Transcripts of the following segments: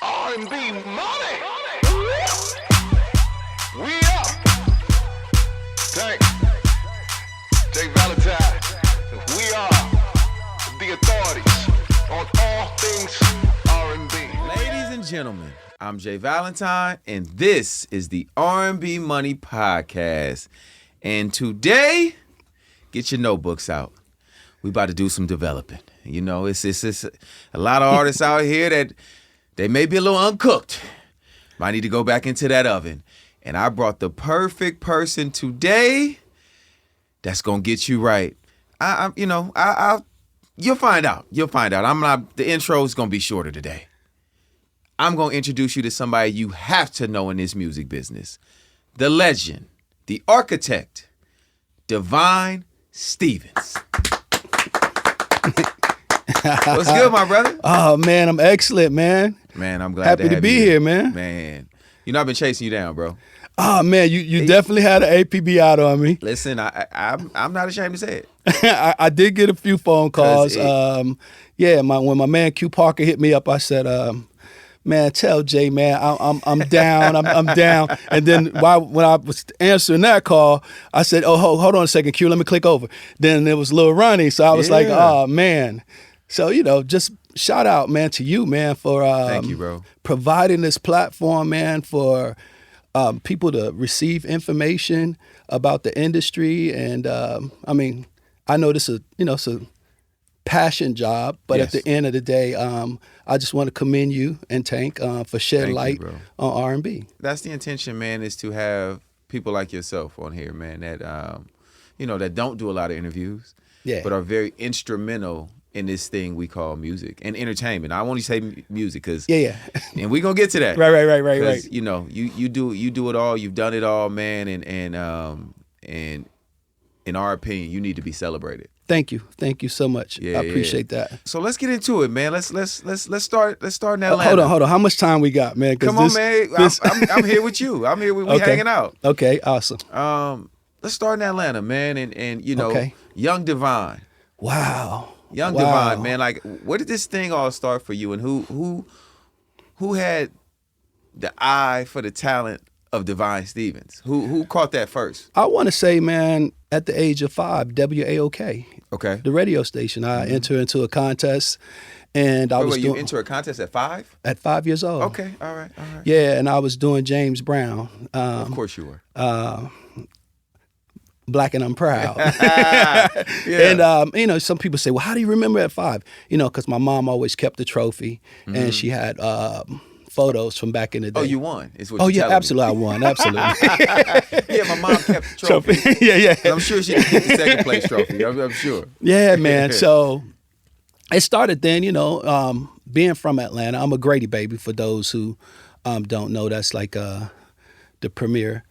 R&B Money. We up. Thanks. Valentine. We are the authorities on all things R&B. Ladies and gentlemen, I'm Valentine, and this is the R&B Money Podcast. And today, get your notebooks out. We about to do some developing. You know, it's a lot of artists out here that they may be a little uncooked. Might need to go back into that oven. And I brought the perfect person today that's gonna get you right. You'll find out. The intro is gonna be shorter today. I'm gonna introduce you to somebody you have to know in this music business. The legend, the architect, Devyne Stevens. What's good, my brother? Oh, man, I'm excellent, man. Man, I'm glad Happy to have to be you here, man. Man, you know I've been chasing you down, bro. Oh, man, you definitely had an APB out on me. Listen, I'm not ashamed to say it. I did get a few phone calls. When My man Q Parker hit me up, I said, man, tell Jay, man, I'm down, I'm down. And then when I was answering that call, I said, oh, hold on a second, Q, let me click over. Then it was Lil Ronnie, so I was like, oh, man. So, just shout out, man, to you, man, for Thank you, bro. Providing this platform, man, for people to receive information about the industry. And I know this is, it's a passion job, but Yes. at the end of the day, I just want to commend you and Tank for shedding light on R&B. That's the intention, man, is to have people like yourself on here, man, that that don't do a lot of interviews, but are very instrumental in this thing we call music and entertainment. I want to say music because and we're gonna get to that. Right. You do it all. You've done it all, man, and in our opinion, you need to be celebrated. Thank you so much. I appreciate that. So let's get into it, man. Let's start in Atlanta. Hold on. How much time we got, man? Come on, man. I'm here with you. I'm here. We hanging out. Okay, awesome. Let's start in Atlanta, man, and young Devyne. Wow. Young Devyne, man. Like, where did this thing all start for you, and who had the eye for the talent of Devyne Stevens? Who caught that first? I want to say, man, at the age of 5, WAOK. Okay. The radio station. I entered into a contest, and you enter a contest at 5? At 5 years old. Okay. All right. Yeah, and I was doing James Brown. Of course you were. Black and I'm proud. And some people say, well, how do you remember at 5? Because my mom always kept the trophy, and she had photos from back in the day. Oh, you won? Is what you're telling absolutely, I won. Absolutely. Yeah, my mom kept the trophy. Yeah. I'm sure she didn't get the second place trophy. I'm sure. Yeah, man. So it started then, being from Atlanta. I'm a Grady baby for those who don't know. That's like the premier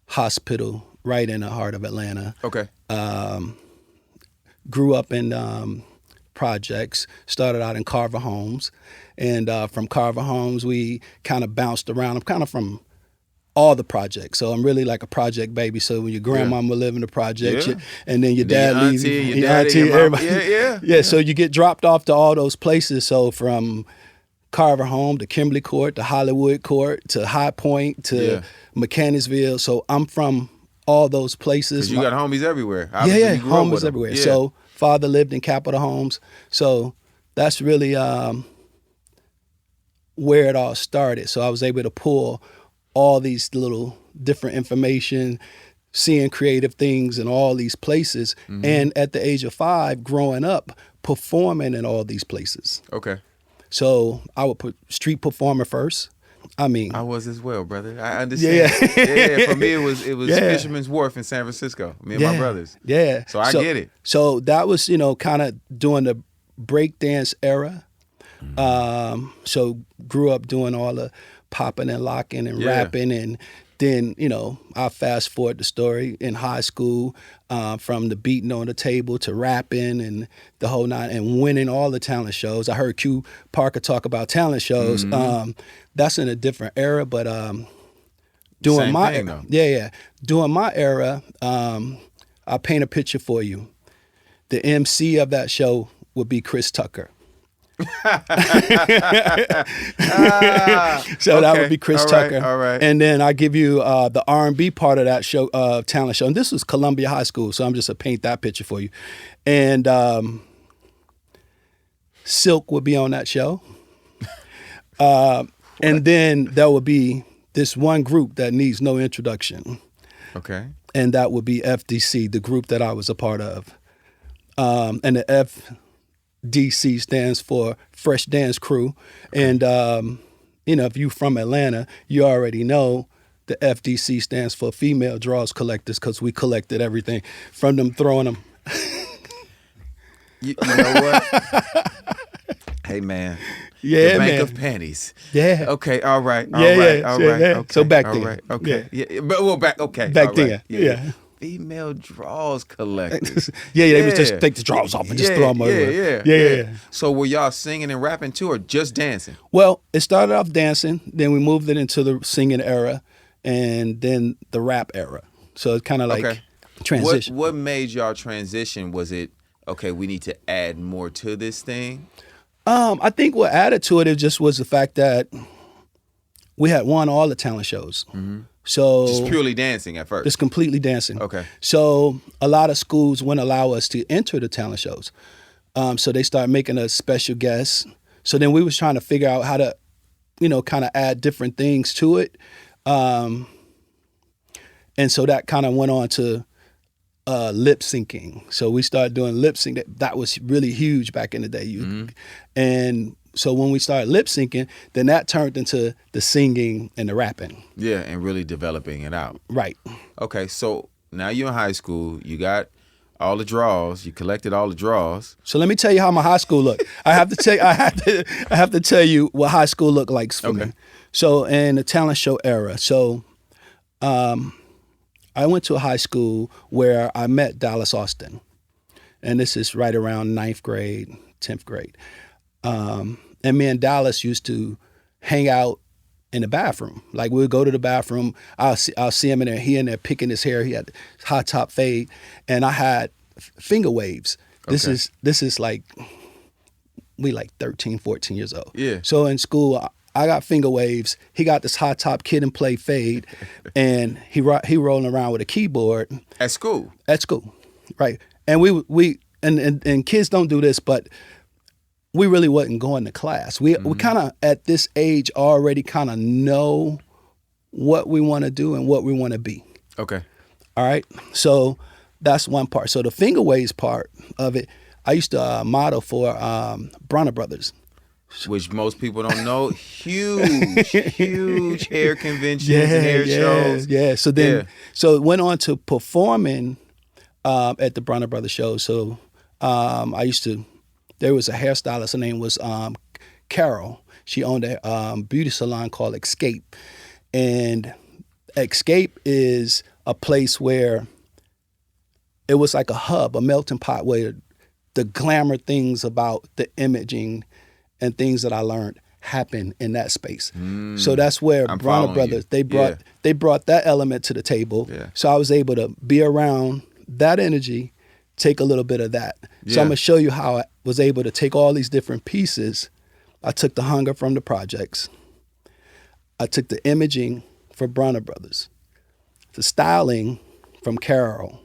hospital right in the heart of Atlanta. Okay. Grew up in projects, started out in Carver Homes. And from Carver Homes, we kind of bounced around. I'm kind of from all the projects. So I'm really like a project baby. So when your grandmama live in the projects, and then your dad leaves, your auntie, everybody. Yeah. So you get dropped off to all those places. So from Carver Home to Kimberly Court to Hollywood Court to High Point to Mechanicsville. So I'm from all those places. 'Cause you got homies everywhere. Homies everywhere. Yeah. So father lived in Capitol Homes. So that's really where it all started. So I was able to pull all these little different information, seeing creative things in all these places. And at the age of 5, growing up, performing in all these places. Okay. So I would put street performer first. I was as well, brother. I understand. Yeah. For me, it was Fisherman's Wharf in San Francisco. Me and my brothers. Yeah. So I get it. So that was, kind of during the breakdance era. So grew up doing all the popping and locking and rapping, and then I fast forward the story in high school, from the beating on the table to rapping and the whole nine, and winning all the talent shows. I heard Q Parker talk about talent shows. That's in a different era, but during during my era, I'll paint a picture for you. The MC of that show would be Chris Tucker. So that would be Chris all right, Tucker. all right. And then I give you the R&B part of that show, talent show. And this was Columbia High School, so I'm just to paint that picture for you. And Silk would be on that show. And then there would be this one group that needs no introduction. Okay. And that would be FDC, the group that I was a part of. And the FDC stands for Fresh Dance Crew. And, if you're from Atlanta, you already know the FDC stands for Female Draws Collectors, because we collected everything from them throwing them. You know what? Hey, man. Yeah, the bank man. of panties. Yeah. Okay. All right. All Yeah, right. yeah, All yeah, right. yeah. Okay. So back all then. Right. Okay. Yeah. But back. Okay. Back all right. then. Yeah. Female draws collectors. Yeah, they would just take the drawers off and just throw them over. Yeah. So were y'all singing and rapping too, or just dancing? Well, it started off dancing, then we moved it into the singing era, and then the rap era. So it's kind of like transition. What made y'all transition? Was it, okay, we need to add more to this thing? I think what added to it just was the fact that we had won all the talent shows. Mm-hmm. So just purely dancing at first. Just completely dancing. Okay. So a lot of schools wouldn't allow us to enter the talent shows. So they started making us special guests. So then we was trying to figure out how to, kind of add different things to it. And so that kind of went on to lip syncing. So we started doing lip sync. That was really huge back in the day. And so when we started lip syncing, then that turned into the singing and the rapping. Yeah, and really developing it out. Right. Okay, so now you're in high school. You got all the draws. You collected all the draws. So let me tell you how my high school looked. I have to tell you what high school looked like for me. So in the talent show era. So I went to a high school where I met Dallas Austin. And this is right around 9th grade, 10th grade. And me and Dallas used to hang out in the bathroom. Like we'd go to the bathroom. I'll see him in there. He in there picking his hair. He had high top fade, and I had finger waves. This is like we like 13, 14 years old. Yeah. So in school, I got finger waves. He got this high top Kid and Play fade, and he rolling around with a keyboard At school. At school, right? And we kids don't do this, but we really wasn't going to class. We kind of at this age already kind of know what we want to do and what we want to be. Okay. All right. So that's one part. So the finger waves part of it, I used to model for Bronner Brothers. Which most people don't know. Huge hair conventions and hair shows. Yeah. So then, so it went on to performing at the Bronner Brothers show. So there was a hairstylist. Her name was Carol. She owned a beauty salon called Escape. And Escape is a place where it was like a hub, a melting pot where the glamour things about the imaging and things that I learned happen in that space. So that's where Bronner Brothers, they brought that element to the table. Yeah. So I was able to be around that energy, take a little bit of that. So I'm gonna show you how I was able to take all these different pieces. I took the hunger from the projects. I took the imaging from Bronner Brothers, the styling from Carol.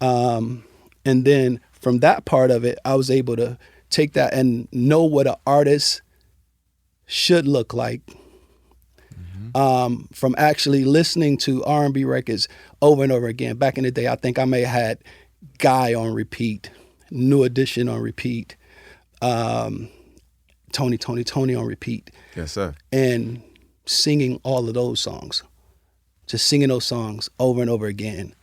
And then from that part of it, I was able to take that and know what an artist should look like. From actually listening to R&B records over and over again. Back in the day, I think I may have had Guy on repeat, New Edition on repeat, Tony on repeat. Yes, sir. And singing all of those songs. Just singing those songs over and over again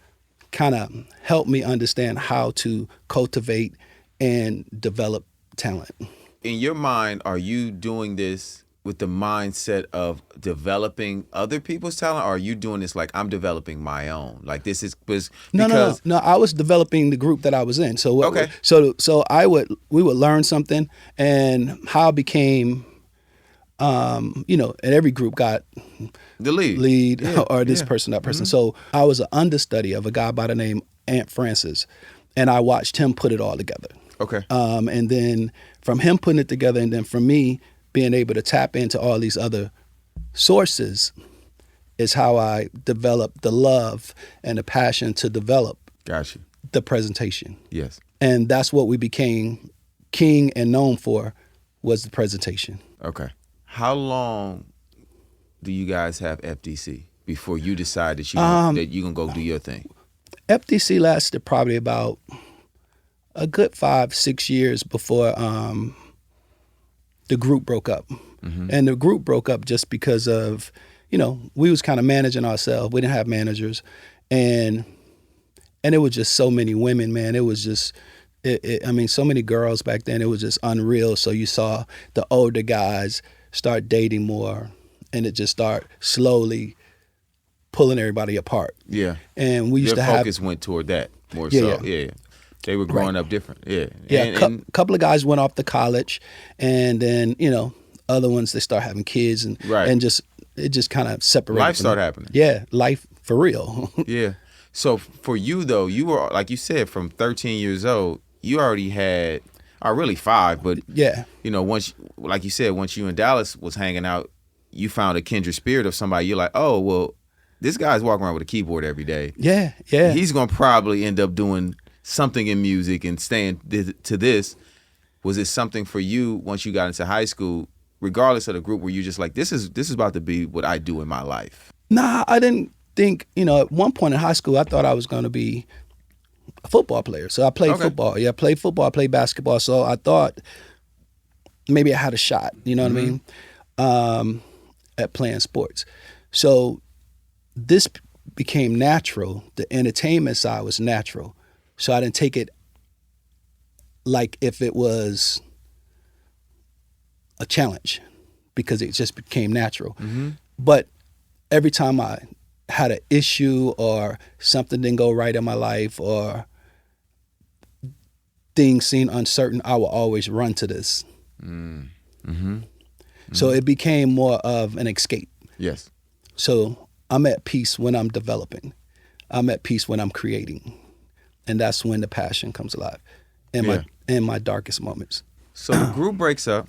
kind of helped me understand how to cultivate and develop talent. In your mind, are you doing this with the mindset of developing other people's talent, or are you doing this like I'm developing my own? Like this is No. I was developing the group that I was in. So okay. So we would learn something, and how I became, and every group got the lead or this person, that person. So I was an understudy of a guy by the name Ant Francis, and I watched him put it all together. Okay. And then from him putting it together, and then from me being able to tap into all these other sources is how I developed the love and the passion to develop Got you. the presentation. Yes. And that's what we became king and known for, was the presentation. Okay. How long do you guys have FDC before you decide that you're going to go do your thing? FDC lasted probably about a good 5-6 years before the group broke up. And the group broke up just because of, we was kind of managing ourselves. We didn't have managers. And it was just so many women, man. It was just, so many girls back then. It was just unreal. So you saw the older guys start dating more, and it just start slowly pulling everybody apart. Yeah. And we used Their to have focus went toward that more Yeah, so. Yeah. They were growing up different. Yeah. Yeah, And couple of guys went off to college, and then other ones, they start having kids, and Right. and it just kind of separated. life from started them. happening. Yeah, life for real. Yeah. So for you though, you were, like you said, from 13 years old, you already had, or really 5, but Yeah, once, like you said, once you and Dallas was hanging out, you found a kindred spirit of somebody. You're like, oh, well, this guy's walking around with a keyboard every day. yeah. He's going to probably end up doing something in music and staying to this. Was it something for you once you got into high school, regardless of the group, where you just like, this is about to be what I do in my life? Nah, I didn't think. At one point in high school, I thought I was going to be a football player. So I played football. Yeah, I played football. I played basketball. So I thought maybe I had a shot. You know what I mean? At playing sports. So this became natural. The entertainment side was natural. So I didn't take it like if it was a challenge, because it just became natural. But every time I had an issue or something didn't go right in my life or things seemed uncertain, I will always run to this. So it became more of an escape. Yes. So I'm at peace when I'm developing. I'm at peace when I'm creating. And that's when the passion comes alive in my darkest moments. So the group breaks up,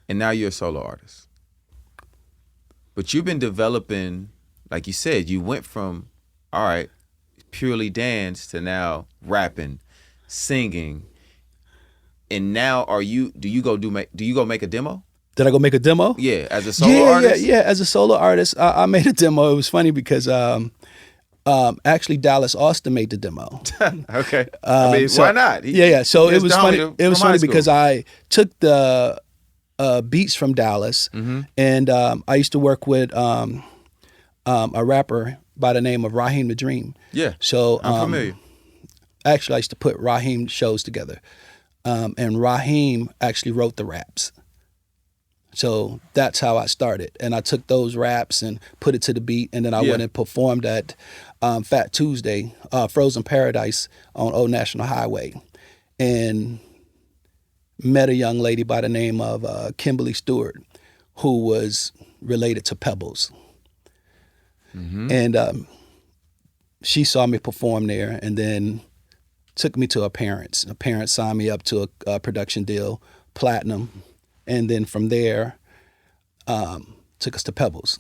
and now you're a solo artist. But you've been developing, like you said, you went from, all right, purely dance to now rapping, singing. And now do you go make a demo? Did I go make a demo? Yeah, as a solo artist? Yeah. As a solo artist, I made a demo. It was funny because actually Dallas Austin made the demo. Okay. So- why not? So it was funny. From It was high funny school. because I took the beats from Dallas, and I used to work with a rapper by the name of Raheem the Dream. Yeah, So I'm familiar. actually, I used to put Raheem shows together, and Raheem actually wrote the raps. So that's how I started, and I took those raps and put it to the beat, and then I went and performed at Fat Tuesday, Frozen Paradise on Old National Highway, and met a young lady by the name of Kimberly Stewart, who was related to Pebbles. And she saw me perform there, and then took me to her parents. Her parents signed me up to a production deal, platinum, and then from there, took us to Pebbles.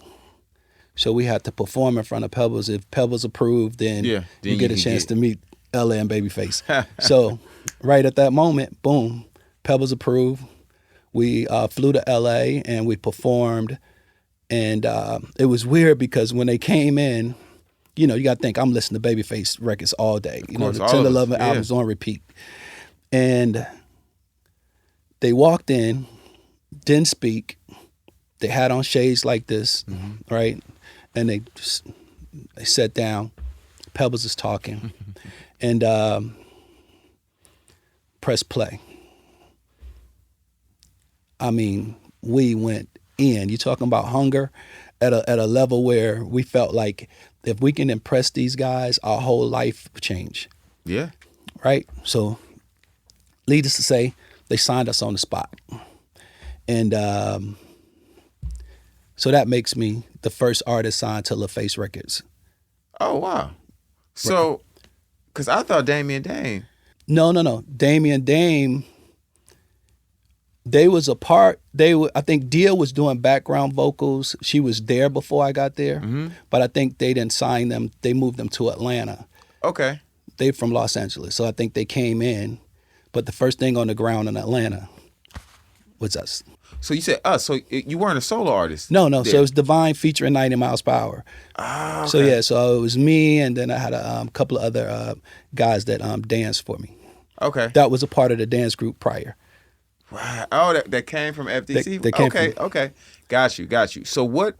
So we had to perform in front of Pebbles. If Pebbles approved, then Then you you get a can chance get- to meet LA and Babyface. So right at that moment, boom, Pebbles approved. We flew to LA and we performed. And it was weird because when they came in, you got to think I'm listening to Babyface records all day. course, The all 10 of to us, 11 yeah. albums on repeat. And they walked in, didn't speak. They had on shades like this, right? And they sat down. Pebbles is talking. And press play. I mean, we went in. You're talking about hunger at a level where we felt like if we can impress these guys, our whole life will change, Yeah. right? So, needless to say, they signed us on the spot. And so that makes me the first artist signed to LaFace Records. Oh, wow. So, because I thought Damian Dane No. Dame and Dame, they was a part. I think Dia was doing background vocals. She was there before I got there, but I think they didn't sign them. They moved them to Atlanta. Okay. They from Los Angeles, so I think they came in. But the first thing on the ground in Atlanta was us. So you said us. So you weren't a solo artist. No. there. So it was Devyne featuring 90 Miles Per Hour. Ah, okay. So yeah, so it was me, and then I had a couple of other guys that danced for me. Okay. That was a part of the dance group prior. Right. Oh, that came from FDC? That came okay, from- okay. Got you. So what,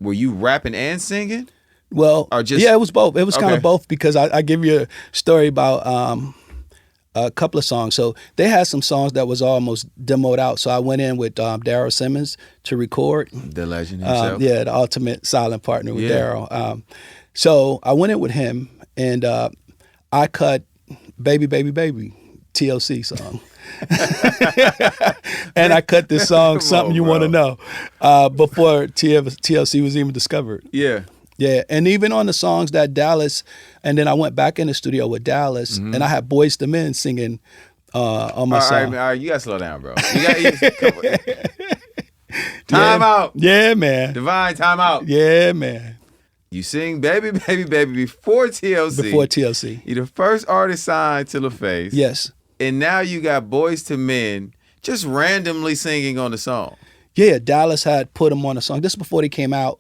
were you rapping and singing? Well, Or just- yeah, it was both. It was kind Okay. of both because I give you a story about a couple of songs. So they had some songs that was almost demoed out. So I went in with Daryl Simmons to record. The legend himself. Yeah, the ultimate silent partner with Yeah. Daryl. So I went in with him, and I cut Baby, Baby, Baby, TLC song. And I cut this song, Come Something on, You bro. Want to Know, before TLC was even discovered. Yeah. Yeah, and even on the songs that Dallas, and then I went back in the studio with Dallas, and I had Boyz II Men singing on my All song. right, you gotta slow down, bro. You gotta, time out. Yeah, man. Devyne, time out. Yeah, man. You sing Baby, Baby, Baby before TLC. Before TLC. You're the first artist signed to LaFace. Yes. And now you got Boyz II Men just randomly singing on the song. Yeah, Dallas had put them on a song. This is before they came out.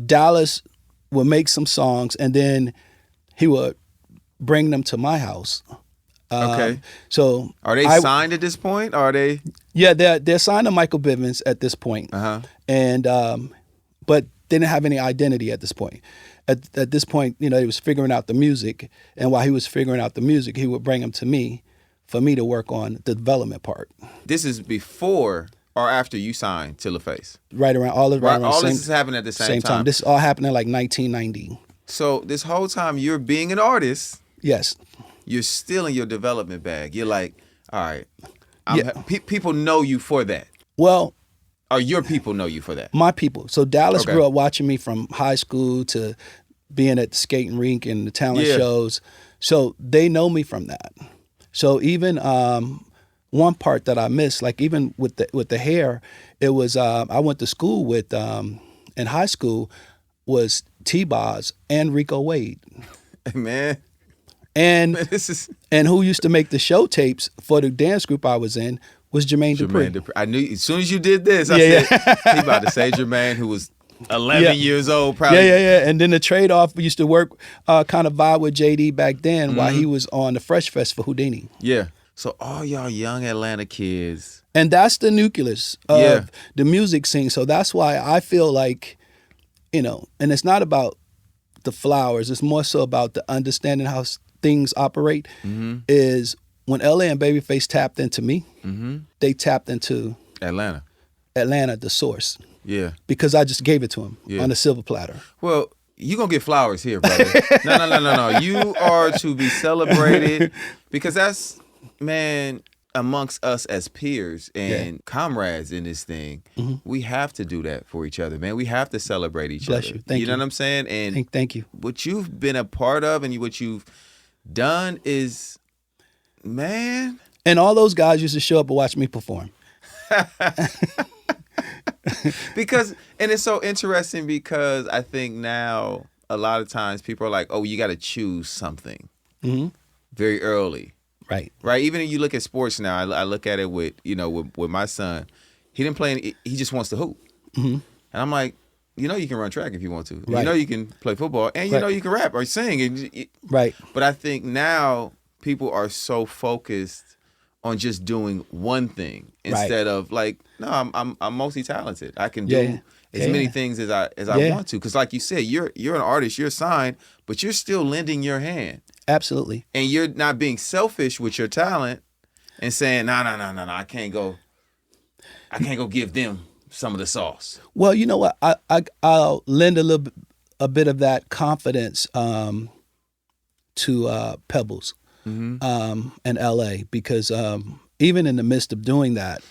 Dallas would make some songs, and then he would bring them to my house. Okay. So Are they signed at this point? Are they? Yeah, they're signed to Michael Bivins at this point. And but they didn't have any identity at this point. At this point, he was figuring out the music, and while he was figuring out the music, he would bring them to me for me to work on the development part. This is before or after you signed to LaFace? Right around All this is happening at the same time. This all happened in like 1990. So this whole time you're being an artist, Yes. you're still in your development bag. You're like, all right, Yeah. people know you for that. Well, Or your people know you for that. my people. So Dallas Okay. grew up watching me from high school to being at the skating rink and the talent Yeah. shows. So they know me from that. So even one part that I missed, like even with the hair, it was I went to school with in high school was T-Boz and Rico Wade. Man, And this is and who used to make the show tapes for the dance group I was in was Jermaine Jermaine Dupri. Dupri. I knew as soon as you did this, I Yeah, said, he about to say Jermaine, who was 11 Yeah. years old, probably. Yeah. And then the trade-off, we used to work kind of vibe with JD back then while he was on the Fresh Fest for Houdini. Yeah. So all y'all young Atlanta kids. And that's the nucleus of Yeah. the music scene. So that's why I feel like, and it's not about the flowers. It's more so about the understanding how things operate. Is when LA and Babyface tapped into me, they tapped into Atlanta. Atlanta, the source, Yeah. because I just gave it to him Yeah. on a silver platter. Well, you going to get flowers here, brother. No. You are to be celebrated because that's, man, amongst us as peers and comrades in this thing, we have to do that for each other, man. We have to celebrate each Bless other. you. Thank You know you. what I'm saying? And Thank you. what you've been a part of and what you've done is, man. And all those guys used to show up and watch me perform. Because, and it's so interesting because I think now a lot of times people are like, oh, you got to choose something very early. Right. Right. Even if you look at sports now, I look at it with my son. He didn't play any, he just wants to hoop. And I'm like, you can run track if you want to. Right. You can play football and Right. you can rap or sing. Right. But I think now people are so focused on just doing one thing instead of like, no, I'm multi-talented. I can do as many things as I want to. Because like you said, you're an artist, you're signed, but you're still lending your hand. Absolutely. And you're not being selfish with your talent and saying, no, I can't go give them some of the sauce. Well, you know what? I'll lend a bit of that confidence to Pebbles in LA because even in the midst of doing that,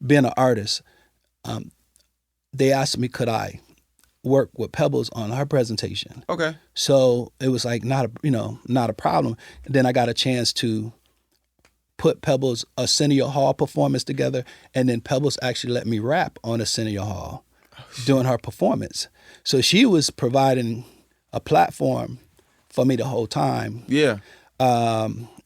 being an artist, they asked me, could I work with Pebbles on her presentation. Okay. So it was like not a problem. And then I got a chance to put Pebbles Arsenio Hall performance together, and then Pebbles actually let me rap on Arsenio Hall during her performance. So she was providing a platform for me the whole time. Yeah.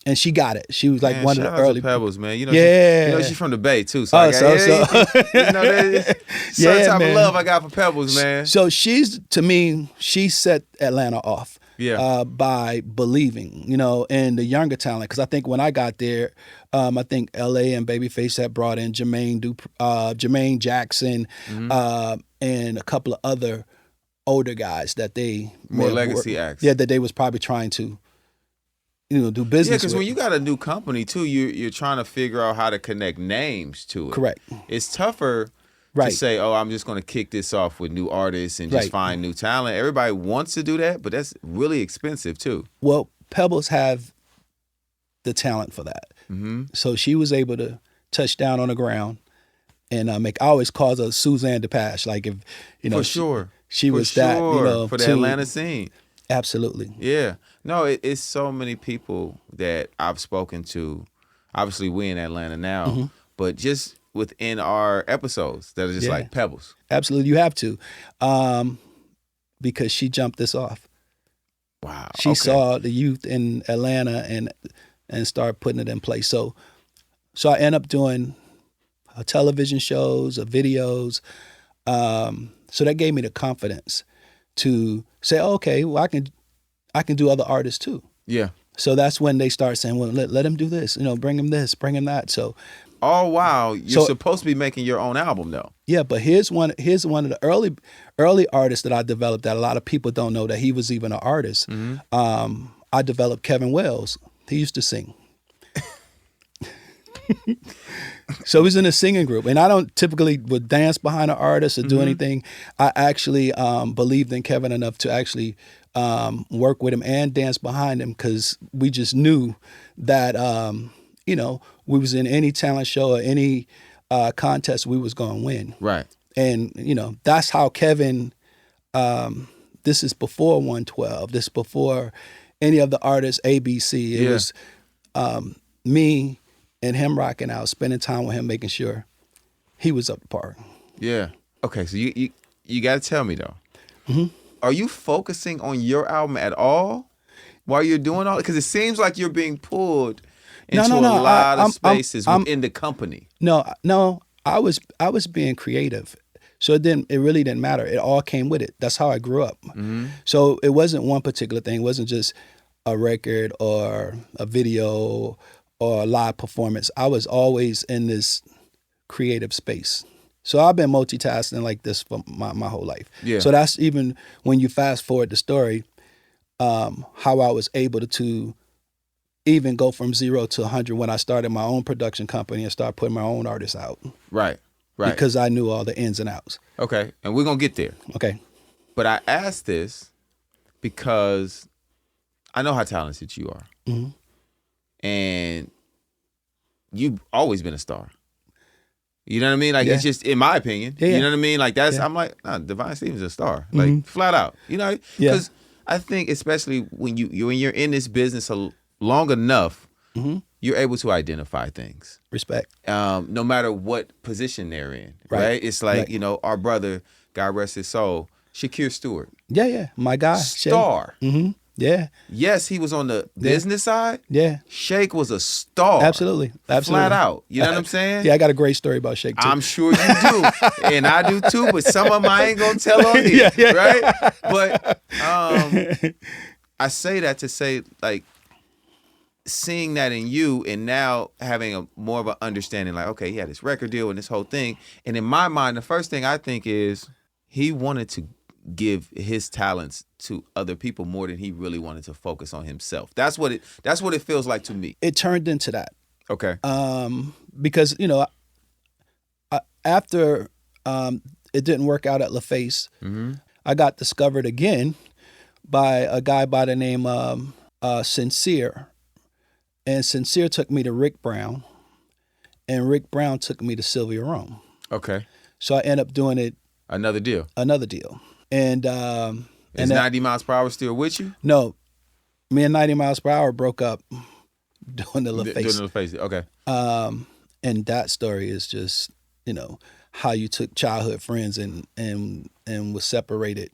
And she got it. She was like Man, one of shout the out early to Pebbles, man. You know, Yeah. she's from the Bay too. So Oh, I got, so- you know, there's certain Yeah, type man. of love I got for Pebbles, man. So to me, she set Atlanta off. Yeah. By believing, in the younger talent. Because I think when I got there, I think L.A. and Babyface had brought in Jermaine Jackson, and a couple of other older guys that they More may have legacy acts. Yeah, that they was probably trying to, do business. Yeah, because with. when you got a new company too, you're trying to figure out how to connect names to it. Correct. It's tougher Right. to say, I'm just going to kick this off with new artists and just Right. find new talent. Everybody wants to do that, but that's really expensive too. Well, Pebbles have the talent for that. Mm-hmm. So she was able to touch down on the ground and I always call her Suzanne DePache. Like if, For sure. She For was sure. that, for the to- Atlanta scene. Absolutely. Yeah. No, it's so many people that I've spoken to. Obviously, we in Atlanta now, but just within our episodes that are just Yeah. like Pebbles. Absolutely. You have to. Because she jumped this off. Wow. She okay. saw the youth in Atlanta and started putting it in place. So I end up doing television shows, videos. So that gave me the confidence to say, okay, well, I can do other artists too. Yeah. So that's when they start saying, well, let him do this, bring him this, bring him that. So Oh wow, you're So- supposed to be making your own album though. yeah, but here's one of the early artists that I developed that a lot of people don't know that he was even an artist. I developed Kevin Wells. He used to sing. So he was in a singing group, and I don't typically would dance behind an artist or do anything. I actually believed in Kevin enough to actually work with him and dance behind him because we just knew that we was in any talent show or any contest we was going to win. Right. And that's how Kevin. This is before 112. This is before any of the artists ABC. It Yeah. was me and him rocking out, spending time with him, making sure he was up to par. Yeah. Okay, so you got to tell me though. Are you focusing on your album at all while you're doing all? Because it seems like you're being pulled into No. a lot I'm- of spaces I'm- within the company. No, I was being creative. So it really didn't matter. It all came with it. That's how I grew up. So it wasn't one particular thing. It wasn't just a record or a video or a live performance. I was always in this creative space. So I've been multitasking like this for my whole life. Yeah. So that's even when you fast forward the story, how I was able to even go from 0 to 100 when I started my own production company and started putting my own artists out. Right. Right. Because I knew all the ins and outs. Okay, and we're gonna get there. Okay. But I asked this because I know how talented you are, and you've always been a star. You know what I mean? Like, Yeah. it's just, in my opinion, Yeah, you yeah. know what I mean? Like, that's, Yeah. I'm like, nah, Devyne Stevens is a star. Like, flat out. You know? Yeah. Because I think especially when you're in this business long enough, you're able to identify things. Respect. No matter what position they're in, Right. right? It's like, Right. our brother, God rest his soul, Shakir Stewart, Yeah. My guy. star. Yeah. Yes, he was on the business side. Yeah. Shake was a star. Absolutely. Flat out. You know what I'm saying? Yeah, I got a great story about Shake too. I'm sure you do. And I do too, but some of them I ain't gonna tell on here. Right? But I say that to say, like, seeing that in you and now having a more of an understanding, like, okay, he had this record deal and this whole thing. And in my mind, the first thing I think is he wanted to give his talents to other people more than he really wanted to focus on himself. That's what it feels like to me. It turned into that. Okay. Because, after it didn't work out at LaFace, I got discovered again by a guy by the name Sincere. And Sincere took me to Rick Brown, and Rick Brown took me to Sylvia Rome. Okay. So I ended up doing it Another deal. another deal. And Is 90 miles per hour still with you? no, me and 90 miles per hour broke up doing the LaFace. Doing the LaFace, okay. And that story is just, how you took childhood friends and was separated.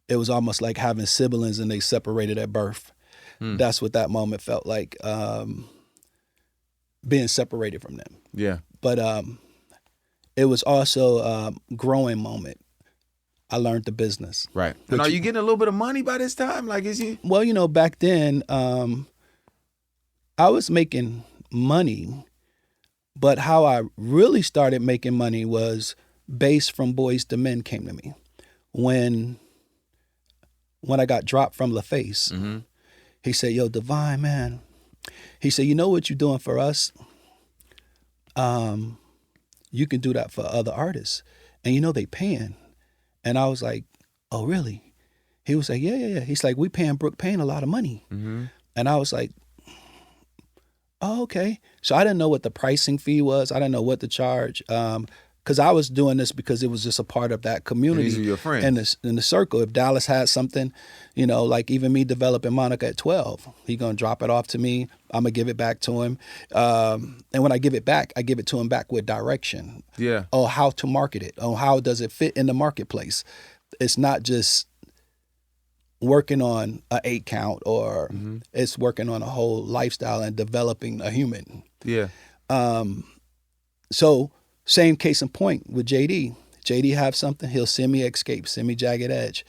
It was almost like having siblings and they separated at birth. That's what that moment felt like, being separated from them. Yeah. But it was also a growing moment. I learned the business. Right. And are you getting a little bit of money by this time? Like, is you? Well, back then, I was making money, but how I really started making money was Bass from Boys to Men came to me. When I got dropped from LaFace, he said, yo, Devyne, man. He said, you know what you're doing for us? You can do that for other artists. And they paying. And I was like, oh, really? He was like, yeah. He's like, we paying Brooke Payne a lot of money. And I was like, oh, okay. So I didn't know what the pricing fee was. I didn't know what to charge. Because I was doing this because it was just a part of that community. And these are your friends. In the circle. If Dallas had something, like even me developing Monica at 12, he going to drop it off to me. I'm going to give it back to him. And when I give it back, I give it to him back with direction. Yeah. Oh, how to market it. Oh, how does it fit in the marketplace? It's not just working on an 8 count or it's working on a whole lifestyle and developing a human. Yeah. So same case in point with JD. JD have something, he'll send me Escape, send me Jagged Edge,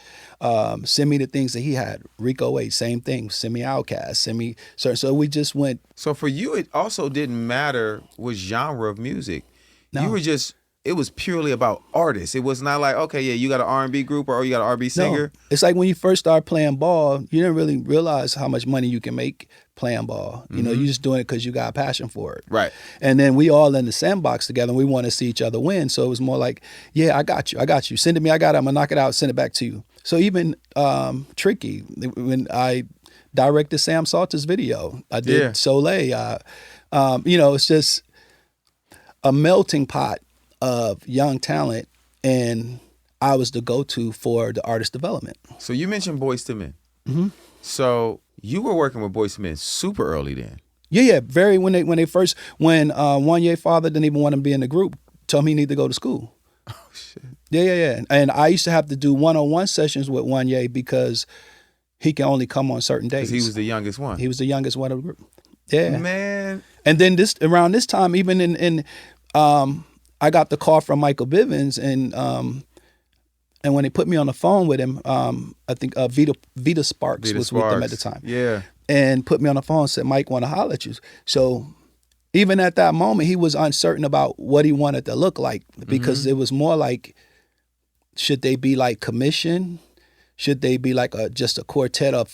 send me the things that he had. Rico Wade, same thing, send me OutKast, send me so we just went. So for you, it also didn't matter what genre of music. No. You were just, it was purely about artists. It was not like, okay, yeah, you got an R&B group or you got an R&B singer. No. It's like when you first start playing ball, you didn't really realize how much money you can make playing ball. You just doing it because you got a passion for it. Right. And then we all in the sandbox together and we want to see each other win. So it was more like, yeah, I got you. Send it me, I got it. I'm going to knock it out, send it back to you. So even Tricky, when I directed Sam Salter's video, I did Soleil. It's just a melting pot of young talent, and I was the go-to for the artist development. So you mentioned Boys to Men. So you were working with Boys to Men super early then. Yeah. Very when Wanye's father didn't even want him to be in the group, told me he needed to go to school. Oh shit. Yeah. And I used to have to do one-on-one sessions with Wanye because he can only come on certain days. Because he was the youngest one. He was the youngest one of the group. Yeah. Man. And then around this time, even in I got the call from Michael Bivins, and when they put me on the phone with him, I think Vita Sparks was with them at the time. Yeah. And put me on the phone and said, Mike, want to holler at you. So even at that moment, he was uncertain about what he wanted to look like because it was more like, should they be like commission? Should they be like just a quartet of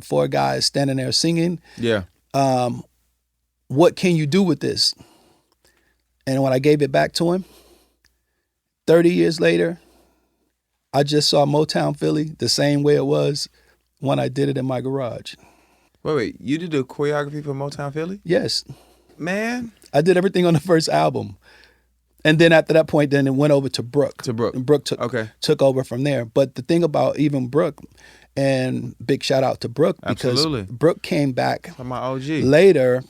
four guys standing there singing? Yeah. What can you do with this? And when I gave it back to him, 30 years later, I just saw Motown Philly the same way it was when I did it in my garage. Wait, you did the choreography for Motown Philly? Yes. Man. I did everything on the first album. And then after that point, then it went over to Brooke. And Brooke took over from there. But the thing about even Brooke, and big shout out to Brooke, because Brooke came back my OG. later.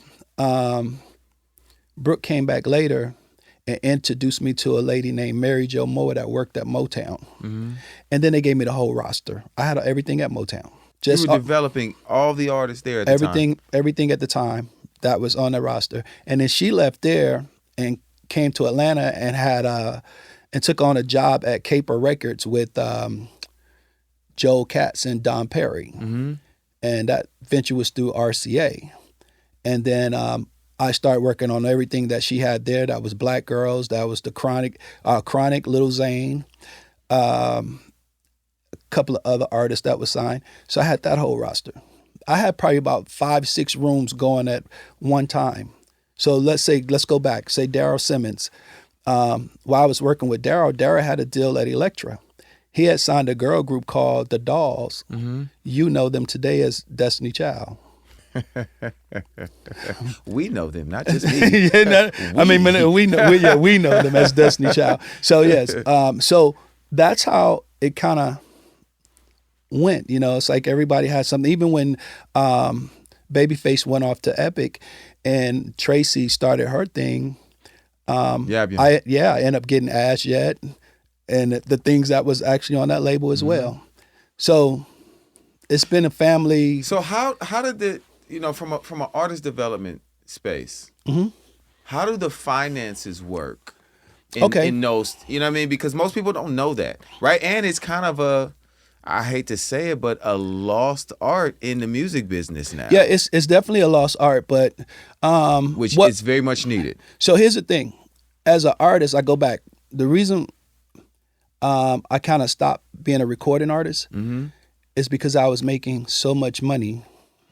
Brooke came back later and introduced me to a lady named Mary Jo Moore that worked at Motown. And then they gave me the whole roster. I had everything at Motown. You were developing all the artists there at the time. Everything at the time that was on the roster. And then she left there and came to Atlanta and had and took on a job at Caper Records with Joe Katz and Don Perry. And that venture was through RCA. And then I started working on everything that she had there. That was Black Girls. That was the Chronic, Lil Zane, a couple of other artists that was signed. So I had that whole roster. I had probably about 5-6 rooms going at one time. So let's go back. Say Daryl Simmons. While I was working with Daryl had a deal at Elektra. He had signed a girl group called The Dolls. You know them today as Destiny Child. We know them, not just me. We know them as Destiny Child. So yes, so that's how it kind of went. It's like everybody had something. Even when Babyface went off to Epic and Tracy started her thing, I ended up getting Ash Yet and the things that was actually on that label as well. So it's been a family. So how did the from an artist development space, how do the finances work in those, you know what I mean? Because most people don't know that, right? And it's kind of I hate to say it, but a lost art in the music business now. Yeah, it's definitely a lost art, but which is very much needed. So here's the thing. As an artist, I go back. The reason I kind of stopped being a recording artist is because I was making so much money.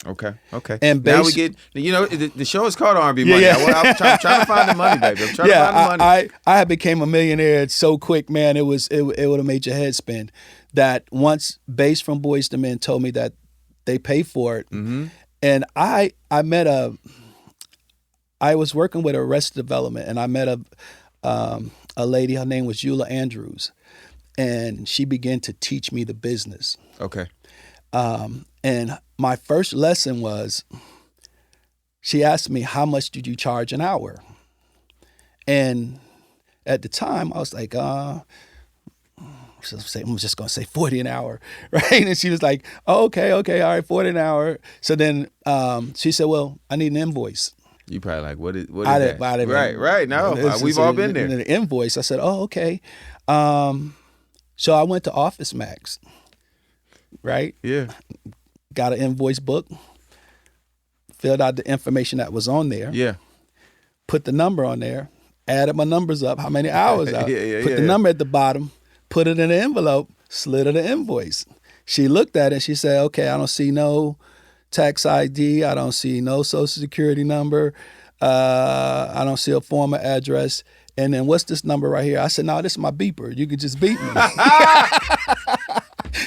Okay. And now we get, the show is called R&B Money. Yeah. I'm trying to find the money, baby. I'm trying to find the money. I had became a millionaire so quick, man. It would have made your head spin. That once Bass from Boyz II Men told me that they pay for it, and I was working with Arrested Development, and I met a lady. Her name was Eula Andrews, and she began to teach me the business. Okay. And my first lesson was, she asked me, how much did you charge an hour? And at the time, I was like, I'm just going to say 40 an hour, right? And she was like, oh, okay, all right, 40 an hour. So then she said, well, I need an invoice. You probably like, what is that? Right. No, we've all been there. An invoice. I said, oh, okay. So I went to Office Max, right? Yeah. Got an invoice book, filled out the information that was on there. Yeah. Put the number on there, added my numbers up, how many hours out. Put the number at the bottom, put it in an envelope, slid her the invoice. She looked at it and she said, okay, I don't see no tax ID. I don't see no social security number. I don't see a former address. And then what's this number right here? I said, no, this is my beeper. You could just beep me.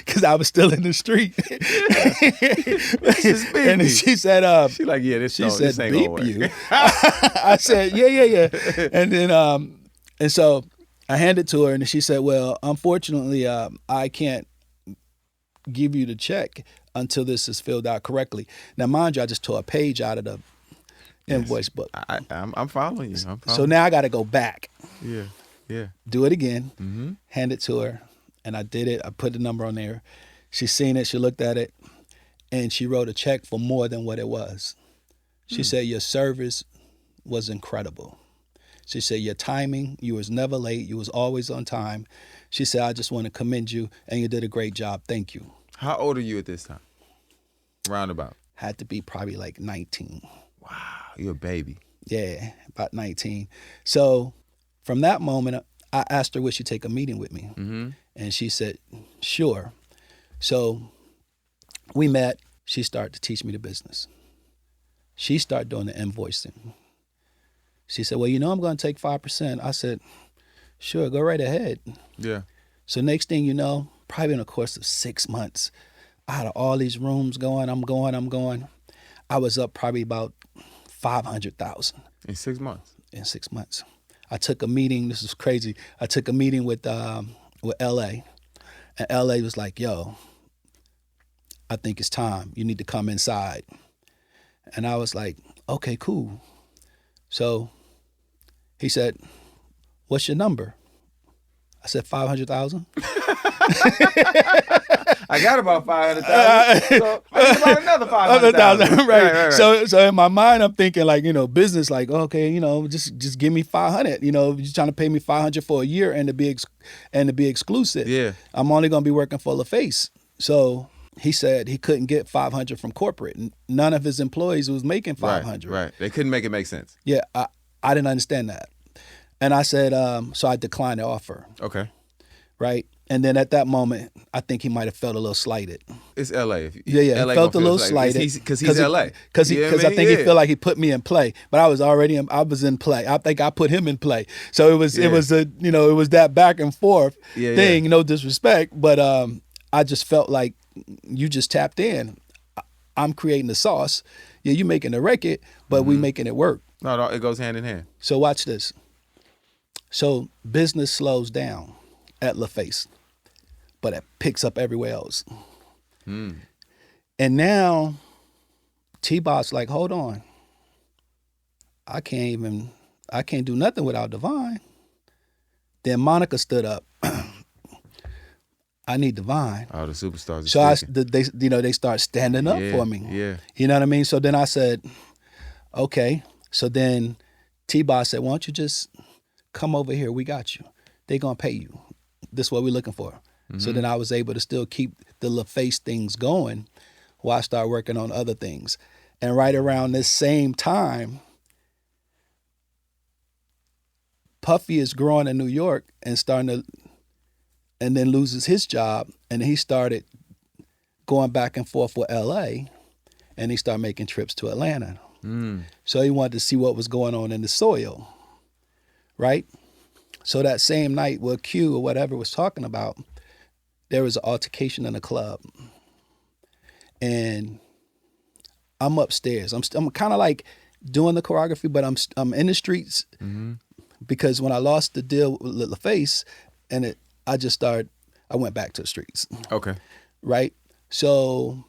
Because I was still in the street. And then she said, she like, yeah, this ain't beep gonna work. you. I said, yeah. And then, and so I handed it to her and she said, well, unfortunately, I can't give you the check until this is filled out correctly. Now, mind you, I just tore a page out of the invoice book. I'm following you. So now I got to go back. Yeah. Do it again. Hand it to her. And I did it. I put the number on there. She seen it. She looked at it. And she wrote a check for more than what it was. She said, your service was incredible. She said, your timing, you was never late. You was always on time. She said, I just want to commend you. And you did a great job. Thank you. How old are you at this time? Roundabout. Had to be probably like 19. Wow. You're a baby. Yeah, about 19. So from that moment, I asked her, would she take a meeting with me? And she said, sure. So we met. She started to teach me the business. She started doing the invoicing. She said, well, I'm going to take 5%. I said, sure, go right ahead. Yeah. So next thing you know, probably in the course of 6 months, I had all these rooms going. I'm going. I was up probably about 500,000. In 6 months? In 6 months. I took a meeting. This is crazy. I took a meeting with LA. And LA was like, yo, I think it's time. You need to come inside. And I was like, okay, cool. So he said, what's your number? I said, 500,000. I got about 500,000. So I need about another 500,000. Right. So in my mind, I'm thinking like, business, like, okay, just give me 500. You're trying to pay me 500 for a year and to be exclusive. Yeah. I'm only going to be working for LaFace. So he said he couldn't get 500 from corporate. None of his employees was making 500. Right. They couldn't make it make sense. Yeah. I didn't understand that. And I said, so I declined the offer. Okay. Right. And then at that moment, I think he might have felt a little slighted. It's LA. Yeah. LA He felt a little slighted because he's LA. Because I think he felt like he put me in play, but I was in play. I think I put him in play. So it was that back and forth thing. No disrespect, but I just felt like you just tapped in. I'm creating the sauce. Yeah, you making the record, but we making it work. No, it goes hand in hand. So watch this. So business slows down at LaFace. but it picks up everywhere else. And now T-Bot's like, hold on. I can't do nothing without Devyne. Then Monica stood up. I need Devyne. Oh, the superstars. So they start standing up for me. Yeah. You know what I mean? So then I said, okay. So then T-Bot said, why don't you just come over here? We got you. They gonna pay you. This is what we're looking for. So then I was able to still keep the LaFace things going while I started working on other things. And right around this same time, Puffy is growing in New York and and then loses his job, and he started going back and forth with LA, and he started making trips to Atlanta. So he wanted to see what was going on in the soil, right? So that same night, what Q or whatever was talking about, there was an altercation in the club, and I'm upstairs. I'm kind of like doing the choreography, but I'm in the streets because when I lost the deal with LaFace, I went back to the streets. Okay. Right? So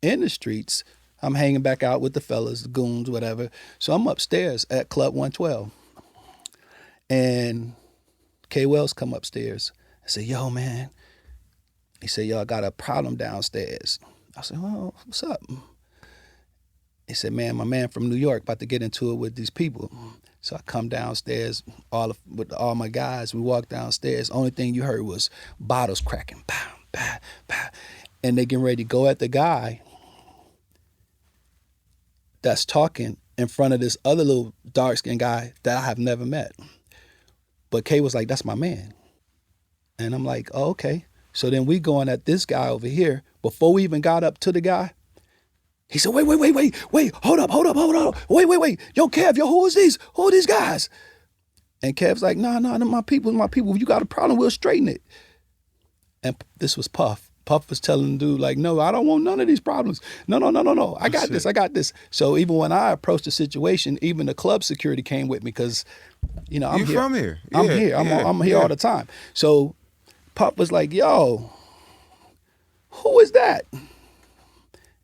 in the streets, I'm hanging back out with the fellas, the goons, whatever. So I'm upstairs at Club 112. And K. Wells come upstairs. I say, yo, man. He said, yo, I got a problem downstairs. I said, well, what's up? He said, man, my man from New York about to get into it with these people. So I come downstairs with all my guys. We walk downstairs. Only thing you heard was bottles cracking. Pow, pow, pow. And they getting ready to go at the guy that's talking in front of this other little dark-skinned guy that I have never met. But Kay was like, that's my man. And I'm like, oh, okay. So then we going at this guy over here. Before we even got up to the guy, he said, wait, hold up. Wait. Yo, Kev, who is these? Who are these guys? And Kev's like, nah, my people. If you got a problem, we'll straighten it. And this was Puff. Puff was telling the dude, like, no, I don't want none of these problems. No. I got this. So even when I approached the situation, even the club security came with me because, I'm You're here. from here. I'm here. I'm here all the time. So Puff was like, yo, who is that?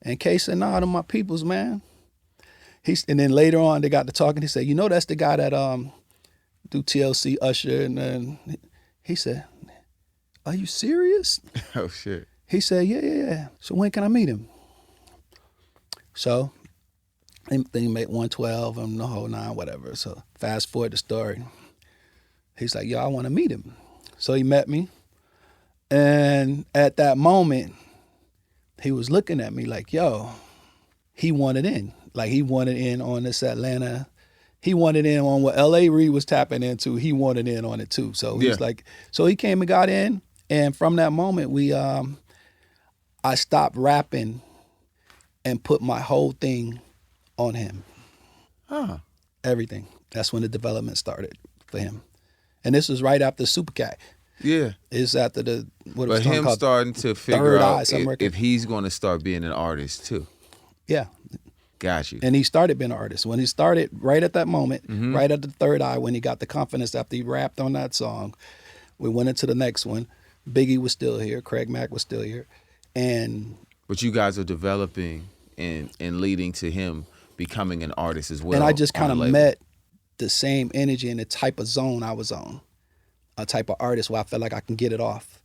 And Kay said, nah, them my peoples, man. And then later on, they got to talking. He said, that's the guy that do TLC, Usher. And then he said, are you serious? Oh, shit. He said, yeah. So when can I meet him? So they made 112 and the whole 9, whatever. So fast forward the story. He's like, yo, I want to meet him. So he met me. And at that moment, he was looking at me like, yo, he wanted in. Like, he wanted in on this Atlanta. He wanted in on what L.A. Reid was tapping into. He wanted in on it too. So he's like, so he came and got in. And from that moment, I stopped rapping and put my whole thing on him. Everything. That's when the development started for him. And this was right after Super Cat. Yeah. It's after but him starting to figure out if he's going to start being an artist too. Yeah. Got you. And he started being an artist. When he started, right at that moment, right at the third eye, when he got the confidence after he rapped on that song, we went into the next one. Biggie was still here. Craig Mack was still here. But you guys are developing and leading to him becoming an artist as well. And I just kind of met the same energy and the type of zone I was on. A type of artist where I felt like I can get it off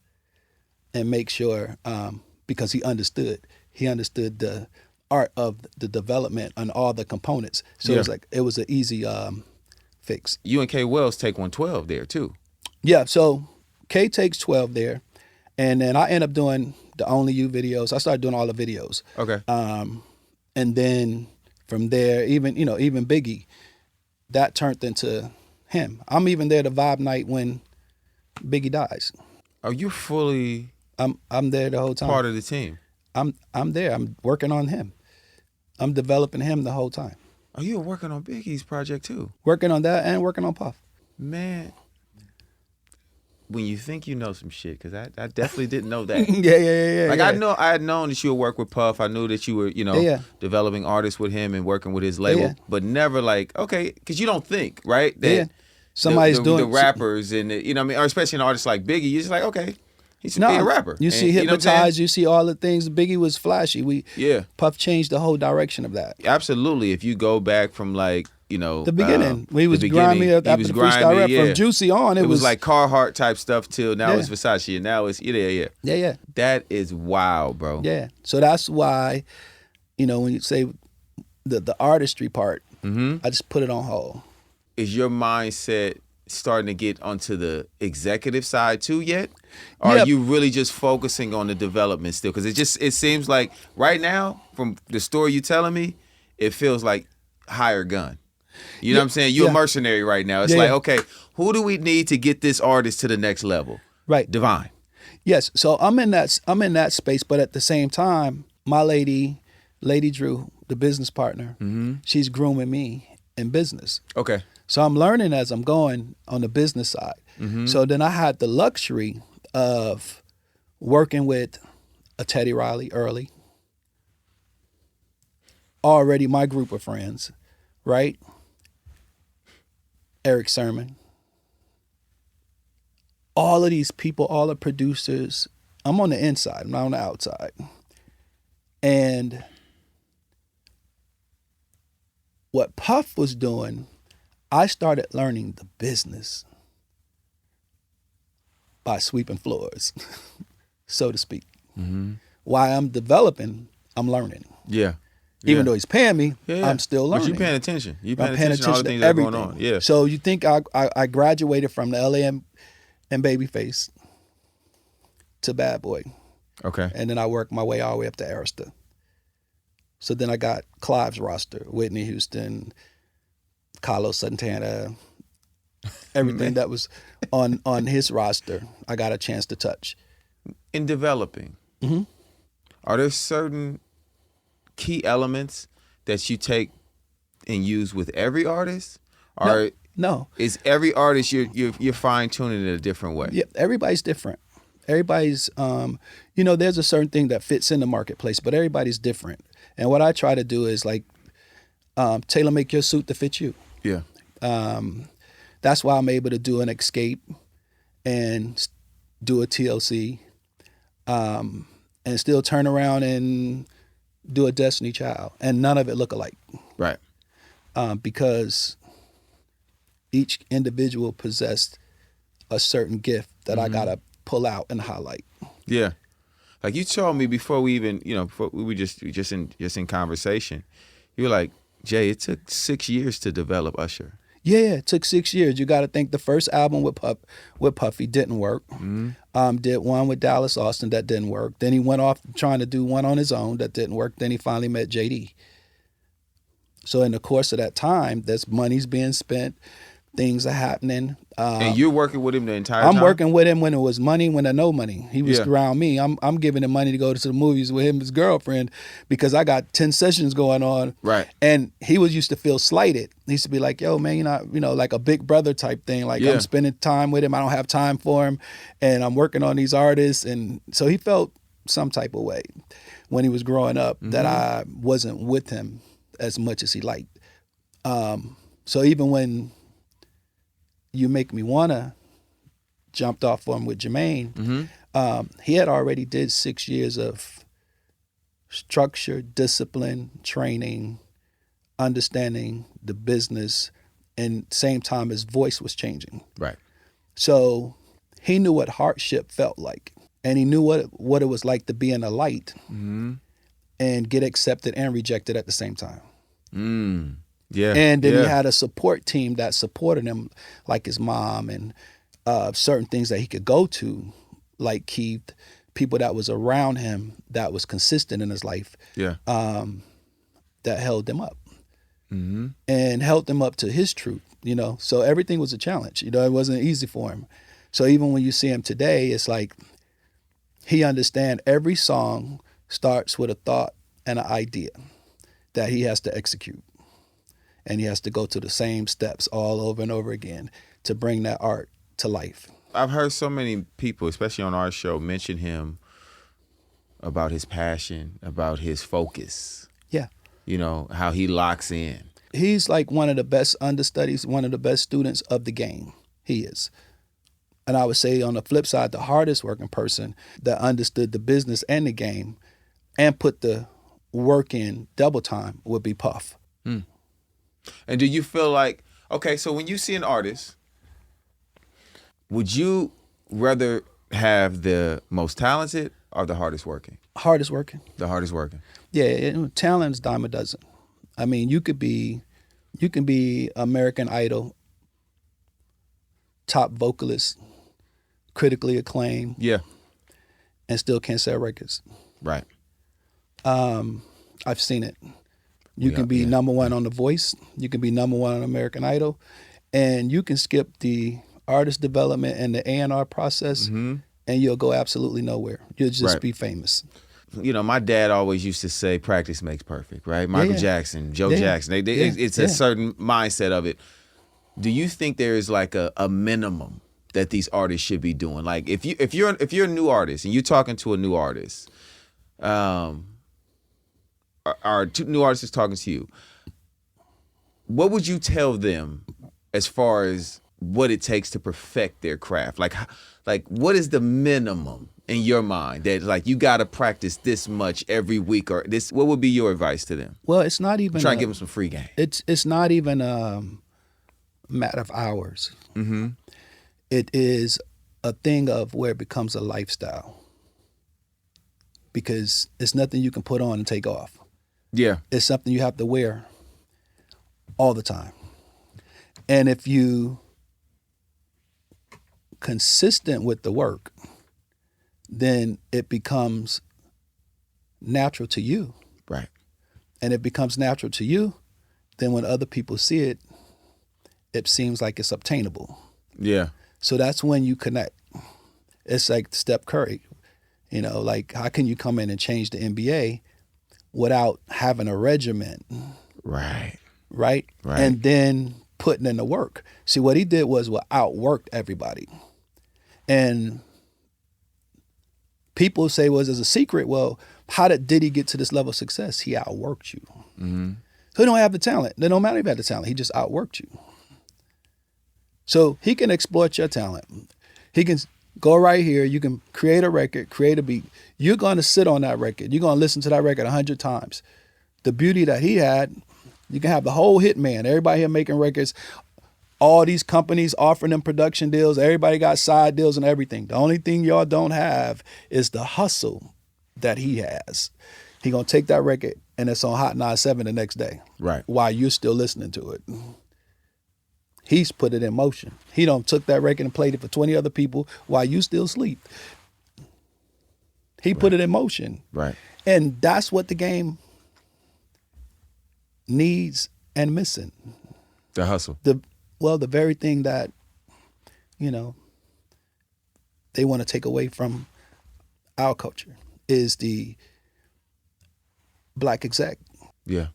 and make sure, because he understood the art of the development and all the components. So it was an easy fix. You and K. Wells take 112 there too. Yeah, so K takes 12 there, and then I end up doing the Only You videos. I started doing all the videos. Okay. And then from there, even Biggie, that turned into him. I'm even there to vibe night when Biggie dies. Are you fully? I'm there the whole time. Part of the team. I'm there. I'm working on him. I'm developing him the whole time. Oh, you were working on Biggie's project too. Working on that and working on Puff. Man, when you think you know some shit, because I definitely didn't know that. Yeah. Like I had known that you would work with Puff. I knew that you were, developing artists with him and working with his label, but never like, okay, because you don't think, right? That somebody's doing the rappers and or especially an artist like Biggie. You're just like, okay, He should be a rapper. You see And, Hypnotized, you see all the things. Biggie was flashy. Puff changed the whole direction of that. Absolutely. If you go back from like, the beginning, he was grimy after the freestyle rap. From Juicy on, it was like Carhartt type stuff till now it's Versace, and now it's yeah. That is wild, bro. Yeah. So that's why, when you say the artistry part, I just put it on hold. Is your mindset starting to get onto the executive side too yet? Or are you really just focusing on the development still? Because it seems like right now, from the story you telling me, it feels like higher gun. You know what I'm saying? You're a mercenary right now. It's like, okay, who do we need to get this artist to the next level? Right. Devyne. Yes. So I'm in that space, but at the same time, my Lady Drew, the business partner, she's grooming me in business. Okay. So I'm learning as I'm going on the business side. So then I had the luxury of working with a Teddy Riley early, already my group of friends, right? Eric Sermon. All of these people, all the producers, I'm on the inside, I'm not on the outside. And what Puff was doing, I started learning the business by sweeping floors, so to speak. While I'm developing, I'm learning. Yeah. Even though he's paying me, I'm still learning. But you're paying attention. You're paying attention to all the things that are going on. Yeah. So you think I graduated from the LA and Babyface to Bad Boy. Okay. And then I worked my way all the way up to Arista. So then I got Clive's roster, Whitney Houston, Carlos Santana, everything that was on his roster, I got a chance to touch. In developing, are there certain key elements that you take and use with every artist? Or no. Is every artist you're fine tuning in a different way? Yeah, everybody's different. Everybody's there's a certain thing that fits in the marketplace, but everybody's different. And what I try to do is like tailor make your suit to fit you. Yeah. That's why I'm able to do an Escape and do a TLC, and still turn around and do a Destiny Child, and none of it look alike. Right. Because each individual possessed a certain gift that I gotta pull out and highlight. Yeah. Like you told me before we even, before we were just in conversation, you were like, Jay, it took 6 years to develop Usher. Yeah, it took 6 years. You got to think the first album with Puffy didn't work. Did one with Dallas Austin that didn't work. Then he went off trying to do one on his own that didn't work. Then he finally met JD. So in the course of that time, there's money's being spent, things are happening. And you're working with him the entire time? I'm working with him when it was money, when there's no money. He was around me. I'm giving him money to go to the movies with him and his girlfriend because I got 10 sessions going on. Right. And he was used to feel slighted. He used to be like, yo, man, you're not, like a big brother type thing. Like I'm spending time with him. I don't have time for him. And I'm working on these artists. And so he felt some type of way when he was growing up that I wasn't with him as much as he liked. So even when You Make Me Wanna jumped off for him with Jermaine, he had already did 6 years of structure, discipline, training, understanding the business, and same time his voice was changing. Right. So he knew what hardship felt like, and he knew what it was like to be in the light and get accepted and rejected at the same time. Yeah. And then he had a support team that supported him, like his mom and certain things that he could go to, like Keith, people that was around him that was consistent in his life, that held him up and held him up to his truth, So everything was a challenge, it wasn't easy for him. So even when you see him today, it's like he understands every song starts with a thought and an idea that he has to execute. And he has to go to the same steps all over and over again to bring that art to life. I've heard so many people, especially on our show, mention him about his passion, about his focus. Yeah. How he locks in. He's like one of the best understudies, one of the best students of the game. He is. And I would say on the flip side, the hardest working person that understood the business and the game and put the work in double time would be Puff. And do you feel like, okay, so when you see an artist, would you rather have the most talented or the hardest working? Hardest working. The hardest working. Yeah, talent's dime a dozen. I mean, you can be American Idol, top vocalist, critically acclaimed, Yeah. and still can't sell records. Right. I've seen it. You can be number one on The Voice. You can be number one on American Idol, and you can skip the artist development and the A&R process, and you'll go absolutely nowhere. You'll just be famous. You know, my dad always used to say, "Practice makes perfect." Right? Michael Jackson, Joe Jackson. It's a certain mindset of it. Do you think there is like a minimum that these artists should be doing? Like, if you're a new artist and you're talking to a new artist, or two new artists talking to you, what would you tell them as far as what it takes to perfect their craft? Like what is the minimum in your mind that like you got to practice this much every week, or this? What would be your advice to them? Well, it's not even Try to give them some free game. It's not even a matter of hours. Mm-hmm. It is a thing of where it becomes a lifestyle, because it's nothing you can put on and take off. Yeah. It's something you have to wear all the time. And if you consistent with the work, then it becomes natural to you. Right. And it becomes natural to you, then when other people see it, it seems like it's obtainable. Yeah. So that's when you connect. It's like Steph Curry. You know, like how can you come in and change the NBA without having a regimen? Right. Right? And then putting in the work. See, what he did was outworked everybody. And people say, well, there's a secret. Well, how did he get to this level of success? He outworked you. Mm-hmm. So he don't have the talent. It don't matter if he had the talent. He just outworked you. So he can exploit your talent. He can go right here. You can create a record, create a beat. You're going to sit on that record. You're going to listen to that record 100 times. The beauty that he had, you can have the whole hit man. Everybody here making records. All these companies offering them production deals. Everybody got side deals and everything. The only thing y'all don't have is the hustle that he has. He going to take that record and it's on Hot 97 the next day. Right. While you're still listening to it. He's put it in motion. He don't took that record and played it for 20 other people while you still sleep. He put it in motion. Right. And that's what the game needs and missing. The hustle. The very thing that, you know, they want to take away from our culture is the black exec. Yeah.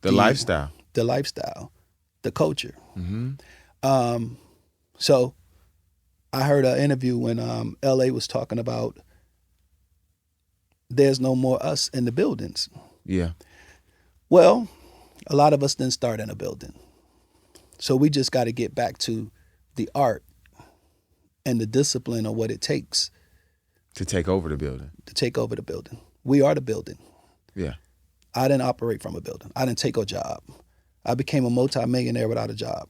The lifestyle. The lifestyle. The culture. Mm-hmm. So I heard an interview when LA was talking about there's no more us in the buildings. Yeah. Well, a lot of us didn't start in a building. So we just got to get back to the art and the discipline of what it takes to take over the building. To take over the building. We are the building. Yeah. I didn't operate from a building. I didn't take a job. I became a multi-millionaire without a job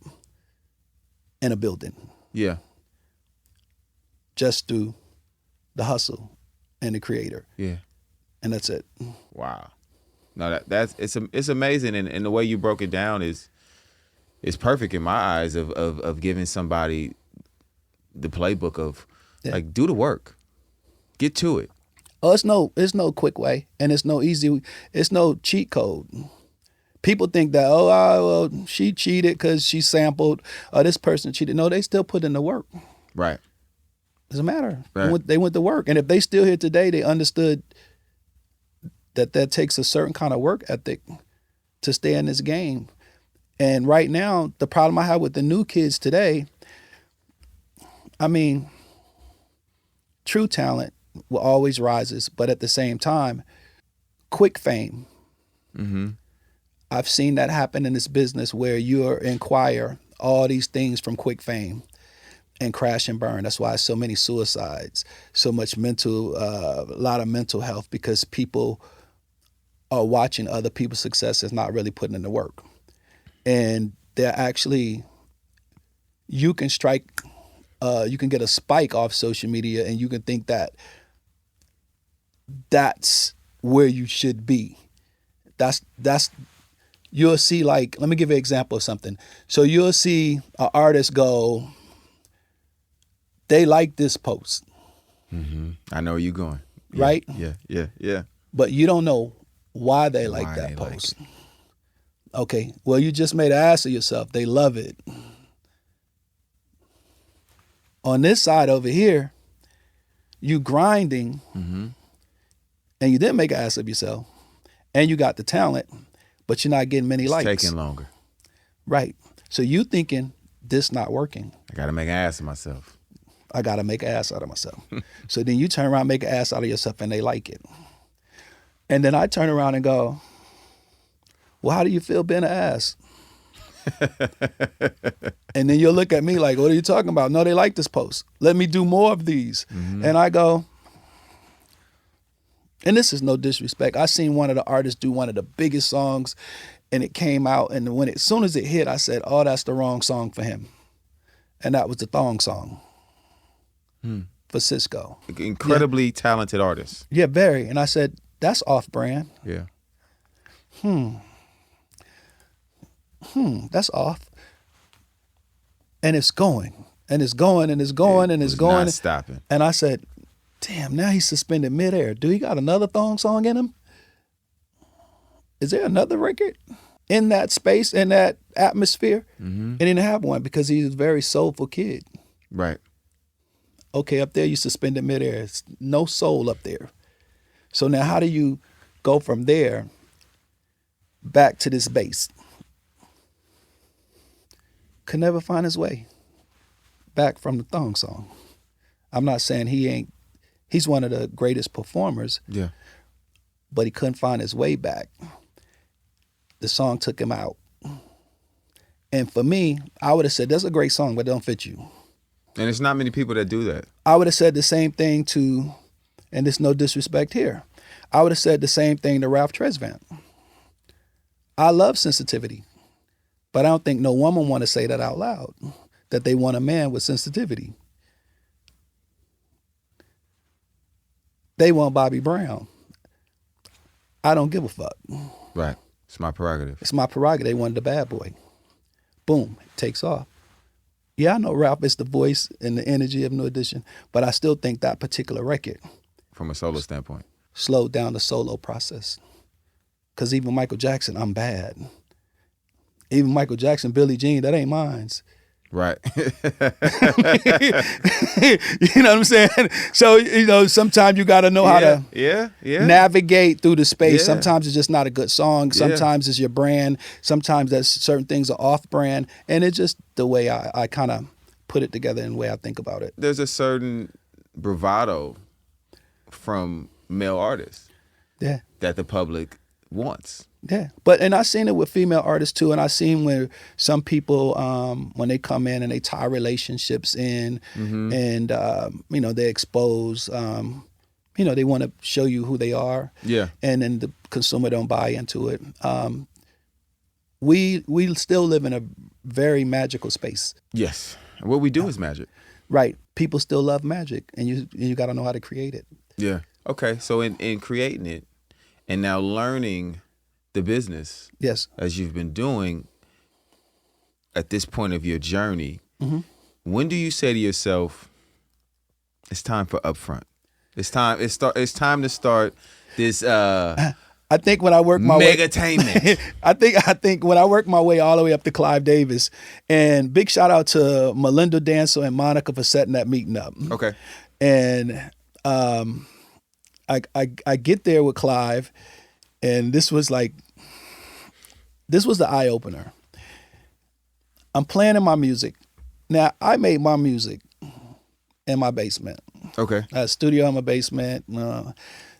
in a building. Yeah. Just through the hustle and the creator. Yeah. And that's it. Wow. No, it's amazing, and the way you broke it down is perfect in my eyes of giving somebody the playbook of like do the work, get to it. Oh, it's no quick way, and it's no cheat code. People think that well, she cheated because she sampled, or this person cheated. No, they still put in the work. Right. Doesn't matter. Right. They went to work, and if they still here today, they understood that takes a certain kind of work ethic to stay in this game. And right now, the problem I have with the new kids today, I mean, true talent will always rises, but at the same time, quick fame. Mm-hmm. I've seen that happen in this business where you acquire all these things from quick fame. and crash and burn. That's why so many suicides, so much mental, a lot of mental health, because people are watching other people's successes, not really putting in the work. And they're actually, you can get a spike off social media, and you can think that that's where you should be. That's you'll see, like, let me give you an example of something. So you'll see an artist go, they like this post. I know where you're going. Right? Yeah. But you don't know why they like that post. Okay, well, you just made an ass of yourself. They love it. On this side over here, you grinding, and you didn't make an ass of yourself, and you got the talent, but you're not getting many likes. It's taking longer. Right. So you thinking this not working. I got to make an ass of myself. I got to make an ass out of myself. So then you turn around, make an ass out of yourself, and they like it. And then I turn around and go, well, how do you feel being an ass? And then you'll look at me like, what are you talking about? No, they like this post. Let me do more of these. And I go, and this is no disrespect, I seen one of the artists do one of the biggest songs, and it came out, and when as soon as it hit, I said, oh, that's the wrong song for him. And that was the Thong Song for Cisco. Incredibly talented artist. Yeah, very. And I said, that's off-brand. Yeah. That's off. And it's going, and it's going, and it's going, and it's going. Not stopping. And I said, damn, now he's suspended midair. Do he got another Thong Song in him? Is there another record in that space, in that atmosphere? And he didn't have one because he's a very soulful kid. Right. Okay, up there you suspended midair. It's no soul up there. So now how do you go from there back to this base? Could never find his way back from the Thong Song. I'm not saying he's one of the greatest performers. Yeah. But he couldn't find his way back. The song took him out. And for me, I would have said, that's a great song, but it don't fit you. And it's not many people that do that. I would have said the same thing to, and there's no disrespect here, I would have said the same thing to Ralph Tresvant. I love sensitivity, but I don't think no woman want to say that out loud, that they want a man with sensitivity. They want Bobby Brown. I don't give a fuck. Right. It's my prerogative. It's my prerogative. They wanted the bad boy. Boom, it takes off. Yeah, I know Ralph is the voice and the energy of New Edition, but I still think that particular record, from a solo standpoint, slowed down the solo process. Because even Michael Jackson, I'm bad. Even Michael Jackson, Billie Jean, that ain't mine. Right. You know what I'm saying? So, sometimes you got to know how to navigate through the space. Yeah. Sometimes it's just not a good song. Sometimes it's your brand. Sometimes there's certain things are off brand. And it's just the way I kind of put it together and the way I think about it. There's a certain bravado from male artists that the public wants. Yeah, and I've seen it with female artists too, and I've seen where some people, when they come in and they tie relationships in, and they expose, they want to show you who they are. Yeah, and then the consumer don't buy into it. We still live in a very magical space. Yes, what we do is magic. Right, people still love magic, and you got to know how to create it. Yeah. Okay, so in creating it, and now learning the business, yes, as you've been doing at this point of your journey, when do you say to yourself, it's time for Upfront? It's time to start this I think when I work my Megatainment. I think when I work my way all the way up to Clive Davis, and big shout out to Melinda Danso and Monica for setting that meeting up. Okay. And I get there with Clive, and this was the eye opener. I'm playing my music. Now, I made my music in my basement. Okay. A studio in my basement.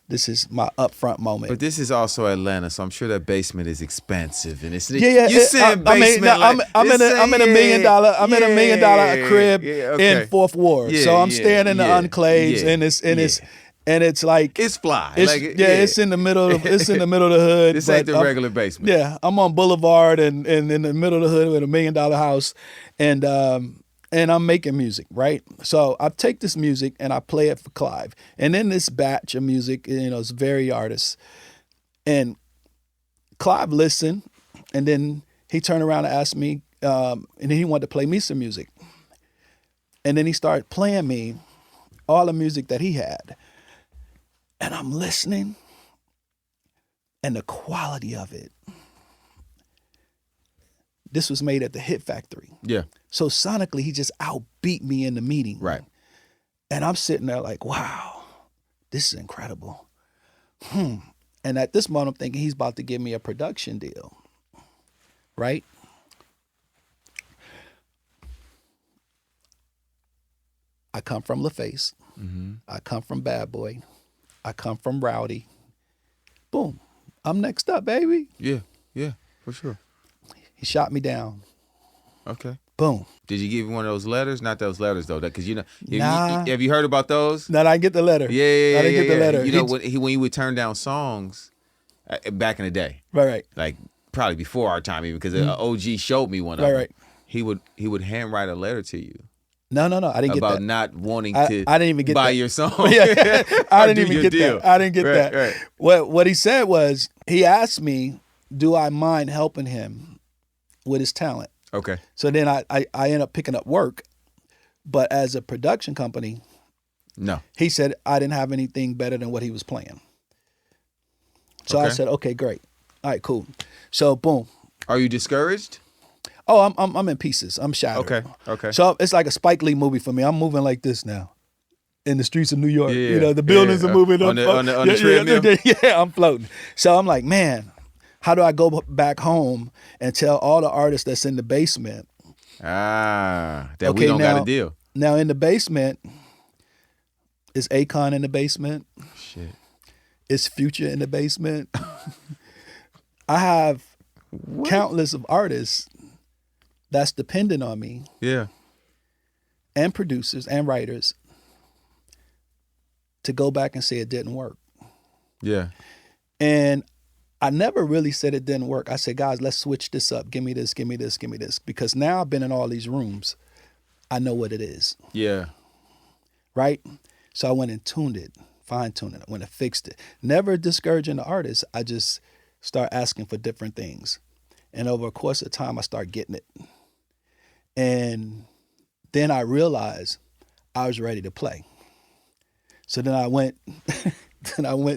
this is my upfront moment. But this is also Atlanta, so I'm sure that basement is expensive, and it's yeah. You saying basement? I'm in a $1 million. I'm in $1 million crib in Fourth Ward. So I'm staying in the enclaves, and it's like it's fly. It's in the middle of it's in the middle of the hood. This ain't the regular basement. Yeah, I'm on Boulevard and in the middle of the hood with $1 million house, and I'm making music, right? So I take this music and I play it for Clive, and in this batch of music, it's very artists, and Clive listened, and then he turned around and asked me, and then he wanted to play me some music, and then he started playing me all the music that he had. And I'm listening, and the quality of it. This was made at the Hit Factory. Yeah. So sonically, he just outbeat me in the meeting. Right. And I'm sitting there like, wow, this is incredible. And at this moment, I'm thinking he's about to give me a production deal. Right? I come from LaFace. Mm-hmm. I come from Bad Boy. I come from Rowdy. Boom. I'm next up, baby. Yeah, for sure. He shot me down. Okay. Boom. Did you give him one of those letters? Not those letters, though. Because, Nah. Have you heard about those? No, I didn't get the letter. Yeah. I didn't get the letter. When you would turn down songs back in the day. Right. Like, probably before our time even, because an OG showed me one of them. Right. He would handwrite a letter to you. No, I didn't get that. About not wanting to I didn't even get buy that. your song. Yeah, I didn't even get deal. that. I didn't get that. Right. What he said was, he asked me, do I mind helping him with his talent? Okay. So then I end up picking up work. But as a production company, no. He said I didn't have anything better than what he was playing. So I said, okay, great. All right, cool. So boom. Are you discouraged? Oh, I'm in pieces. I'm shattered. Okay. So it's like a Spike Lee movie for me. I'm moving like this now, in the streets of New York. Yeah. The buildings are moving on up. The treadmill. Yeah, I'm floating. So I'm like, man, how do I go back home and tell all the artists that's in the basement? We don't got a deal. Now in the basement, is Akon in the basement? Shit. Is Future in the basement? I have countless of artists that's dependent on me. Yeah. And producers and writers to go back and say it didn't work. Yeah. And I never really said it didn't work. I said, guys, let's switch this up. Give me this, give me this, give me this. Because now I've been in all these rooms. I know what it is. Yeah. Right? So I went and tuned it, fine-tuned it. I went and fixed it. Never discouraging the artist. I just start asking for different things. And over a course of time, I start getting it. And then I realized I was ready to play. So then I went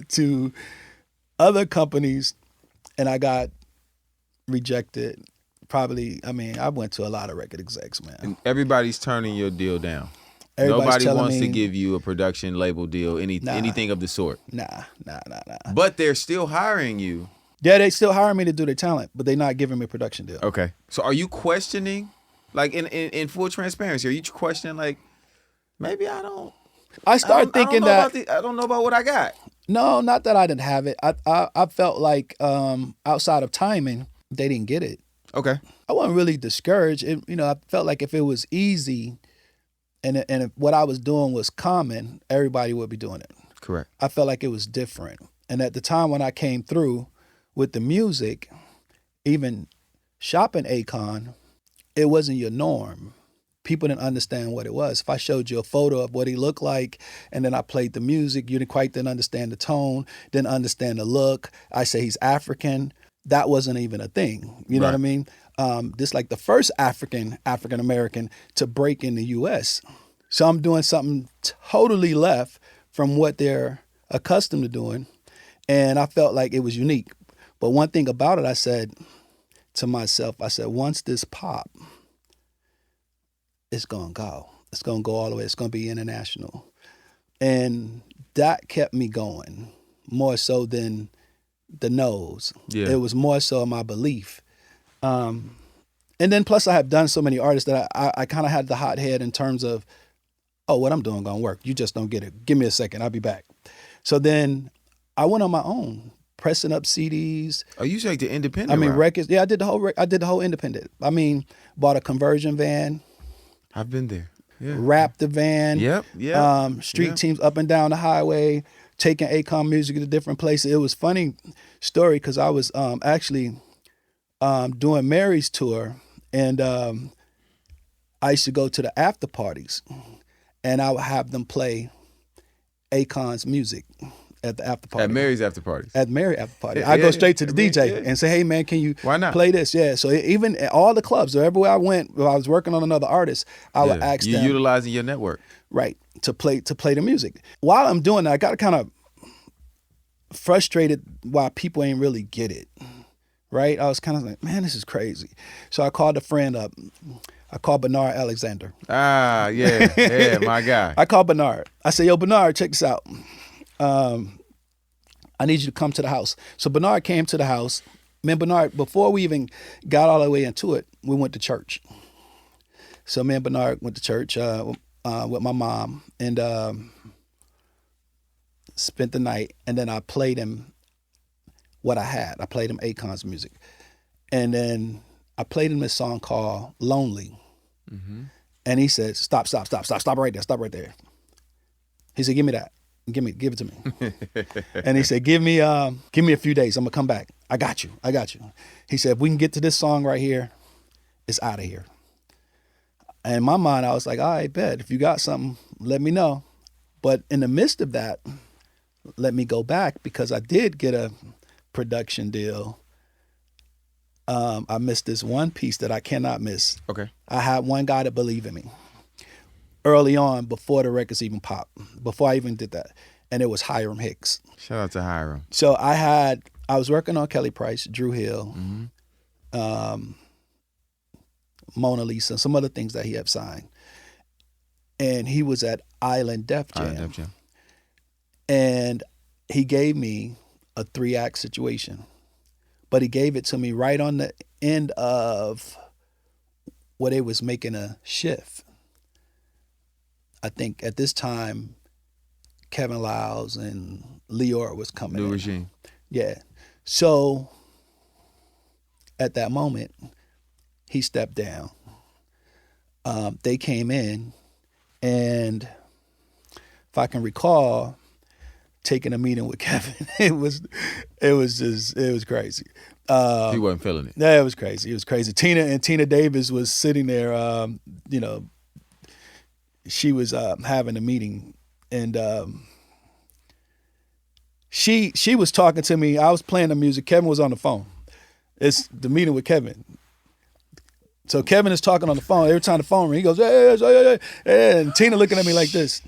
to other companies and I got rejected. Probably, I went to a lot of record execs, man. And everybody's turning your deal down. Everybody's Nobody wants to give you a production label deal, anything of the sort. Nah. But they're still hiring you. Yeah, they still hire me to do their talent, but they're not giving me a production deal. Okay. So are you questioning, like in full transparency, are you questioning like, maybe I don't thinking I don't know about what I got. No, not that I didn't have it. I felt like outside of timing, they didn't get it. Okay. I wasn't really discouraged. I felt like if it was easy and if what I was doing was common, everybody would be doing it. Correct. I felt like it was different. And at the time when I came through with the music, even shopping Akon, it wasn't your norm. People didn't understand what it was. If I showed you a photo of what he looked like and then I played the music, you didn't understand the tone, didn't understand the look. I say he's African. That wasn't even a thing. You know what I mean? This like the first African American to break in the U.S. So I'm doing something totally left from what they're accustomed to doing. And I felt like it was unique. But one thing about it, I said to myself, once this pop, it's going to go. It's going to go all the way. It's going to be international. And that kept me going more so than the no's. Yeah. It was more so my belief. And then plus I have done so many artists that I kind of had the hot head in terms of, oh, what I'm doing going to work. You just don't get it. Give me a second. I'll be back. So then I went on my own, pressing up CDs. Oh, you take the independent I mean, route. records. Yeah, I did the whole independent. I mean, bought a conversion van, I've been there. Yeah. wrapped the van. Yep. Yeah. Street teams up and down the highway, taking Akon music to different places. It was funny story because I was actually doing Mary's tour, and I used to go to the after parties, and I would have them play Akon's music at the after party. At Mary's after parties. At Mary after party. Yeah, I go yeah, straight to the yeah, DJ yeah. and say, hey man, can you Why not? play this? Yeah. So even at all the clubs or everywhere I went, if I was working on another artist, I would ask You're them utilizing your network. right to play the music. While I'm doing that, I got kind of frustrated why people ain't really get it. Right? I was kind of like, man, this is crazy. So I called a friend up. I called Bernard Alexander. Ah, yeah. Yeah, my guy. I called Bernard. I said, yo, Bernard, check this out. I need you to come to the house. So Bernard came to the house. Man, Bernard, before we even got all the way into it, we went to church. So me and Bernard went to church with my mom and spent the night. And then I played him what I had. I played him Akon's music. And then I played him this song called Lonely. Mm-hmm. And he said, stop right there. He said, give me that. Give it to me. And he said, give me a few days. I'm gonna come back. I got you. He said, if we can get to this song right here, it's out of here. And in my mind, I was like, all right, bet. If you got something, let me know. But in the midst of that, let me go back because I did get a production deal. I missed this one piece that I cannot miss. Okay. I had one guy to believe in me early on before the records even popped, before I even did that. And it was Hiram Hicks. Shout out to Hiram. So I was working on Kelly Price, Drew Hill, Mona Lisa, some other things that he had signed. And he was at Island Def Jam. And he gave me a 3-act situation. But he gave it to me right on the end of where they was making a shift. I think at this time, Kevin Lyles and Leor was coming New in. regime. Yeah. So at that moment, he stepped down. They came in, and if I can recall, taking a meeting with Kevin, it was crazy. He wasn't feeling it. Yeah, it was crazy. It was crazy. Tina Davis was sitting there, she was having a meeting, and she was talking to me. I was playing the music. Kevin was on the phone. It's the meeting with Kevin. So Kevin is talking on the phone. Every time the phone rings, he goes, hey, and Tina looking at me like this.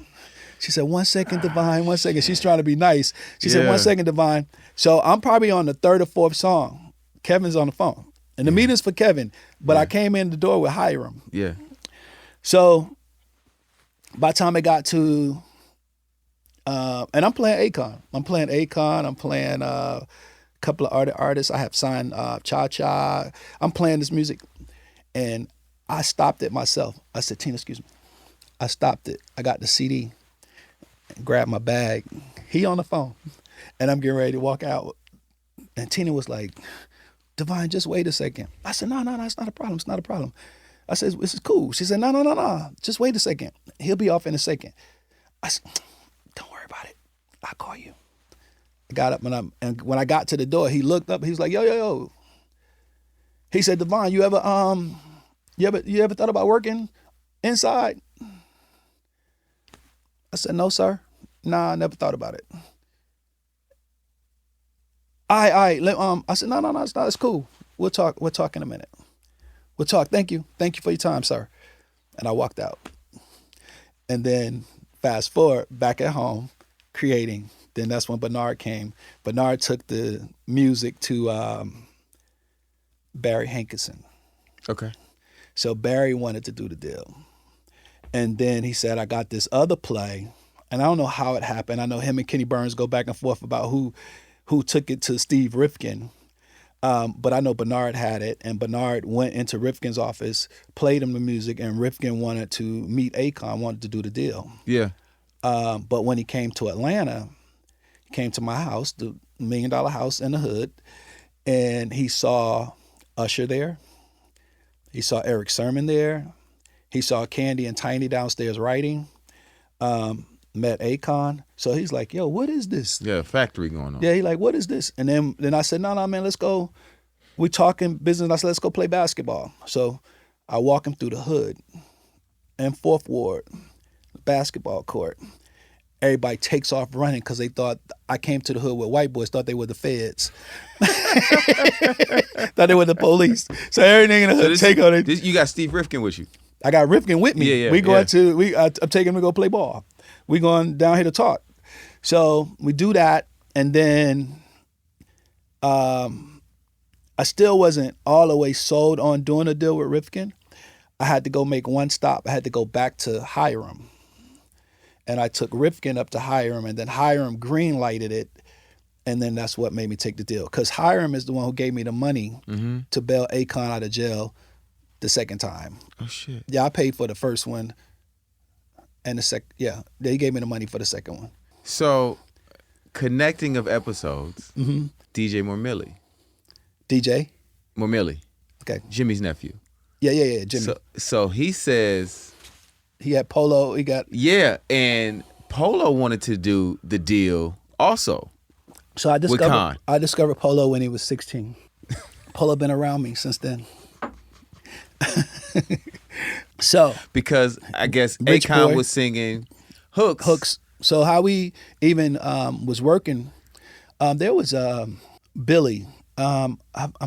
She said, 1 second, Devyne, 1 second. She's trying to be nice. She said, 1 second, Devyne. So I'm probably on the 3rd or 4th song. Kevin's on the phone. And the meeting's for Kevin, but I came in the door with Hiram. Yeah. So by the time I got to, and I'm playing Akon. I'm playing a couple of other artists. I have signed Cha Cha. I'm playing this music. And I stopped it myself. I said, Tina, excuse me. I stopped it. I got the CD, grabbed my bag. He on the phone. And I'm getting ready to walk out. And Tina was like, Devyne, just wait a second. I said, no, it's not a problem. It's not a problem. I said, this is cool. She said, no. Just wait a second. He'll be off in a second. I said, don't worry about it. I'll call you. I got up and when I got to the door, he looked up. He was like, yo. He said, Devyne, you ever thought about working inside? I said, no, sir. Nah, I never thought about it. All right. I said, no, it's cool. We'll talk in a minute. We'll talk. Thank you for your time, sir. And I walked out. And then fast forward, back at home, creating. Then that's when Bernard came. Bernard took the music to Barry Hankinson. Okay. So Barry wanted to do the deal. And then he said, I got this other play. And I don't know how it happened. I know him and Kenny Burns go back and forth about who took it to Steve Rifkin. But I know Bernard had it, and Bernard went into Rifkin's office, played him the music, and Rifkin wanted to meet Akon, wanted to do the deal. Yeah. But when he came to Atlanta, came to my house, the $1 million house in the hood, and he saw Usher there. He saw Eric Sermon there. He saw Candy and Tiny downstairs writing. Met Akon. So he's like, yo, what is this? Yeah, factory going on. Yeah, he like, what is this? And then I said, no, man, let's go. We talking business. I said, let's go play basketball. So I walk him through the hood and 4th Ward, basketball court. Everybody takes off running because they thought I came to the hood with white boys, thought they were the feds. Thought they were the police. So everything in the hood take on it. You got Steve Rifkin with you. I got Rifkin with me. Yeah, we going I'm taking him to go play ball. We going down here to talk. So we do that, and then I still wasn't all the way sold on doing a deal with Rifkin. I had to go make one stop. I had to go back to Hiram. And I took Rifkin up to Hiram, and then Hiram green-lighted it, and then that's what made me take the deal. Because Hiram is the one who gave me the money to bail Akon out of jail the second time. Oh, shit. Yeah, I paid for the first one, and the second, yeah, they gave me the money for the second one. So, connecting of episodes, DJ Mormilly. DJ? Mormilly. Okay. Jimmy's nephew. Yeah, Jimmy. So he says... He had Polo, he got... Yeah, and Polo wanted to do the deal also. So I with Con. I discovered Polo when he was 16. Polo been around me since then. So... Because I guess Rich Akon Boy. was singing hooks. So how we even was working, there was Billy. I'm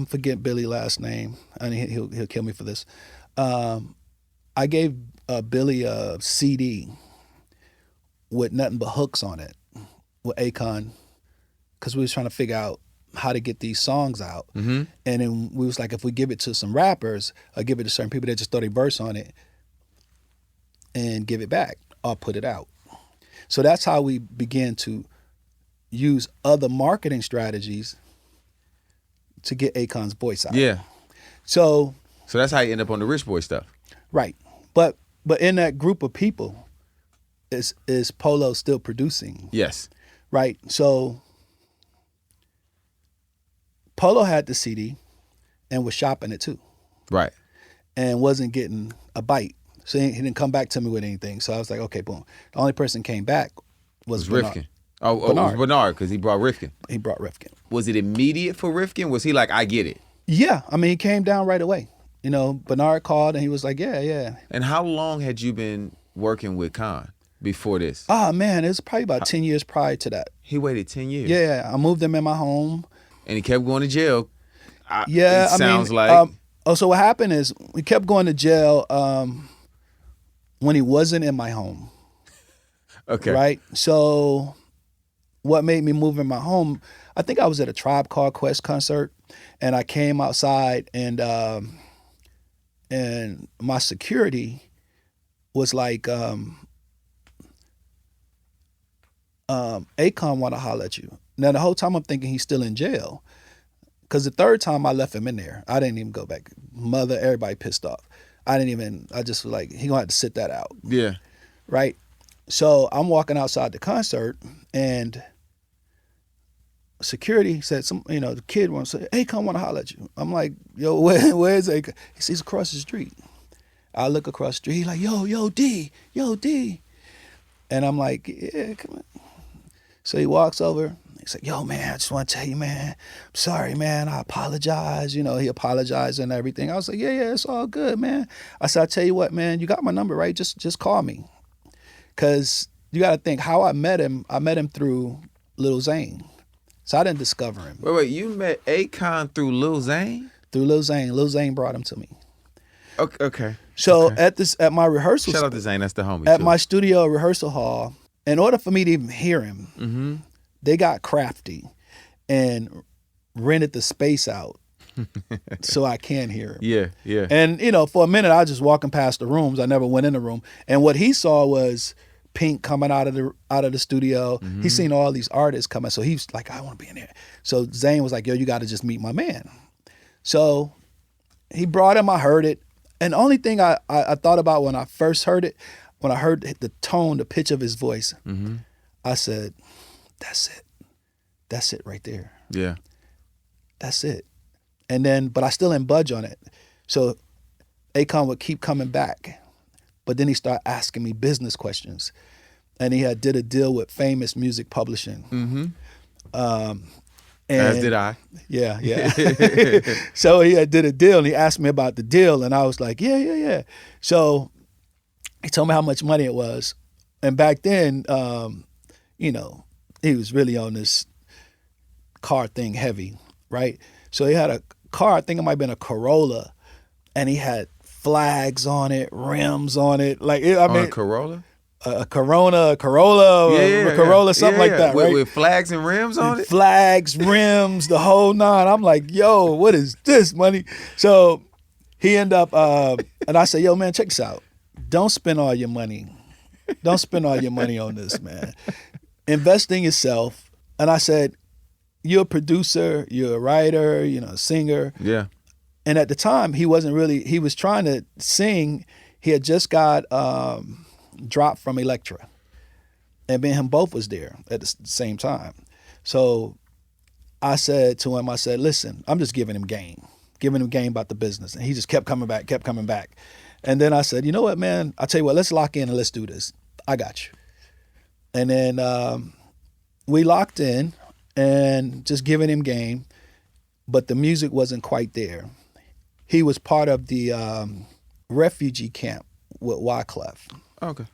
forgetting Billy's last name, and he'll kill me for this. I gave Billy a CD with nothing but hooks on it with Akon, because we was trying to figure out how to get these songs out. And then we was like, if we give it to some rappers or give it to certain people that just throw their verse on it and give it back or put it out. So that's how we began to use other marketing strategies to get Akon's voice out. Yeah. So that's how you end up on the Rich Boy stuff. right. But in that group of people, is Polo still producing? Yes. Right. So Polo had the CD and was shopping it too, Right. and wasn't getting a bite. So he didn't come back to me with anything. So I was like, okay, boom. The only person came back was It was Bernard. Rifkin. Oh, it was Bernard because he brought Rifkin. He brought Rifkin. Was it immediate for Rifkin? Was he like, I get it? Yeah, I mean, he came down right away. You know, Bernard called and he was like, yeah. And how long had you been working with Con before this? Oh, man, it was probably about 10 years prior to that. He waited 10 years. Yeah, I moved him in my home. And he kept going to jail. Yeah, it sounds I mean, like. so what happened is we kept going to jail when he wasn't in my home. Okay. Right? So what made me move in my home, I think I was at a Tribe Called Quest concert, and I came outside, and my security was like, Akon want to holler at you. Now, the whole time I'm thinking he's still in jail, because the third time I left him in there. I didn't even go back. Mother, everybody pissed off. I just was like, he gonna have to sit that out. Yeah. Right? So I'm walking outside the concert, and security said, the kid wants to say, Akon want to holler at you. I'm like, yo, where's Akon? He says, across the street. I look across the street. He's like, yo, D. And I'm like, yeah, come on. So he walks over. He's like, yo, man, I just want to tell you, man, I'm sorry, man. I apologize. You know, he apologized and everything. I was like, yeah, it's all good, man. I said, I tell you what, man, you got my number, right? Just call me. Because you got to think how I met him through Lil Zane. So I didn't discover him. Wait, you met Akon through Lil Zane? Through Lil Zane. Lil Zane brought him to me. Okay. So at my rehearsal, Shout out to Zane, that's the homie. at too. my studio rehearsal hall, in order for me to even hear him, they got crafty and rented the space out so I can hear him. Yeah. And for a minute, I was just walking past the rooms. I never went in the room, and what he saw was Pink coming out of the studio. He seen all these artists coming, so he was like, I want to be in there. So Zane was like, yo, you got to just meet my man. So he brought him. I heard it. And the only thing I thought about when I first heard it, when I heard the tone, the pitch of his voice, I said, that's it. That's it right there. Yeah. That's it. And then, but I still didn't budge on it. So Akon would keep coming back, but then he started asking me business questions. And he did a deal with Famous Music Publishing. Mm-hmm. And As did I. Yeah. So he did a deal, and he asked me about the deal, and I was like, yeah. So he told me how much money it was. And back then, he was really on this car thing heavy, right? So he had a car, I think it might have been a Corolla, and he had flags on it, rims on it. A Corolla? A Corolla, something like that, right? With flags and rims on it? Flags, rims, the whole nine. I'm like, yo, what is this money? So he ended up, and I said, yo, man, check this out. Don't spend all your money. Don't spend all your money on this, man. Invest in yourself. And I said, you're a producer, you're a writer, a singer. Yeah. And at the time, he was trying to sing. He had just got dropped from Elektra. And me and him both was there at the same time. So I said to him, listen, I'm just giving him game about the business. And he just kept coming back. And then I said, you know what, man? I'll tell you what, let's lock in and let's do this. I got you. And then we locked in and just giving him game, but the music wasn't quite there. He was part of the refugee camp with Wyclef. Okay.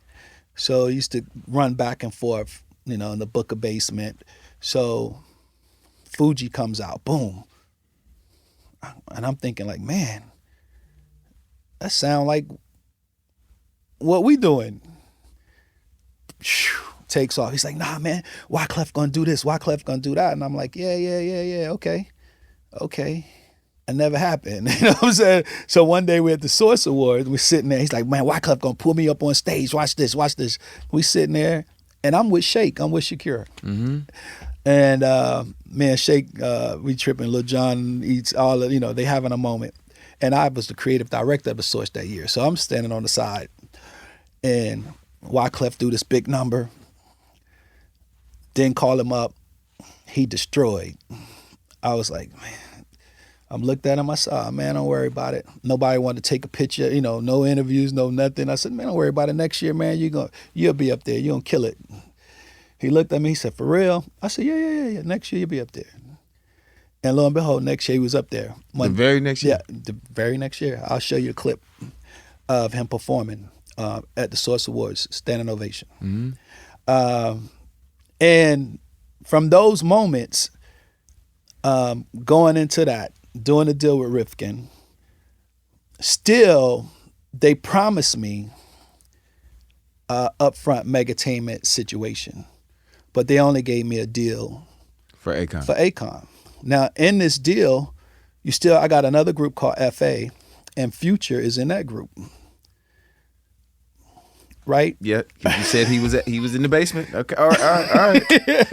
So he used to run back and forth, in the Booker basement. So Fuji comes out, boom. And I'm thinking like, man, that sound like what we doing. Takes off. He's like, nah, man, Wyclef gonna do this, Wyclef gonna do that. And I'm like, yeah, okay. It never happened. You know what I'm saying? So one day we're at the Source Awards, we're sitting there, he's like, man, Wyclef gonna pull me up on stage, watch this. We sitting there, and I'm with Shakira. Mm-hmm. And man, Shake, we tripping, Lil Jon eats all of, they having a moment. And I was the creative director of the Source that year. So I'm standing on the side, and Wyclef do this big number, then call him up, he destroyed. I was like, man, I'm looked at him, I said, man, don't worry about it. Nobody wanted to take a picture, no interviews, no nothing. I said, man, don't worry about it. Next year, man, you'll be up there, you're gonna kill it. He looked at me, he said, for real? I said, yeah. Next year you'll be up there. And lo and behold, next year he was up there. The very next year? Yeah, the very next year. I'll show you a clip of him performing at the Source Awards, standing ovation. Mm-hmm. And from those moments, going into that, doing a deal with Rifkin, still, they promised me Upfront Megatainment situation, but they only gave me a deal for Akon. Now, in this deal, I got another group called FA, and Future is in that group. Right? Yeah, you said he was in the basement. Okay, all right.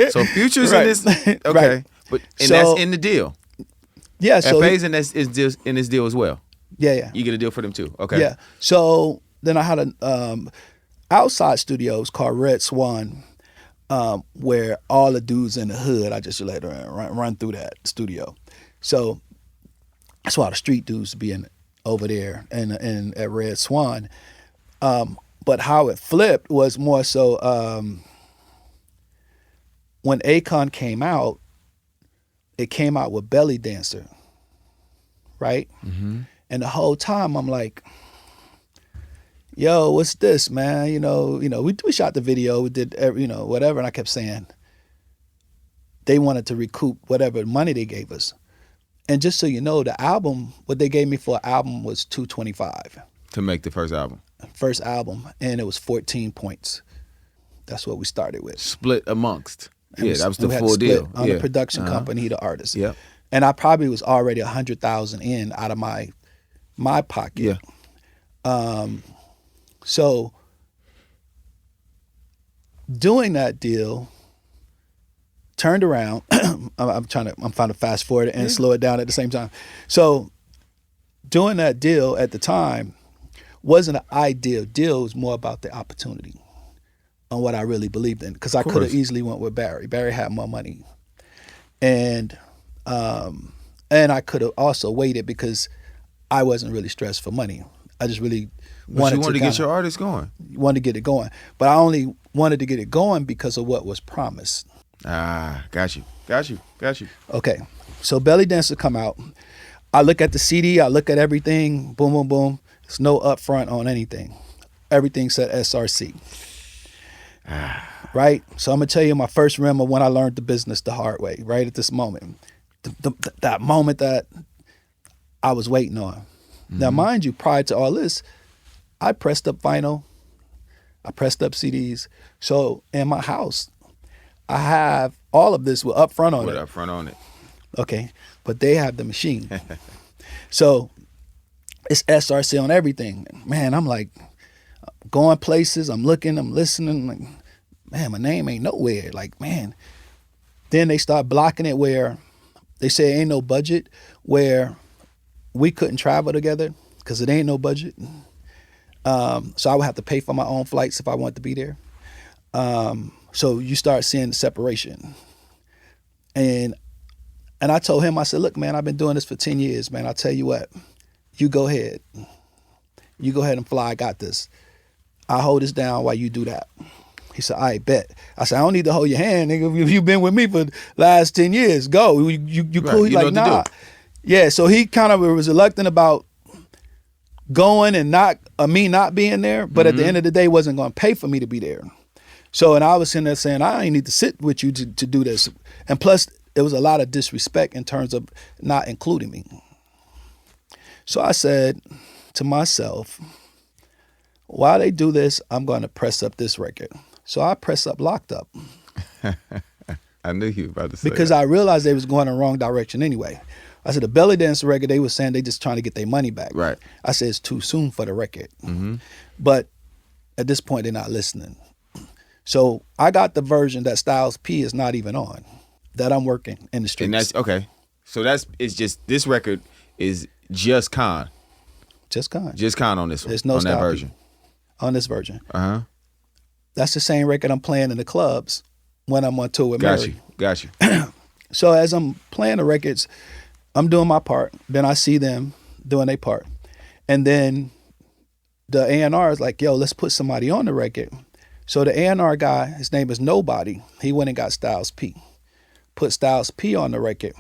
So Future's in this. Okay, right. But that's in the deal. Yeah, so FA's in this deal as well. Yeah. You get a deal for them too. Okay. Yeah. So then I had an outside studios called Red Swan, where all the dudes in the hood, I just let run through that studio. So that's why the street dudes be over there and at Red Swan. But how it flipped was more so when Akon came out, it came out with Belly Dancer, right? Mm-hmm. And the whole time I'm like, yo, what's this, man? We shot the video, we did, whatever, and I kept saying they wanted to recoup whatever money they gave us. And just so you know, the album, what they gave me for an album was $225 to make the first album. And it was 14 points. That's what we started with. Split amongst. And that was the we had full to split deal. on the production company, the artist. Yep. And I probably was already 100,000 in out of my pocket. Yeah. So doing that deal, turned around. I'm trying to fast forward it and slow it down at the same time. So doing that deal at the time wasn't an ideal deal. It was more about the opportunity on what I really believed in. Because I could have easily went with Barry. Barry had more money. And I could have also waited because I wasn't really stressed for money. I just really wanted to get your artist going. Wanted to get it going. But I only wanted to get it going because of what was promised. Ah, got you. Okay, so Belly Dancer come out. I look at the CD, I look at everything, boom, boom, boom. There's no upfront on anything. Everything said SRC. Right? So I'm going to tell you my first rim of when I learned the business the hard way, right at this moment. That moment that I was waiting on. Mm-hmm. Now, mind you, prior to all this, I pressed up vinyl. I pressed up CDs. So in my house, I have all of this with upfront on it. With upfront on it. Okay, but they have the machine. So it's SRC on everything. Man, I'm like going places, I'm looking, I'm listening, like, man, my name ain't nowhere. Like, man. Then they start blocking it where they say ain't no budget, where we couldn't travel together because it ain't no budget. So I would have to pay for my own flights if I wanted to be there. So you start seeing the separation. And I told him, I said, look, man, I've been doing this for 10 years, man. I'll tell you what, you go ahead. You go ahead and fly. I got this. I'll hold this down while you do that. He said, I bet. I said, I don't need to hold your hand, nigga. If you've been with me for the last 10 years, go. You cool? He's like, nah. Yeah, so he kind of was reluctant about going and me not being there, but at the end of the day, wasn't going to pay for me to be there. So, and I was sitting there saying, I ain't need to sit with you to do this. And plus, it was a lot of disrespect in terms of not including me. So I said to myself, while they do this, I'm going to press up this record. So I press up Locked Up. I knew you were about to say because that. I realized they was going in the wrong direction anyway. I said, the Belly Dance record, they were saying they just trying to get their money back. Right. I said, it's too soon for the record. Mm-hmm. But at this point, they're not listening. So I got the version that Styles P is not even on, that I'm working in the streets. And that's, okay. So it's just, this record is just Con. Just Con. Just Con on this one. There's no on that Styles P version. on this version. Uh-huh. That's the same record I'm playing in the clubs when I'm on tour with Mary. Got you. So as I'm playing the records, I'm doing my part. Then I see them doing their part. And then the A&R is like, yo, let's put somebody on the record. So the A&R guy, his name is Nobody. He went and got Styles P. Put Styles P on the record.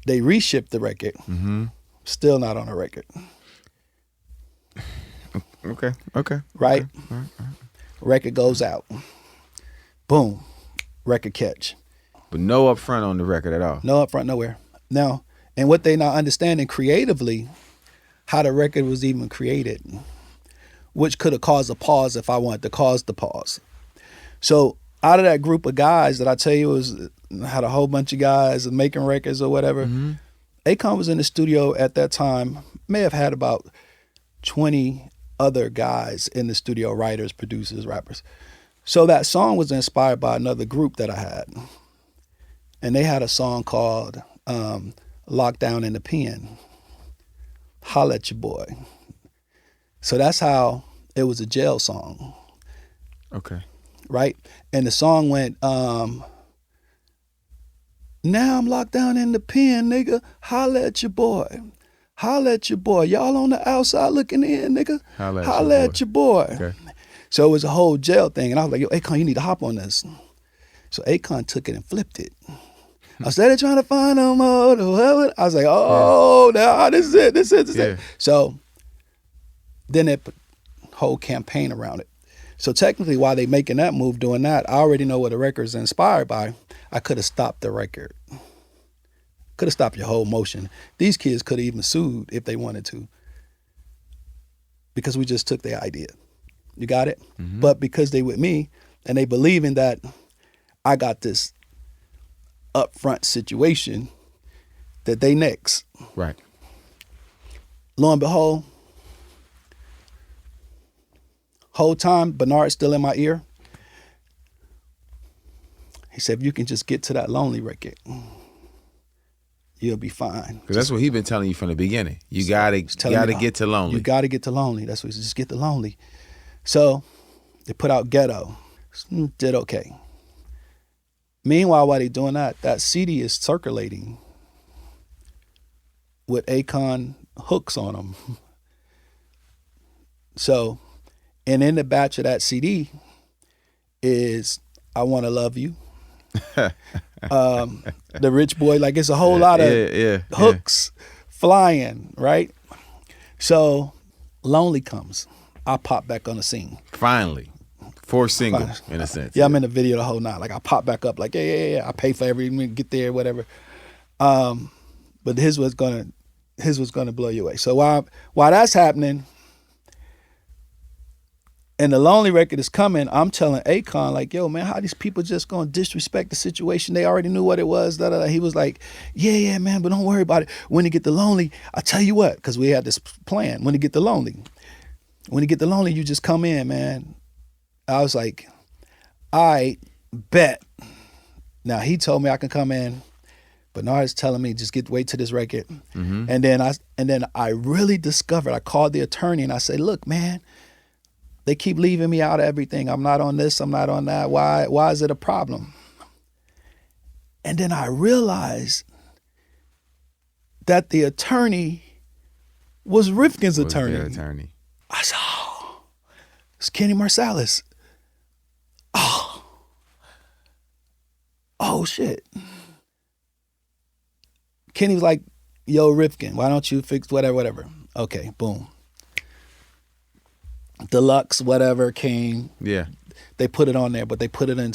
They reshipped the record. Mm-hmm. Still not on the record. Okay. Right? Okay. All right. Record goes out. Boom. Record catch. But no upfront on the record at all. No upfront, nowhere. Now, and what they not understanding creatively, how the record was even created, which could have caused a pause if I wanted to cause the pause. So out of that group of guys that I tell you had a whole bunch of guys making records or whatever, Akon was in the studio at that time, may have had about 20 other guys in the studio, writers, producers, rappers. So that song was inspired by another group that I had. And they had a song called Lockdown in the Pen. Holla at your boy. So that's how it was a jail song. Okay. Right? And the song went, now I'm locked down in the pen, nigga. Holla at your boy. Holla at your boy. Y'all on the outside looking in, nigga. Holla at your boy. Okay. So it was a whole jail thing. And I was like, yo, Akon, you need to hop on this. So Akon took it and flipped it. I started trying to find a motor. I was like, oh, now this is it. So then they put a whole campaign around it. So technically, while they making that move, doing that, I already know what the record's inspired by. I could have stopped the record. Could have stopped your whole motion. These kids could have even sued if they wanted to. Because we just took their idea. You got it? Mm-hmm. But because they with me, and they believing that I got this upfront situation, that they next. Right. Lo and behold, whole time, Bernard's still in my ear. He said, if you can just get to that Lonely record, you'll be fine. Because that's what he's been telling you from the beginning. You gotta get to Lonely. You gotta get to Lonely. That's what he said, just get to Lonely. So they put out Ghetto. Did okay. Meanwhile, while they doing that CD is circulating with Akon hooks on them. So, and in the batch of that CD is I Wanna Love You. The Rich Boy, like it's a whole lot of hooks flying, right? So Lonely comes. I pop back on the scene. Finally. Fourth single, in a sense. Yeah, I'm in the video the whole night. Like I pop back up like, yeah. I pay for everything, get there, whatever. But his was gonna blow you away. So while that's happening, and the Lonely record is coming, I'm telling Akon, like, yo, man, how these people just gonna disrespect the situation? They already knew what it was. Da, da, da. He was like, yeah, man, but don't worry about it. When you get the Lonely, I tell you what, because we had this plan. When you get the Lonely, you just come in, man. I was like, I bet. Now he told me I can come in. Bernard's telling me just wait till this record. Mm-hmm. And then I really discovered, I called the attorney and I said, look, man, they keep leaving me out of everything. I'm not on this, I'm not on that. Why is it a problem? And then I realized that the attorney was Rifkin's attorney. Their attorney. I said, it's Kenny Marsalis. Oh shit. Kenny was like, yo, Rifkin, why don't you fix whatever. Okay, boom. Deluxe, whatever came. Yeah. They put it on there, but they put it in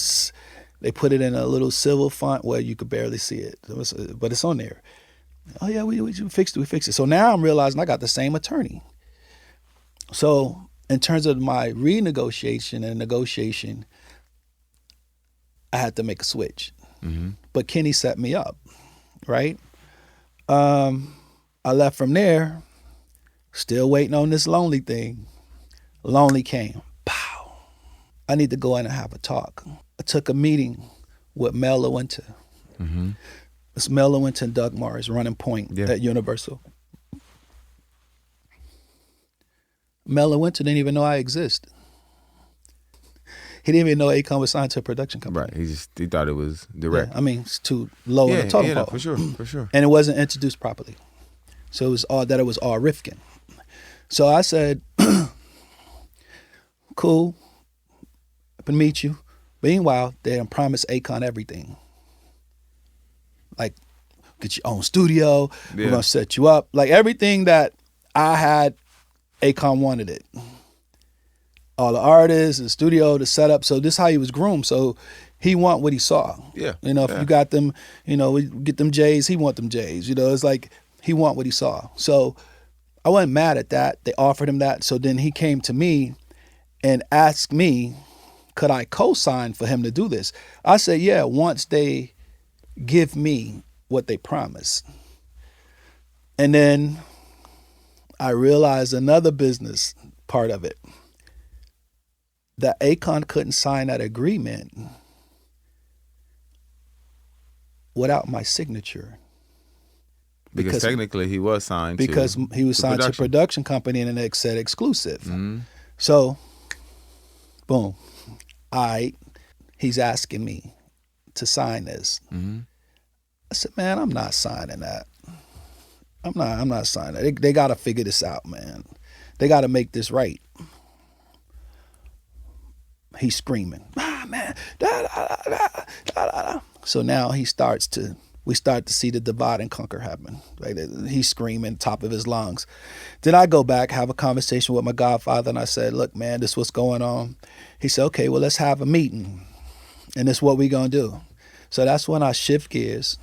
a little silver font where you could barely see it. But it's on there. Oh yeah, we fixed it. So now I'm realizing I got the same attorney. So in terms of my renegotiation and negotiation, I had to make a switch. Mm-hmm. But Kenny set me up, right? I left from there, still waiting on this Lonely thing. Lonely came. Pow. I need to go in and have a talk. I took a meeting with Mel Lewinter. Mm-hmm. It's Mel Lewinter and Doug Morris running point at Universal. Mel Lewinter didn't even know I exist. He didn't even know Akon was signed to a production company. Right. He thought it was direct. Yeah, I mean, it's too low on the totem pole. For sure. And it wasn't introduced properly. So it was all Rifkin. So I said, cool, I can meet you. Meanwhile, they done promised Akon everything. Like, get your own studio, we're gonna set you up. Like everything that I had, Akon wanted it. All the artists, the studio, the setup. So this is how he was groomed. So he want what he saw. Yeah. If you got them, we get them J's, he want them J's. It's like he want what he saw. So I wasn't mad at that. They offered him that. So then he came to me and asked me, could I co-sign for him to do this? I said, yeah, once they give me what they promised. And then I realized another business part of it, that Akon couldn't sign that agreement without my signature. Because technically he was signed because he was signed to a production company and it said exclusive. Mm-hmm. So, boom. He's asking me to sign this. Mm-hmm. I said, man, I'm not signing that. I'm not signing that. They got to figure this out, man. They got to make this right. He's screaming, man. Da, da, da, da, da. So now we start to see the divide and conquer happen. Right? He's screaming top of his lungs. Then I go back, have a conversation with my godfather, and I said, look, man, this is what's going on. He said, okay, well, let's have a meeting, and this is what we're going to do. So that's when I shift gears.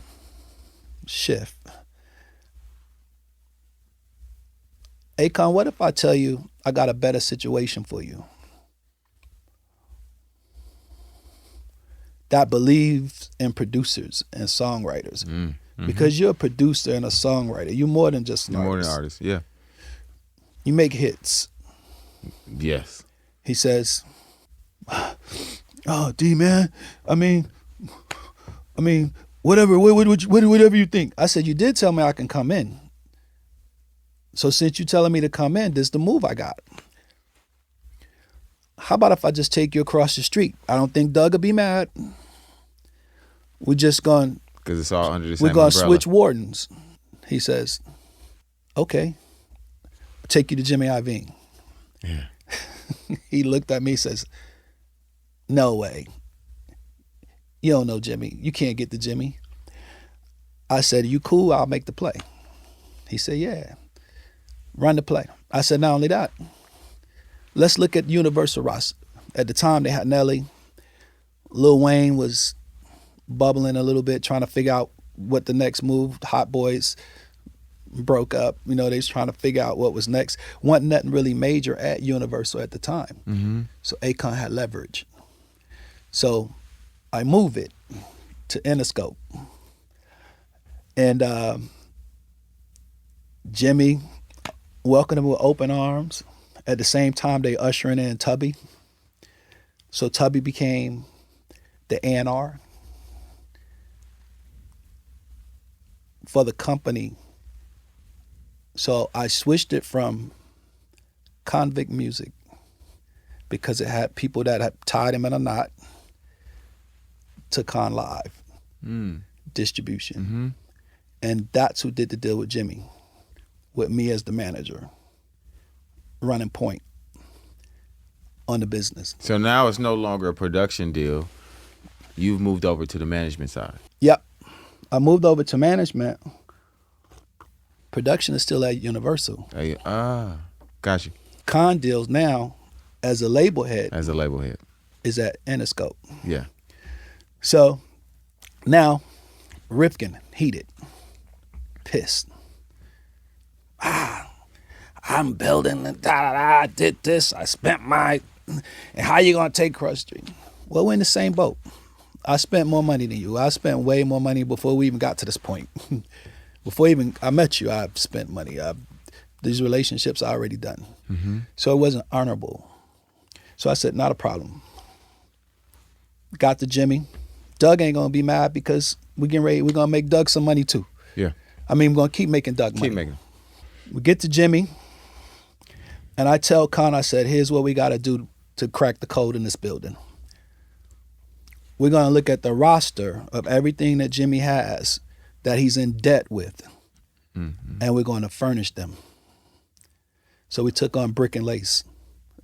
Akon, what if I tell you I got a better situation for you? That believes in producers and songwriters. Mm-hmm. Because you're a producer and a songwriter. You're more than just an artist. More than an artist, yeah. You make hits. Yes. He says, oh, D, man, I mean, whatever you think. I said, you did tell me I can come in. So since you're telling me to come in, this is the move I got. How about if I just take you across the street? I don't think Doug will be mad. we're just going, Because it's all under the same we're going umbrella. to switch wardens. He says, okay, take you to Jimmy Iovine. Yeah. He looked at me and says, no way. You don't know Jimmy. You can't get to Jimmy. I said, you cool? I'll make the play. He said, yeah. Run the play. I said, not only that, let's look at Universal roster. At the time, they had Nelly. Lil Wayne was bubbling a little bit, trying to figure out what the next move. Hot Boys broke up. You know, they was trying to figure out what was next. Wasn't nothing really major at Universal at the time. Mm-hmm. So Akon had leverage. So I move it to Interscope. And Jimmy welcomed him with open arms. At the same time, they ushering in Tubby. So Tubby became the A&R for the company. So I switched it from Convict Music because it had people that had tied him in a knot to Con Live distribution. Mm-hmm. And that's who did the deal with Jimmy, with me as the manager, running point on the business. So now it's no longer a production deal. You've moved over to the management side. Yep. I moved over to management. Production is still at Universal. Got you. Con deals now, as a label head, As a label head. is at Interscope. Yeah. So now, Rifkin, heated, pissed. I'm building, I did this, I spent my, and how you gonna take Cross Street? Well, we're in the same boat. I spent more money than you. I spent way more money before we even got to this point. Before even I met you, I've spent money. These relationships I already done. Mm-hmm. So it wasn't honorable. So I said, not a problem. Got to Jimmy. Doug ain't gonna be mad because we're gonna make Doug some money too. Yeah. I mean, we're gonna keep making Doug money. Keep making. We get to Jimmy, and I tell Con, I said, here's what we gotta do to crack the code in this building. We're gonna look at the roster of everything that Jimmy has that he's in debt with, and we're gonna furnish them. So we took on Brick and Lace.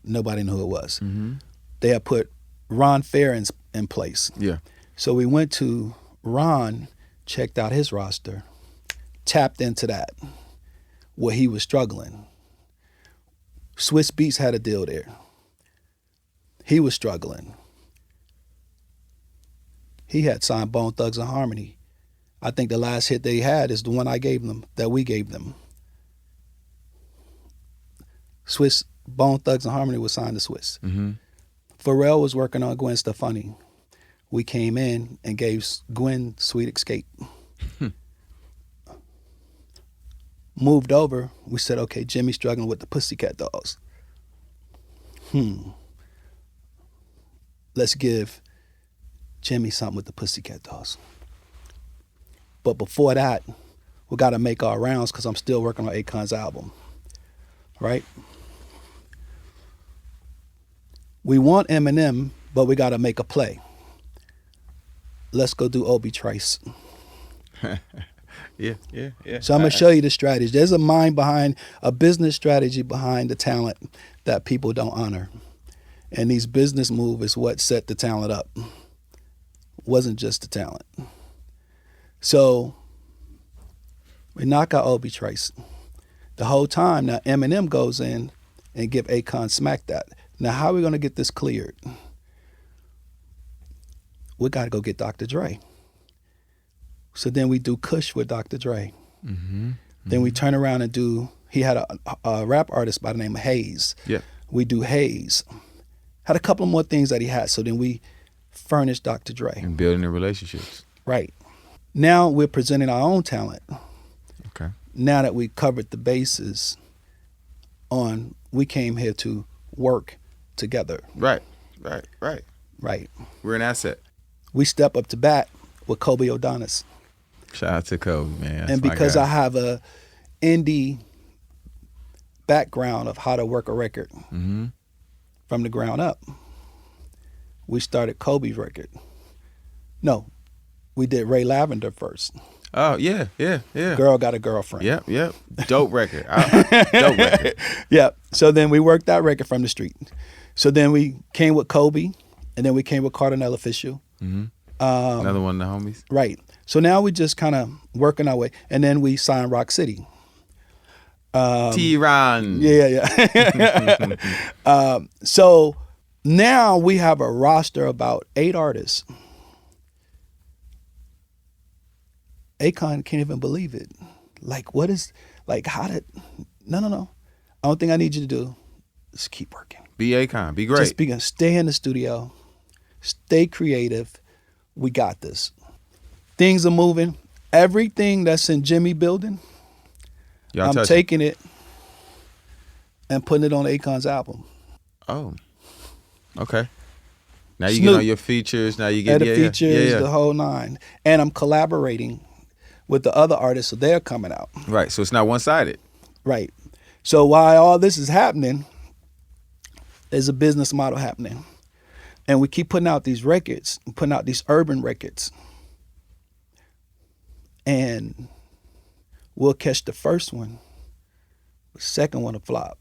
Nobody knew who it was. Mm-hmm. They had put Ron Fair in place. Yeah. So we went to Ron, checked out his roster, tapped into that, where he was struggling. Swiss Beats had a deal there. He was struggling. He had signed Bone Thugs and Harmony. I think the last hit they had is the one I gave them, that we gave them. Swiss, Bone Thugs and Harmony was signed to Swiss. Mm-hmm. Pharrell was working on Gwen Stefani. We came in and gave Gwen Sweet Escape. Moved over, we said, okay, Jimmy's struggling with the Pussycat Dolls. Let's give Jimmy something with the Pussycat Dolls. But before that, we got to make our rounds because I'm still working on Akon's album, right? We want Eminem, but we got to make a play. Let's go do Obi Trice. Yeah. So I'm going to show you the strategy. There's a mind behind, a business strategy behind the talent that people don't honor. And these business moves is what set the talent up. It wasn't just the talent. So we knock out Obi Trice. The whole time, now Eminem goes in and give Akon smack that. Now how are we going to get this cleared? We got to go get Dr. Dre. So then we do Kush with Dr. Dre. Mm-hmm. Then we turn around and do, he had a rap artist by the name of Hayes. Yeah. We do Hayes. Had a couple more things that he had. So then we furnished Dr. Dre. And building the relationships. Right. Now we're presenting our own talent. Okay. Now that we covered the bases on, we came here to work together. Right. Right. We're an asset. We step up to bat with Kobe O'Donis. Shout out to Kobe, man. That's and my because guy. I have a indie background of how to work a record from the ground up, we started Kobe's record. No, we did Ray Lavender first. Oh, yeah. Girl Got a Girlfriend. Yep. Dope record. Dope record. Yeah. So then we worked that record from the street. So then we came with Kobe, and then we came with Cardinal Official. Another one of the homies. Right. So now we just kind of working our way. And then we signed Rock City. T-Ron. Yeah. So now we have a roster of about 8 artists. Akon can't even believe it. Like, what is, like, how did, no. Only thing I need you to do is keep working. Be Akon. Be great. Just stay in the studio. Stay creative. We got this. Things are moving. Everything that's in Jimmy building, Y'all I'm touch taking it and putting it on Akon's album. Oh. Okay. Now you Snoop. get on your features. Now you get The features, yeah. the whole 9. And I'm collaborating with the other artists, so they're coming out. Right. So it's not one-sided. Right. So while all this is happening, there's a business model happening. And we keep putting out these records, putting out these urban records. And we'll catch the first one, the second one will flop.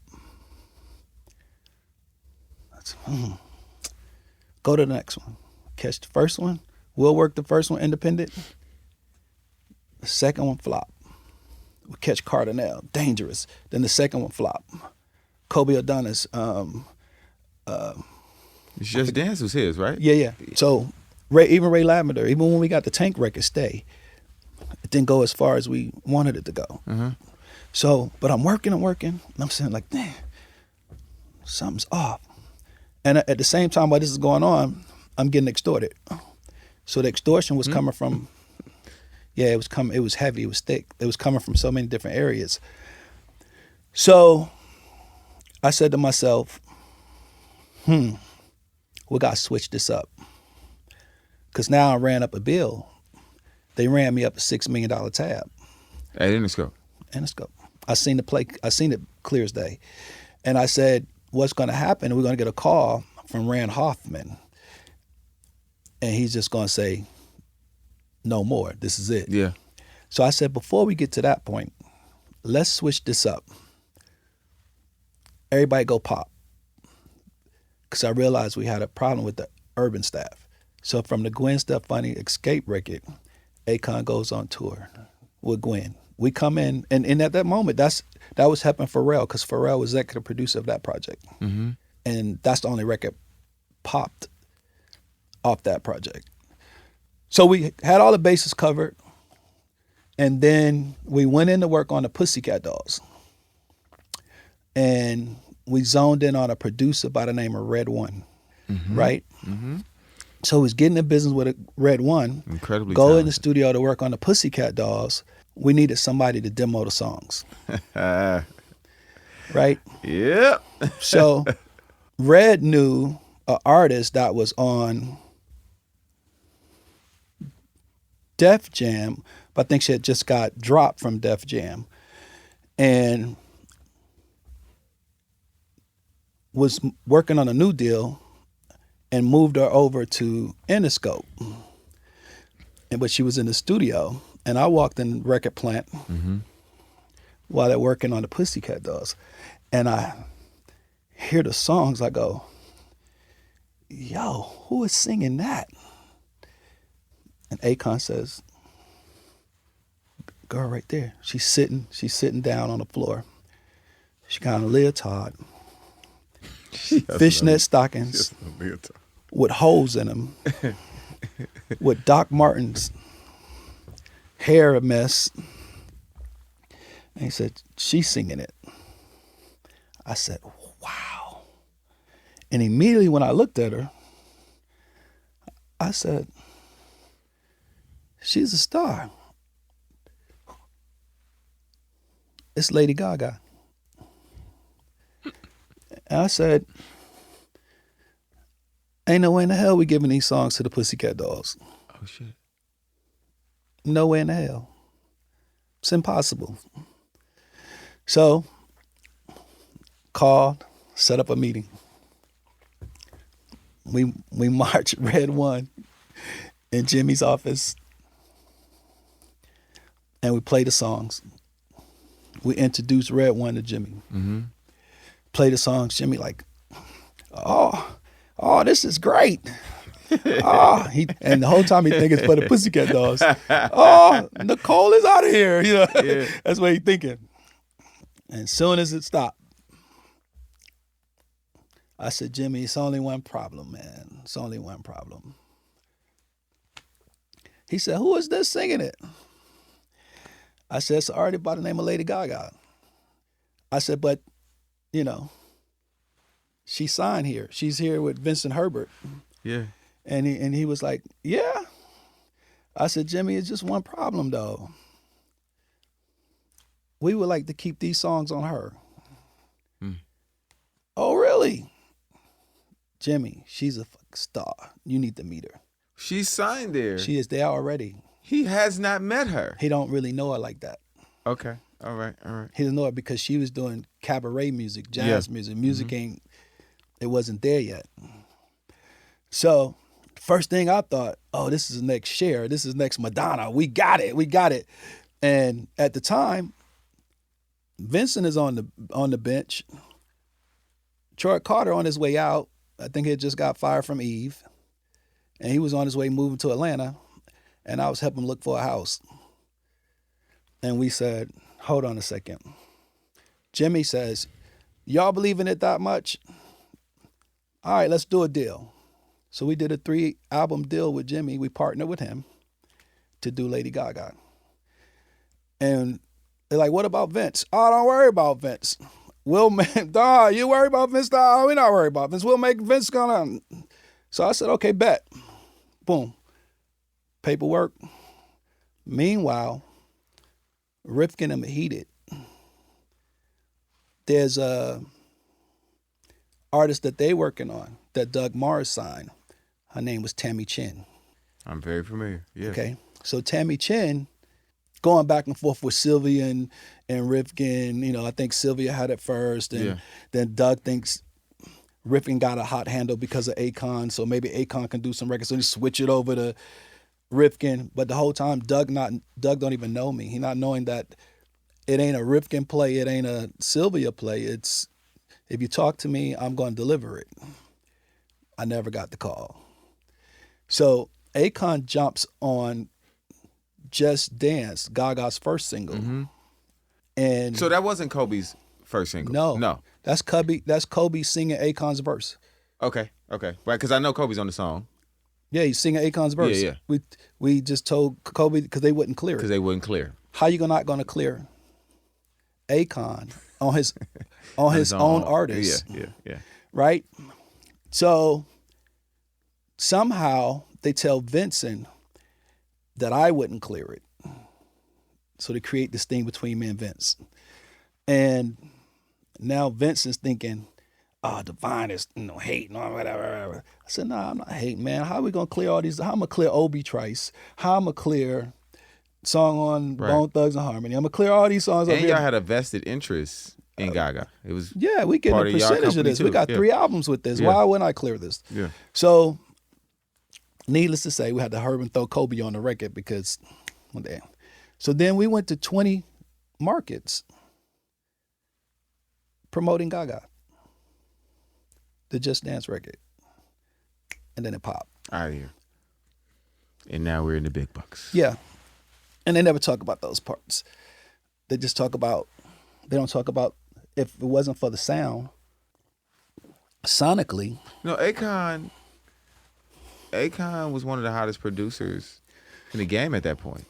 Go to the next one. Catch the first one. We'll work the first one independent. The second one flop. We'll catch Cardinal, Dangerous. Then the second one flop. Kobe Adonis. It's Just Dance was his, right? Yeah. So even Ray Lavender, even when we got the Tank record, Stay, it didn't go as far as we wanted it to go. So, but I'm working, and I'm saying like, damn, something's off. And at the same time while this is going on, I'm getting extorted. So the extortion was coming from, it was heavy, it was thick. It was coming from so many different areas. So I said to myself, we got to switch this up. Because now I ran up a bill. They ran me up a $6 million tab. At Interscope. I seen it clear as day. And I said, what's going to happen? We're going to get a call from Rand Hoffman. And he's just going to say, no more. This is it. Yeah. So I said, before we get to that point, let's switch this up. Everybody go pop. Because I realized we had a problem with the urban staff. So from the Gwen Stefani Escape record, Akon goes on tour with Gwen. We come in, and at that moment, that was helping Pharrell, because Pharrell was executive producer of that project. And that's the only record popped off that project. So we had all the bases covered, and then we went in to work on the Pussycat Dolls. And we zoned in on a producer by the name of Red One, right? So he's getting in business with a Red One. Incredibly Go in talented. the studio to work on the Pussycat Dolls. We needed somebody to demo the songs, right? Yep. So Red knew an artist that was on Def Jam, but I think she had just got dropped from Def Jam, and was working on a new deal and moved her over to Interscope. But she was in the studio, and I walked in the record plant while they're working on the Pussycat Dolls, and I hear the songs. I go, yo, who is singing that? And Akon says, girl right there. She's sitting down on the floor. She got on a leotard, fishnet stockings with holes in them, with Doc Martens hair a mess. And he said, she's singing it. I said, wow. And immediately when I looked at her, I said, she's a star. It's Lady Gaga. And I said, ain't no way in the hell we giving these songs to the Pussycat Dolls. Oh, shit. No way in the hell. It's impossible. So, called, set up a meeting. We marched Red One in Jimmy's office. and we play the songs. We introduced Red One to Jimmy. Play the songs. Jimmy like, oh, this is great. And the whole time he think it's for the Pussycat Dolls. Oh, Nicole is out of here. You know, that's what he thinking. And as soon as it stopped, I said, Jimmy, it's only one problem, man. It's only one problem. He said, who is this singing it? I said, it's an artist by the name of Lady Gaga. I said, but, you know, she signed here. She's here with Vincent Herbert. Yeah. And he was like, yeah. I said, Jimmy, it's just one problem, though. We would like to keep these songs on her. Oh, really? Jimmy, she's a fucking star. You need to meet her. She's signed there. She is there already. He has not met her. He don't really know her like that. Okay. All right. He doesn't know her because she was doing cabaret music, jazz music. Music it wasn't there yet. So first thing I thought, oh, this is next Cher. This is next Madonna. We got it. And at the time, Vincent is on the bench. Troy Carter on his way out. I think he had just got fired from Eve. And he was on his way moving to Atlanta. And I was helping him look for a house. And we said, hold on a second. Jimmy says, y'all believe in it that much? All right, let's do a deal. So we did a 3-album deal with Jimmy. We partnered with him to do Lady Gaga. And they're like, what about Vince? Oh, don't worry about Vince. We'll make, dawg, you worry about Vince? Dawg, we're not worried about Vince. We'll make Vince gonna. So I said, okay, bet. Boom. Paperwork. Meanwhile, Rifkin and heated. There's a artist that they working on that Doug Mars signed. Her name was Tammy Chin. I'm very familiar. Yeah. Okay. So Tammy Chin, going back and forth with Sylvia and Rifkin, you know, I think Sylvia had it first, and then Doug thinks Rifkin got a hot handle because of Akon, so maybe Akon can do some records, so he switch it over to Rifkin. But the whole time, Doug don't even know me. He not knowing that it ain't a Rifkin play, it ain't a Sylvia play. It's, if you talk to me, I'm going to deliver it. I never got the call. So Akon jumps on Just Dance, Gaga's first single. And so that wasn't Kobe's first single? No. That's Kobe singing Akon's verse. Okay. Right, because I know Kobe's on the song. Yeah, he's singing Akon's verse. Yeah. We just told Kobe because they wouldn't clear it. Because they wouldn't clear. How you not going to clear Akon on his own artist? Yeah. Right? So somehow they tell Vincent that I wouldn't clear it. So they create this thing between me and Vince. And now Vince is thinking, oh, Devyne is hating or whatever. I said, nah, I'm not hating, man. How are we going to clear all these? How am I going to clear Obi Trice? How am I going to clear song on Bone Thugs and Harmony? I'm going to clear all these songs. And y'all had a vested interest in Gaga. It was we get a percentage of this. Too. We got 3 albums with this. Why wouldn't I clear this? Yeah. So needless to say, we had to hurry and throw Kobe on the record because one day. So then we went to 20 markets promoting Gaga, the Just Dance record. And then it popped. Out of here. And now we're in the big bucks. Yeah. And they never talk about those parts. They just talk about, they don't talk about if it wasn't for the sound, sonically. No, Akon was one of the hottest producers in the game at that point.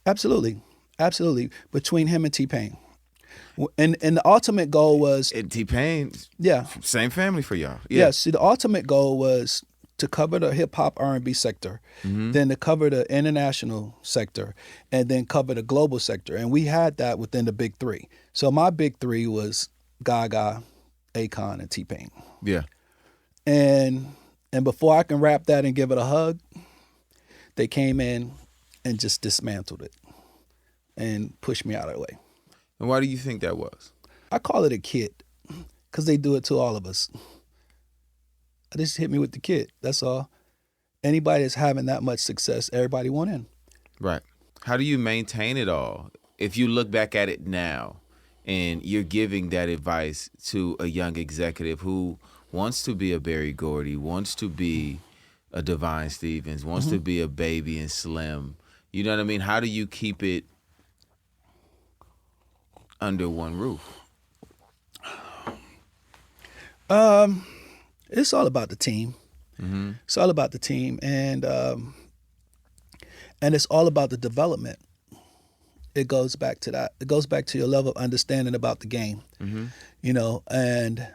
Absolutely. Between him and T-Pain. And the ultimate goal was... And T-Pain, same family for y'all. Yeah, see, the ultimate goal was to cover the hip-hop R&B sector, then to cover the international sector, and then cover the global sector. And we had that within the big 3. So my big 3 was Gaga, Akon, and T-Pain. Yeah. And before I can wrap that and give it a hug, they came in and just dismantled it and pushed me out of the way. And why do you think that was? I call it a kit because they do it to all of us. They just hit me with the kit. That's all. Anybody that's having that much success, everybody want in. Right. How do you maintain it all? if you look back at it now and you're giving that advice to a young executive who wants to be a Berry Gordy, wants to be a Devyne Stevens, wants to be a Baby and Slim, you know what I mean? How do you keep it under one roof? It's all about the team. It's all about the team, and it's all about the development. It goes back to that. It goes back to your level of understanding about the game, you know, and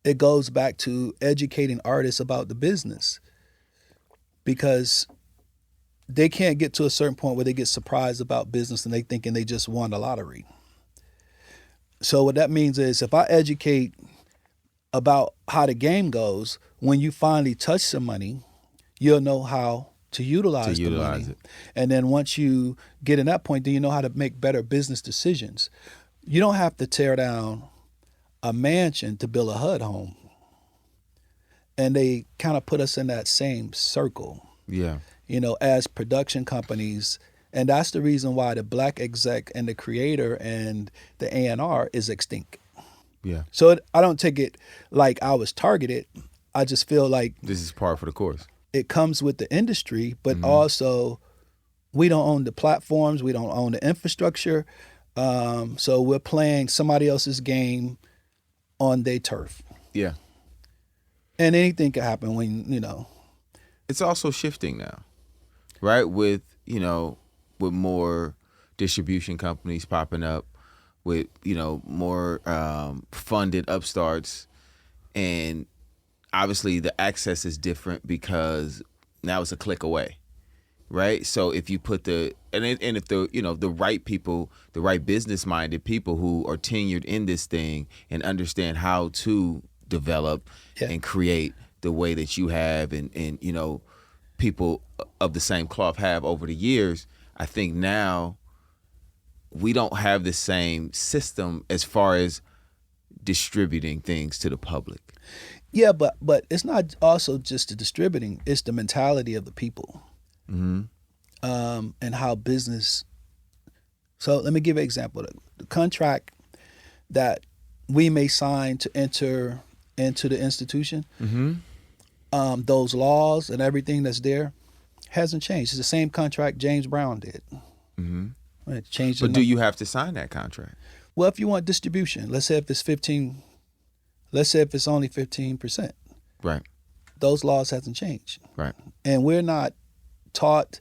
it goes back to educating artists about the business, because they can't get to a certain point where they get surprised about business and they thinking they just won the lottery. So what that means is, if I educate about how the game goes, when you finally touch some money, you'll know how to utilize the money. It. And then once you get in that point, then you know how to make better business decisions. You don't have to tear down a mansion to build a HUD home. And they kind of put us in that same circle, Yeah. you know, as production companies. And that's the reason why the black exec and the creator and the A&R is extinct. Yeah. So I don't take it like I was targeted. I just feel like This is par for the course. it comes with the industry, but also we don't own the platforms, we don't own the infrastructure. So we're playing somebody else's game on their turf. Yeah. And anything can happen when, you know. It's also shifting now, right? With, you know, with more distribution companies popping up, with, you know, more funded upstarts, and obviously the access is different because now it's a click away, right? So if you put if the, you know, the right people, the right business minded people who are tenured in this thing and understand how to develop and create the way that you have, and you know, people of the same cloth have over the years, I think now we don't have the same system as far as distributing things to the public. Yeah, but it's not also just the distributing, it's the mentality of the people. And how business. So let me give an example. The contract that we may sign to enter into the institution, those laws and everything that's there hasn't changed. It's the same contract James Brown did. It changed. But do you have to sign that contract? Well, if you want distribution, let's say if it's only 15%, Right. those laws hasn't changed. Right. And we're not taught,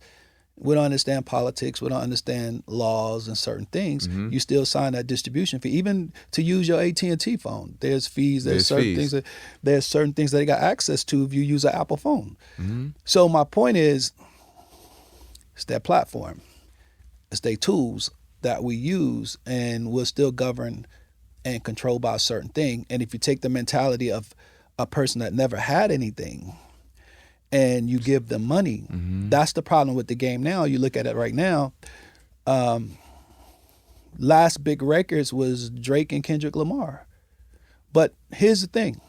we don't understand politics, we don't understand laws and certain things. You still sign that distribution fee. Even to use your AT&T phone, there's fees, there's certain things that they got access to if you use an Apple phone. So my point is, it's that platform. It's their tools that we use, and we're still governed and controlled by a certain thing. And if you take the mentality of a person that never had anything and you give them money, that's the problem with the game now. You look at it right now, last big records was Drake and Kendrick Lamar. But here's the thing,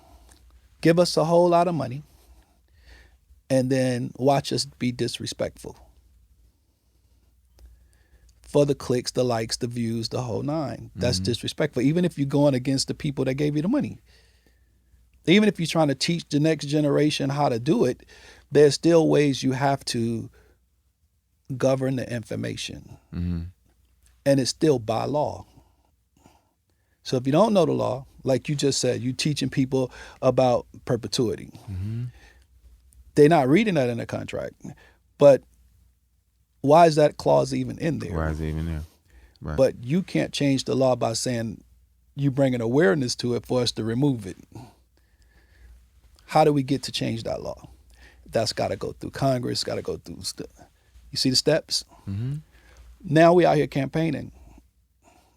give us a whole lot of money and then watch us be disrespectful. For the clicks, the likes, the views, the whole nine. That's disrespectful. Even if you're going against the people that gave you the money. Even if you're trying to teach the next generation how to do it, there's still ways you have to govern the information. And it's still by law. So if you don't know the law, like you just said, you're teaching people about perpetuity. They're not reading that in the contract. But why is that clause even in there? Why is it even there? Right. But you can't change the law by saying you bring an awareness to it for us to remove it. How do we get to change that law? That's got to go through Congress, got to go through. You see the steps? Now we out here campaigning.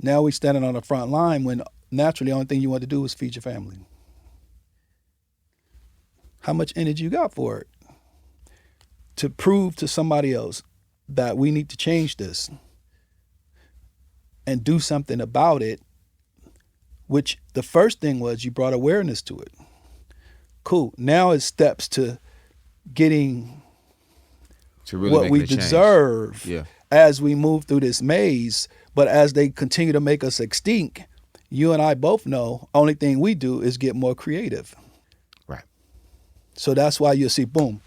Now we standing on the front line when naturally the only thing you want to do is feed your family. How much energy you got for it? To prove to somebody else that we need to change this and do something about it, which the first thing was you brought awareness to it. Cool. Now it's steps to getting to really what we making a change. deserve as we move through this maze. But as they continue to make us extinct, you and I both know only thing we do is get more creative. Right. So that's why you'll see, boom,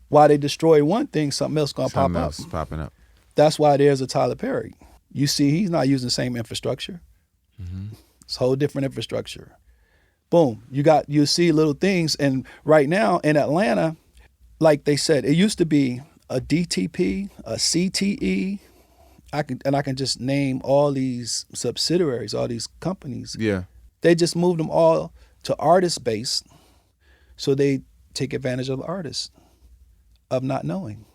while they destroy one thing, something else gonna Something pop else up. is popping up. That's why there's a Tyler Perry. You see, he's not using the same infrastructure. It's a whole different infrastructure. Boom, you see little things. And right now in Atlanta, like they said, it used to be a DTP, a CTE. I can just name all these subsidiaries, all these companies. Yeah. They just moved them all to artist base, so they take advantage of the artists of not knowing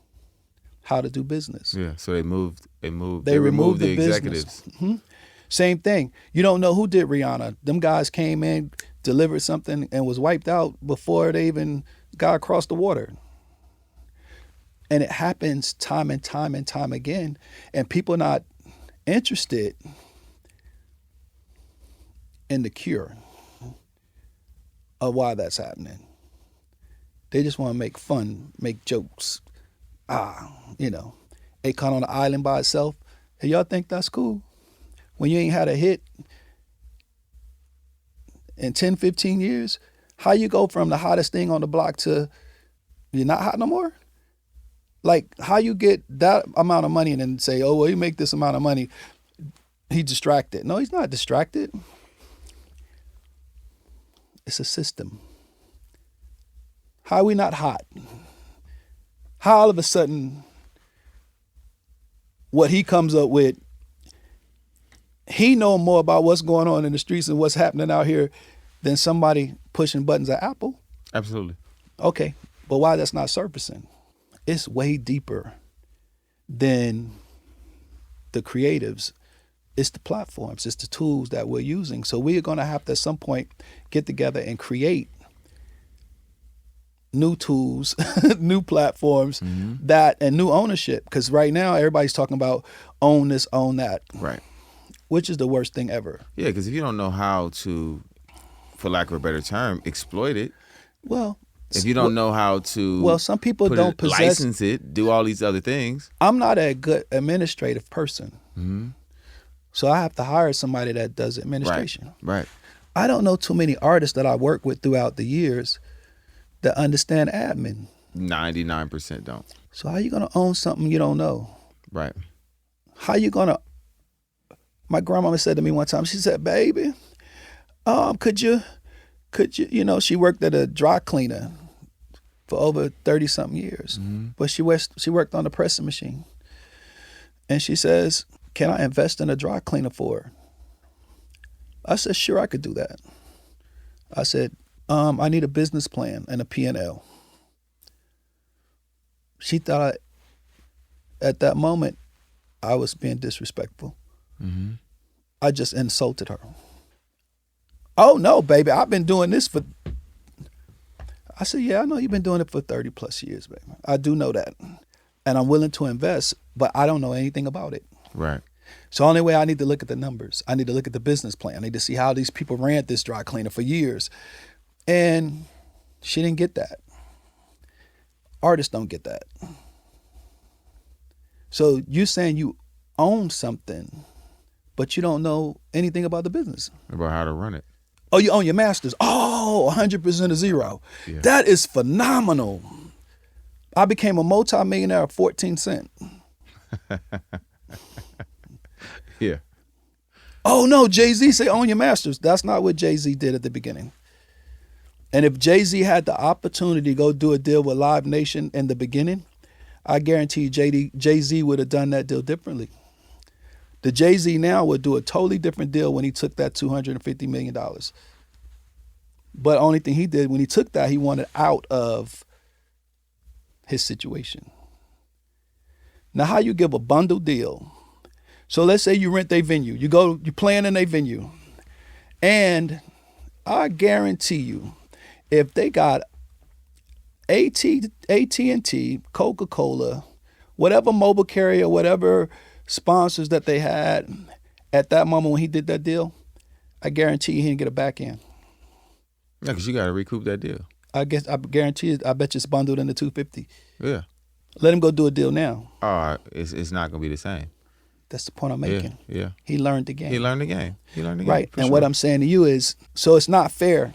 how to do business. Yeah. So they removed the executives. business. Same thing. You don't know who did Rihanna. Them guys came in, delivered something, and was wiped out before they even got across the water. And it happens time and time and time again, and people not interested in the cure of why that's happening. They just want to make fun, make jokes. Akon on the island by itself. Hey, y'all think that's cool? When you ain't had a hit in 10, 15 years, how you go from the hottest thing on the block to you're not hot no more? Like, how you get that amount of money and then say, oh, well, you make this amount of money, he's distracted. No, he's not distracted. It's a system. How are we not hot? How all of a sudden, what he comes up with, he know more about what's going on in the streets and what's happening out here than somebody pushing buttons at Apple? Absolutely. Okay, but why that's not surfacing? It's way deeper than the creatives. It's the platforms, it's the tools that we're using. So we are going to have to at some point get together and create new tools, new platforms, and new ownership. Because right now everybody's talking about own this, own that. Right. Which is the worst thing ever. Yeah, because if you don't know how to, for lack of a better term, exploit it, Well, if you don't know how to, some people don't possess. license it, do all these other things. I'm not a good administrative person, so I have to hire somebody that does administration. Right. I don't know too many artists that I work with throughout the years that understand admin. 99% don't. So how you gonna own something you don't know? Right. How you gonna? My grandmama said to me one time, she said, "Baby, could you, she worked at a dry cleaner for over 30-something years, but she worked on the pressing machine, and she says, can I invest in a dry cleaner for her?" I said, "Sure, I could do that." I said, "I need a business plan and a P&L." She thought at that moment I was being disrespectful. I just insulted her. "Oh no, baby, I've been doing this for..." I said, "Yeah, I know you've been doing it for 30 plus years, baby. I do know that. And I'm willing to invest, but I don't know anything about it." Right. So the only way I need to look at the numbers. I need to look at the business plan. I need to see how these people ran this dry cleaner for years. And she didn't get that. Artists don't get that. So you saying you own something, but you don't know anything about the business. About how to run it. Oh, you own your masters. Oh, 100% of zero. Yeah. That is phenomenal. I became a multimillionaire at 14 cents. Yeah. Oh no, Jay-Z say own your masters. That's not what Jay-Z did at the beginning. And if Jay-Z had the opportunity to go do a deal with Live Nation in the beginning, I guarantee Jay-Z would have done that deal differently. The Jay-Z now would do a totally different deal when he took that $250 million. But only thing he did when he took that, he wanted out of his situation. Now, how you give a bundle deal? So let's say you rent a venue. You playing in a venue. And I guarantee you, if they got AT&T, Coca-Cola, whatever mobile carrier, whatever sponsors that they had at that moment when he did that deal, I guarantee you he didn't get a back end. Yeah, because you got to recoup that deal. I guarantee it. I bet you it's bundled into $250. Yeah. Let him go do a deal now. It's not gonna be the same. That's the point I'm making. Yeah. He learned the game. He learned the game. Right. For And sure. what I'm saying to you is, so it's not fair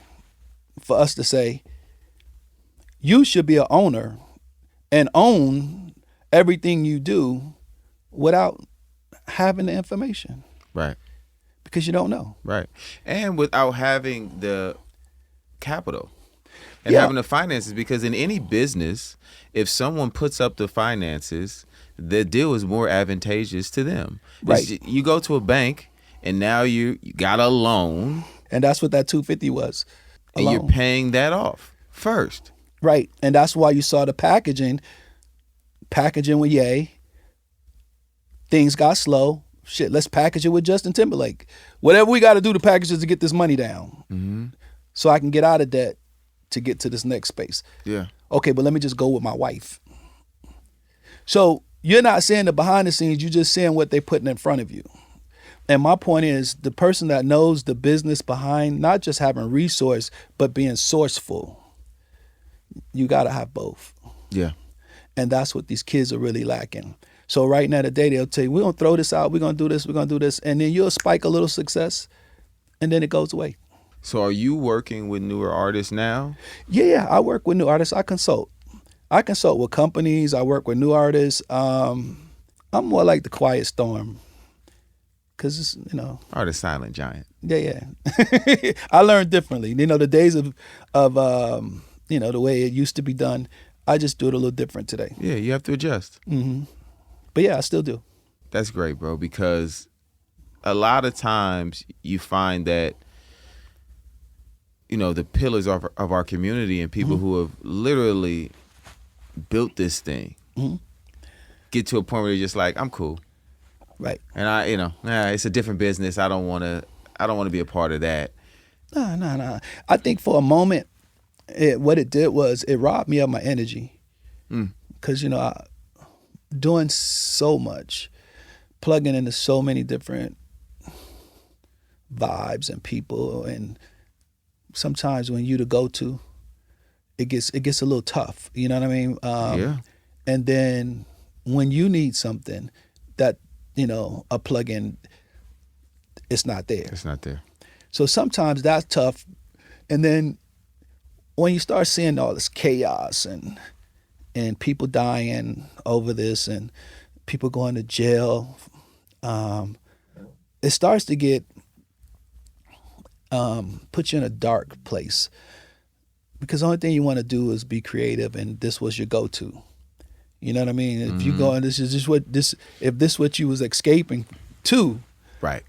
for us to say, you should be an owner and own everything you do without having the information, Right. because you don't know. Right. And without having the capital and Yeah. having the finances, because in any business, if someone puts up the finances, the deal is more advantageous to them. Right. You go to a bank and now you got a loan And that's what that 250 was. and you're Alone. paying that off first. Right. And that's why you saw the packaging with Ye. Things got slow. Shit, let's package it with Justin Timberlake. Whatever we got to do to package it to get this money down, so I can get out of debt to get to this next space. Yeah. Okay, but let me just go with my wife. So you're not seeing the behind the scenes, you're just seeing what they're putting in front of you. And my point is, the person that knows the business behind not just having resource, but being sourceful, you got to have both. Yeah. And that's what these kids are really lacking. So right now today, they'll tell you, we're going to throw this out, we're going to do this, we're going to do this. And then you'll spike a little success, and then it goes away. So are you working with newer artists now? Yeah, I work with new artists. I consult with companies. I work with new artists. I'm more like the quiet storm, because it's, Or the silent giant? yeah. I learned differently. The days of the way it used to be done, I just do it a little different today. Yeah, you have to adjust. But yeah, I still do. That's great, bro, because a lot of times you find that, the pillars of our community and people who have literally built this thing get to a point where you're just like, I'm cool. Right. And it's a different business. I don't want to be a part of that. No. I think for a moment, what it did was it robbed me of my energy. Because, doing so much, plugging into so many different vibes and people, and sometimes when you the go-to, it gets a little tough. You know what I mean? Yeah. And then when you need something that, a plug-in, it's not there. It's not there. So sometimes that's tough. And then when you start seeing all this chaos and people dying over this and people going to jail, it starts to get put you in a dark place, because the only thing you want to do is be creative, and this was your go-to. You know what I mean? If you go and this is just if this what you was escaping to, Right.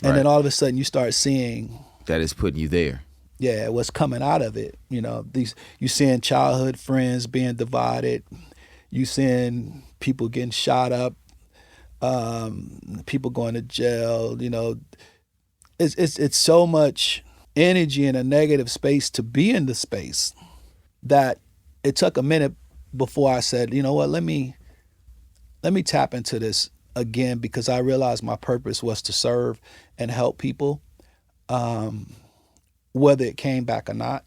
and then all of a sudden you start seeing That is putting you there. what's coming out of it. You seeing childhood friends being divided, you seeing people getting shot up, people going to jail. It's so much energy in a negative space to be in the space that it took a minute before I said, you know what, let me tap into this again, because I realized my purpose was to serve and help people, whether it came back or not.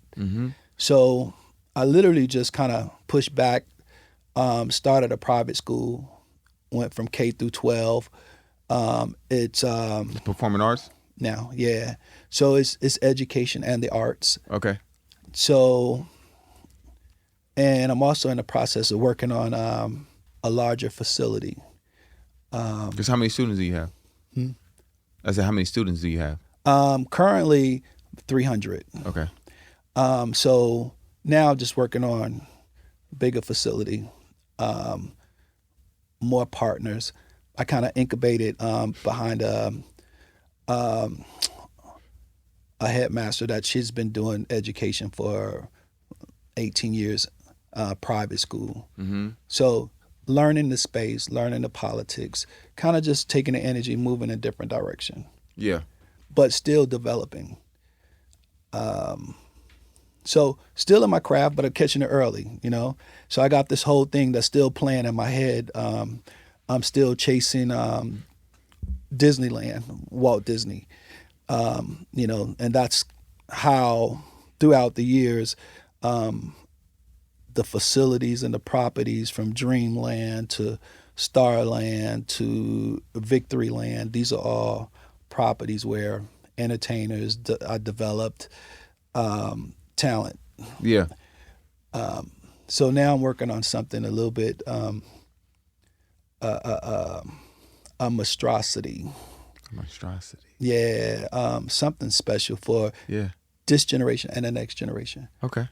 So I literally just kind of pushed back, started a private school, went from K through 12. It's Performing arts? now, yeah. So it's education and the arts. Okay. So, and I'm also in the process of working on a larger facility. Because how many students do you have? I said, how many students do you have? Currently 300. Okay. So now I'm just working on bigger facility, more partners. I kind of incubated behind a headmaster that she's been doing education for 18 years, private school. So learning the space, learning the politics, kind of just taking the energy, moving in a different direction, Yeah. but still developing. So still in my craft, but I'm catching it early, So I got this whole thing that's still playing in my head. I'm still chasing Disneyland, Walt Disney, and that's how throughout the years the facilities and the properties from Dreamland to Starland to Victoryland. These are all properties where entertainers are developed talent. Yeah. So now I'm working on something a little bit a monstrosity. Monstrosity. Yeah, something special for Yeah. this generation and the next generation. Okay.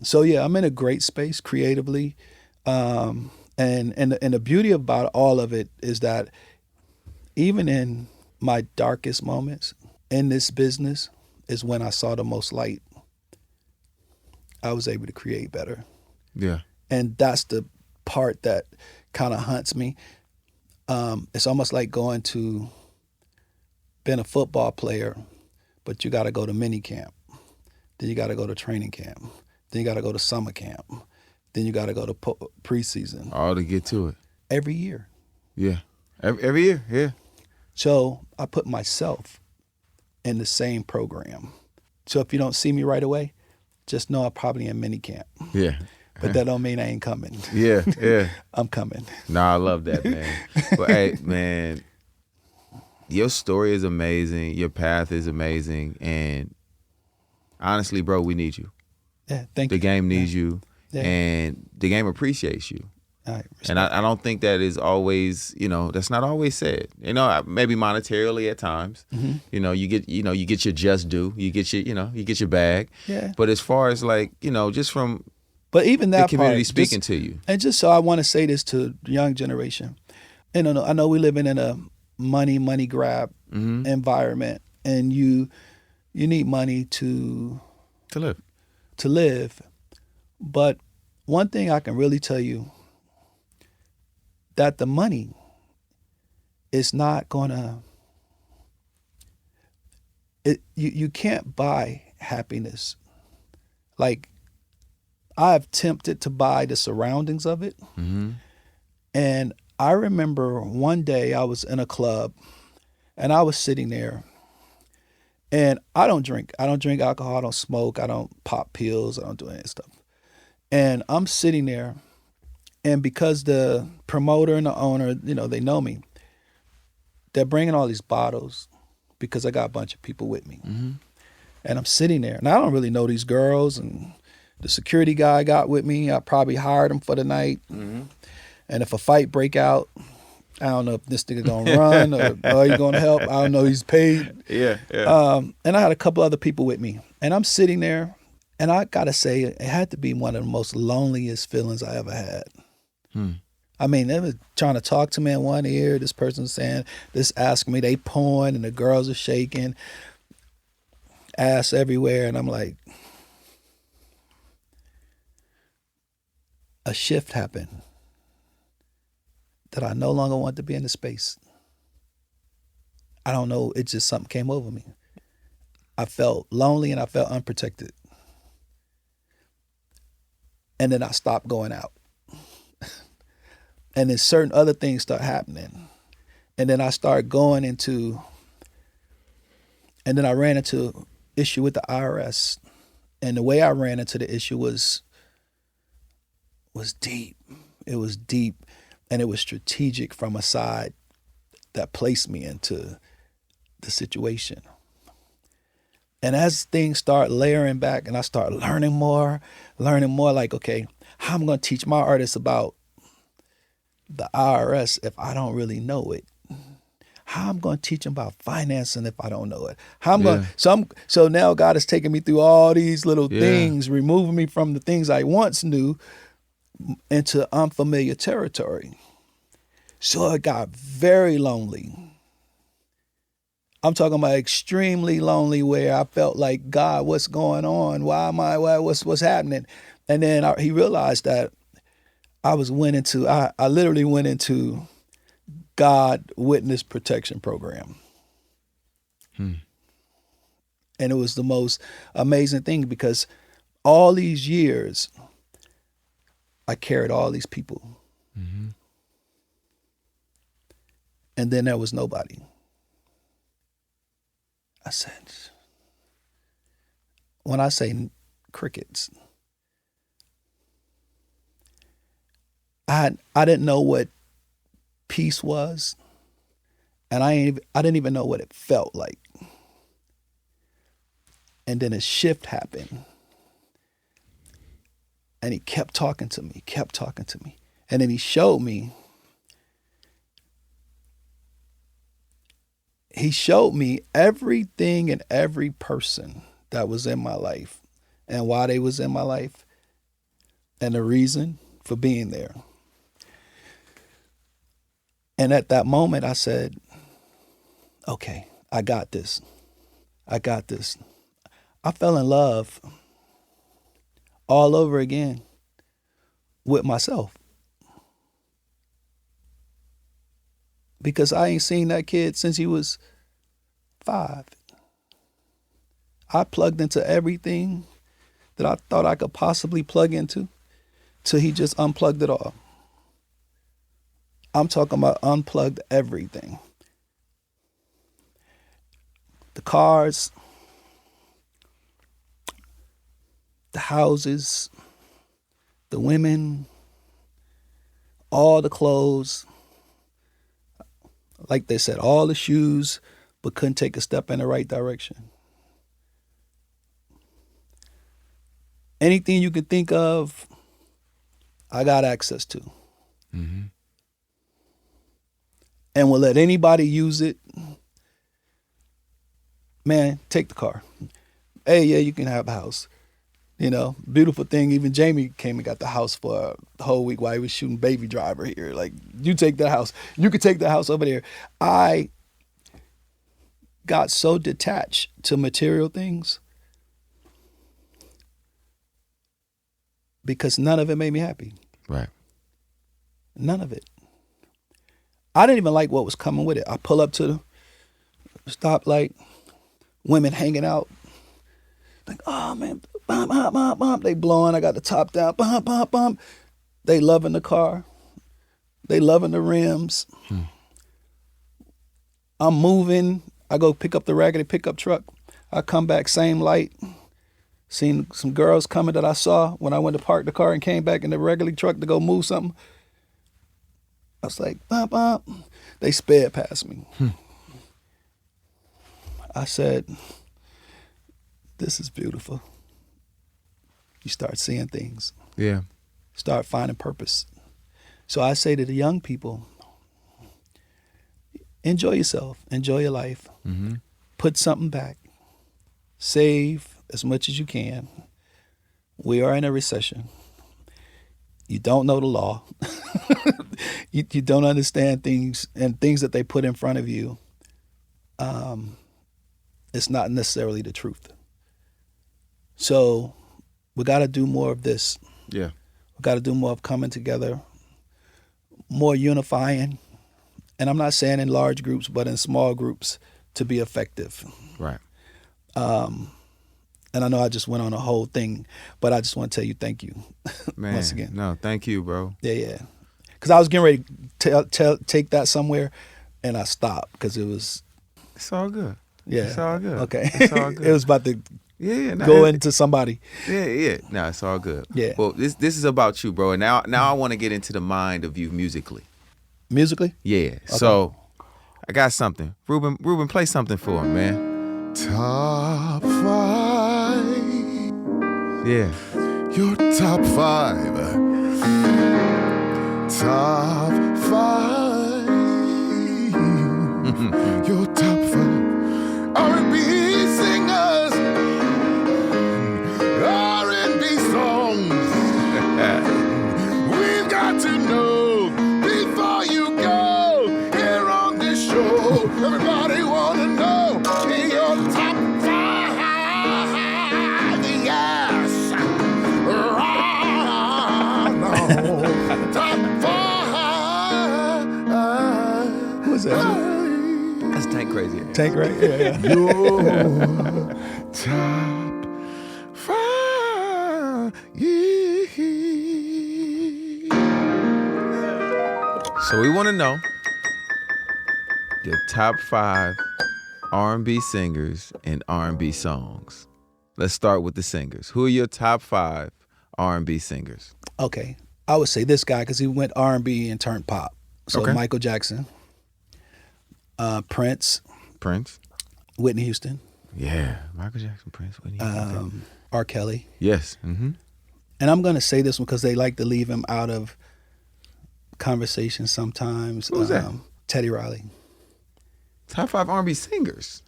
So yeah, I'm in a great space creatively, and the beauty about all of it is that even in my darkest moments in this business is when I saw the most light. I was able to create better. Yeah. And that's the part that kind of hunts me. It's almost like being a football player, but you got to go to mini camp. Then you got to go to training camp. Then you got to go to summer camp. Then you got to go to preseason. All to get to it. Every year. Yeah. Every year. Yeah. So I put myself in the same program. So if you don't see me right away, just know I'm probably in mini camp. Yeah. But that don't mean I ain't coming. Yeah. Yeah. I'm coming. Nah, I love that, man. But hey, man, your story is amazing. Your path is amazing. And honestly, bro, we need you. Yeah, thank The you. game needs you. Yeah. And the game appreciates you. All right, And I don't think that is always, that's not always said. Maybe monetarily at times. Mm-hmm. You get your just due. You get your bag. Yeah. But as far as just from But even that the community part, speaking to you. And just so I want to say this to the young generation. And I know we're living in a money grab Mm-hmm. environment, and you need money to live. But one thing I can really tell you, that the money is not gonna. You can't buy happiness. Like, I've tempted to buy the surroundings of it. Mm-hmm. And I remember one day I was in a club and I was sitting there, and I don't drink. I don't drink alcohol. I don't smoke. I don't pop pills. I don't do any of that stuff. And I'm sitting there, and because the promoter and the owner, they know me, they're bringing all these bottles because I got a bunch of people with me. Mm-hmm. And I'm sitting there, and I don't really know these girls, and the security guy got with me. I probably hired him for the night. Mm-hmm. And if a fight break out, I don't know if this nigga gonna run or he gonna help. I don't know. He's paid. Yeah. And I had a couple other people with me, and I'm sitting there, and I gotta say, it had to be one of the most loneliest feelings I ever had. I mean, they was trying to talk to me in one ear. This person's saying, this asking me, they pouring, and the girls are shaking, ass everywhere, and I'm like, a shift happened. That I no longer want to be in the space. I don't know, it just something came over me. I felt lonely and I felt unprotected. And then I stopped going out. And then certain other things start happening. And then I started going into, and then I ran into issue with the IRS. And the way I ran into the issue was deep. It was deep. And it was strategic from a side that placed me into the situation. And as things start layering back and I start learning more, like, okay, how am I going to teach my artists about the IRS if I don't really know it? How I'm going to teach them about financing if I don't know it? So now God is taking me through all these little things, removing me from the things I once knew into unfamiliar territory. So it got very lonely. I'm talking about extremely lonely, where I felt like, God, what's going on? What's happening? And then he realized that I literally went into God Witness Protection Program. And it was the most amazing thing, because all these years, I carried all these people. Mm-hmm. And then there was nobody. I said, when I say crickets, I didn't know what peace was, and I didn't even know what it felt like. And then a shift happened, and he kept talking to me, and then he showed me. He showed me everything and every person that was in my life and why they was in my life and the reason for being there. And at that moment, I said, okay, I got this. I fell in love all over again with myself. Because I ain't seen that kid since he was 5. I plugged into everything that I thought I could possibly plug into till he just unplugged it all. I'm talking about unplugged everything. The cars, the houses, the women, all the clothes. Like they said, all the shoes, but couldn't take a step in the right direction. Anything you can think of, I got access to. Mm-hmm. And will let anybody use it. Man, take the car. Hey, yeah, you can have a house. You know, beautiful thing. Even Jamie came and got the house for the whole week while he was shooting Baby Driver here. Like, you take the house. You could take the house over there. I got so detached to material things because none of it made me happy. Right. None of it. I didn't even like what was coming with it. I pull up to the stoplight, women hanging out. Like, oh, man. Bump, bump, bump, bump. They blowing. I got the top down. Bump, bump, bump. They loving the car. They loving the rims. I'm moving. I go pick up the raggedy pickup truck. I come back, same light. Seen some girls coming that I saw when I went to park the car and came back in the regular truck to go move something. I was like, bump, bump. They sped past me. I said, this is beautiful. You start seeing things. Yeah. Start finding purpose. So I say to the young people, enjoy yourself, enjoy your life, put something back, save as much as you can. We are in a recession. You don't know the law. you don't understand things, and things that they put in front of you, it's not necessarily the truth. So we got to do more of this. Yeah. We got to do more of coming together, more unifying. And I'm not saying in large groups, but in small groups to be effective. Right. And I know I just went on a whole thing, but I just want to tell you thank you. Man, once again. No, thank you, bro. Yeah. Because I was getting ready to take that somewhere, and I stopped because it was... It's all good. Yeah. It's all good. Okay. It's all good. It was about to no, go into somebody. Yeah. No, it's all good. Yeah. Well, this is about you, bro. And now I want to get into the mind of you musically. Musically? Yeah. Okay. So I got something. Ruben, play something for him, man. Top 5. Yeah. Your top 5. Top 5. Your top 5. R&B singers. R&B songs. We've got to know before you go here on this show. Everybody wanna know your top 5. Yes. No. Top 5. Who is that? That's Tank Crazy. Tank, right? Yeah. Your top 5. So we want to know your top 5 R&B singers and R&B songs. Let's start with the singers. Who are your top 5 R&B singers? Okay. I would say this guy because he went R&B and turned pop. So Okay. Michael Jackson, Prince, Whitney Houston, Yeah. Michael Jackson, Prince, Whitney. Okay. R. Kelly. Yes. Mm-hmm. And I'm going to say this one because they like to leave him out of conversations sometimes. Who's that? Teddy Riley. Top 5 R&B singers.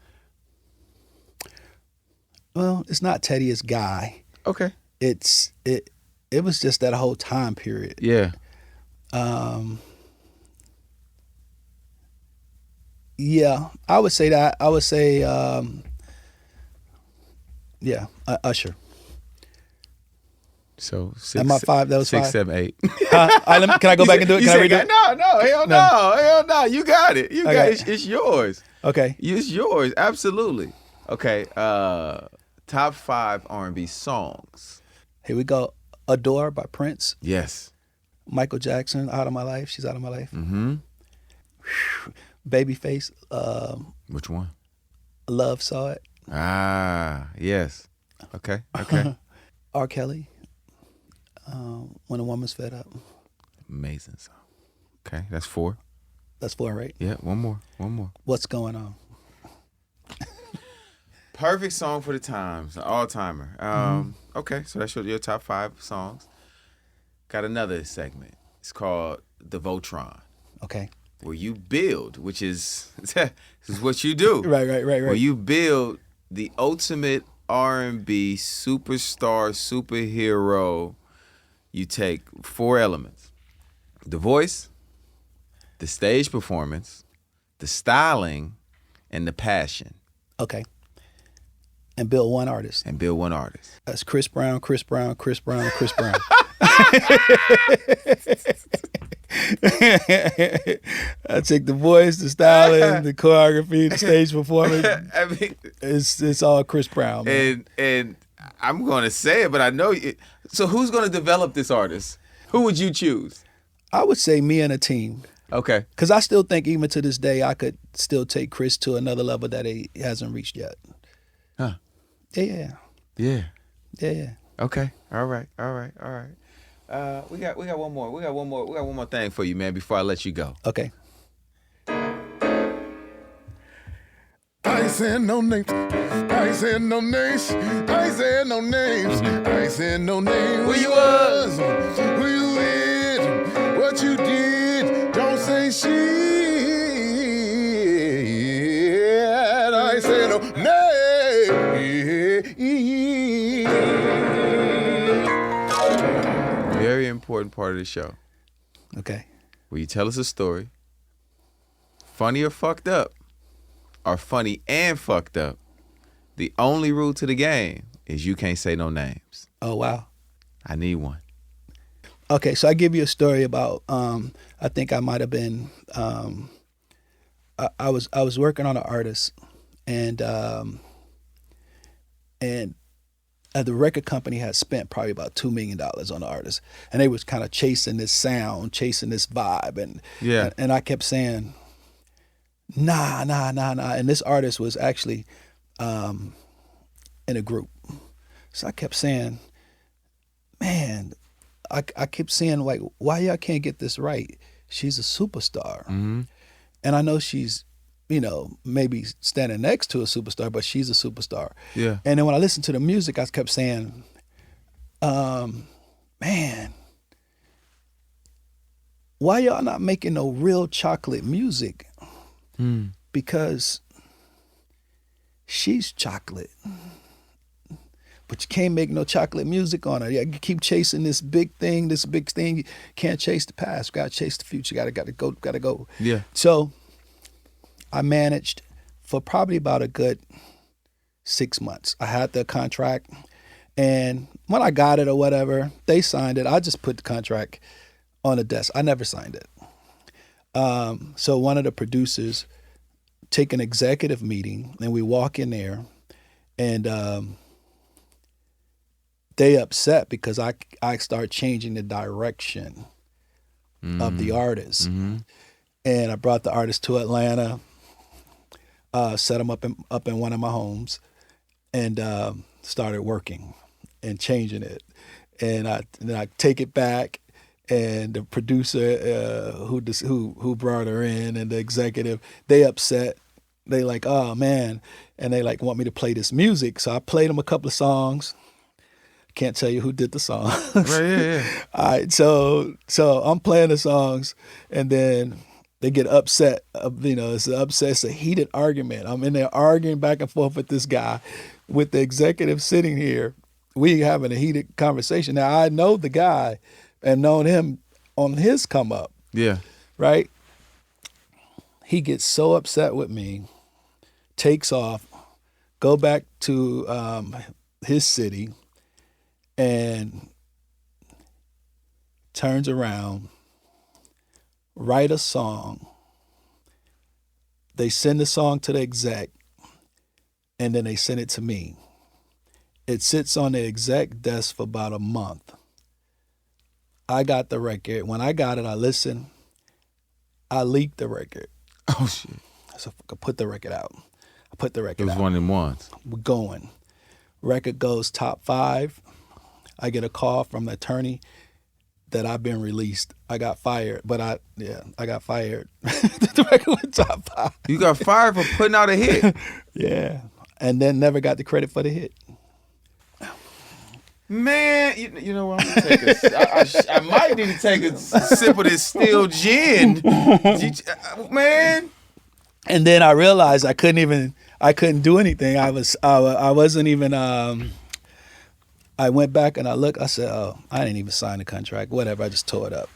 Well, it's not Teddy, it's Guy. Okay. It was just that whole time period. Yeah. Yeah, I would say that. I would say, Usher. So 6, Am I 5? That was 6, 5? 7, 8. Can I go back and do it? Can I redo it? No, hell no. You got it. You got Okay. it. It's yours. Okay. It's yours. Absolutely. Okay. Top 5 R&B songs. Here we go. Adore by Prince. Yes. Michael Jackson, Out of My Life. She's Out of My Life. Mm-hmm. Babyface, Which one? Love Saw It. Ah, yes. Okay. R. Kelly, When a Woman's Fed Up. Amazing song. Okay, that's 4. That's 4, right? Yeah, one more. What's Going On? Perfect song for the times, an all-timer. Okay, so that's your top 5 songs. Got another segment. It's called the Voltron, Okay. where you build, which is this is what you do. Right. Where you build the ultimate R&B superstar, superhero. You take 4 elements: the voice, the stage performance, the styling, and the passion, Okay. And build one artist. and build one artist. That's Chris Brown. I take the voice, the styling, the choreography, the stage performance. I mean, It's all Chris Brown, man. and I'm going to say it, but I know it. So who's going to develop this artist? Who would you choose? I would say me and a team. Okay. Because I still think even to this day, I could still take Chris to another level that he hasn't reached yet. Huh. Yeah. Yeah. Okay. All right. We got one more. We got one more thing for you, man, before I let you go. Okay. I ain't saying no names. I ain't saying no names. I ain't saying no names. I ain't saying no names. Who you was? Who you with? What you did? Don't say shit. I ain't saying no names. Very important part of the show, Okay. where you tell us a story, funny or fucked up, or funny and fucked up. The only rule to the game is you can't say no names. Oh, wow. I need one. Okay, so I give you a story about. I think I might have been. I was working on an artist, and the record company had spent probably about $2 million on the artist, and they was kind of chasing this sound, chasing this vibe, and Yeah. and I kept saying, nah, and this artist was actually in a group, so I kept saying, man. I kept saying, like, why y'all can't get this right? She's a superstar. Mm-hmm. And I know she's, maybe standing next to a superstar, but she's a superstar. Yeah. And then when I listened to the music, I kept saying, man, why y'all not making no real chocolate music? Because she's chocolate. But you can't make no chocolate music on her. You keep chasing this big thing. You can't chase the past. You gotta chase the future. Gotta go. Yeah. So I managed for probably about a good 6 months. I had the contract, and when I got it or whatever, they signed it. I just put the contract on the desk. I never signed it. So one of the producers take an executive meeting, and we walk in there, and they upset because I start changing the direction of the artist. Mm-hmm. And I brought the artist to Atlanta, set him up in one of my homes, and started working and changing it. And then I take it back, and the producer who brought her in and the executive, they upset. They like, oh man, and they like want me to play this music. So I played them a couple of songs. Can't tell you who did the song. Right, yeah. All right, so I'm playing the songs, and then they get upset. It's a heated argument. I'm in there arguing back and forth with this guy, with the executive sitting here. We having a heated conversation. Now I know the guy and known him on his come up. Yeah. Right? He gets so upset with me, takes off, go back to his city, and turns around, write a song. They send the song to the exec, and then they send it to me. It sits on the exec desk for about a month. I got the record. When I got it, I listened. I leaked the record. Oh, shit. So I put the record out. It was one of them ones. We're going. Record goes top 5. I get a call from the attorney that I've been released. I got fired, but I got fired. The record went top 5. You got fired for putting out a hit. Yeah, and then never got the credit for the hit. Man, you know what? I'm gonna take I might need to take a sip of this still gin. Man. And then I realized I couldn't do anything. I wasn't even. I went back and I looked. I said, "Oh, I didn't even sign the contract. Whatever. I just tore it up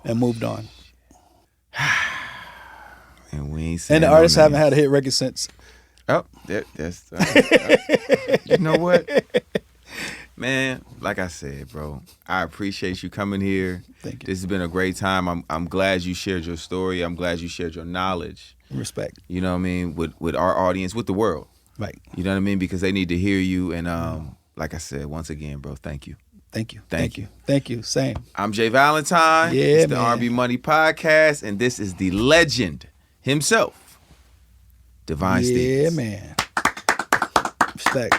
and moved on." And we ain't saying And the artists haven't had a hit record since. Oh, that's. You know what? Man, like I said, bro, I appreciate you coming here. Thank you. This has been a great time. I'm glad you shared your story. I'm glad you shared your knowledge. Respect. You know what I mean? With our audience, with the world. Right. You know what I mean? Because they need to hear you. And like I said, once again, bro, thank you. Thank you. Thank you. Thank you. Same. I'm Jay Valentine. Yeah, it's the man. R&B Money Podcast, and this is the legend himself, Devyne Stevens. Yeah, man. Respect.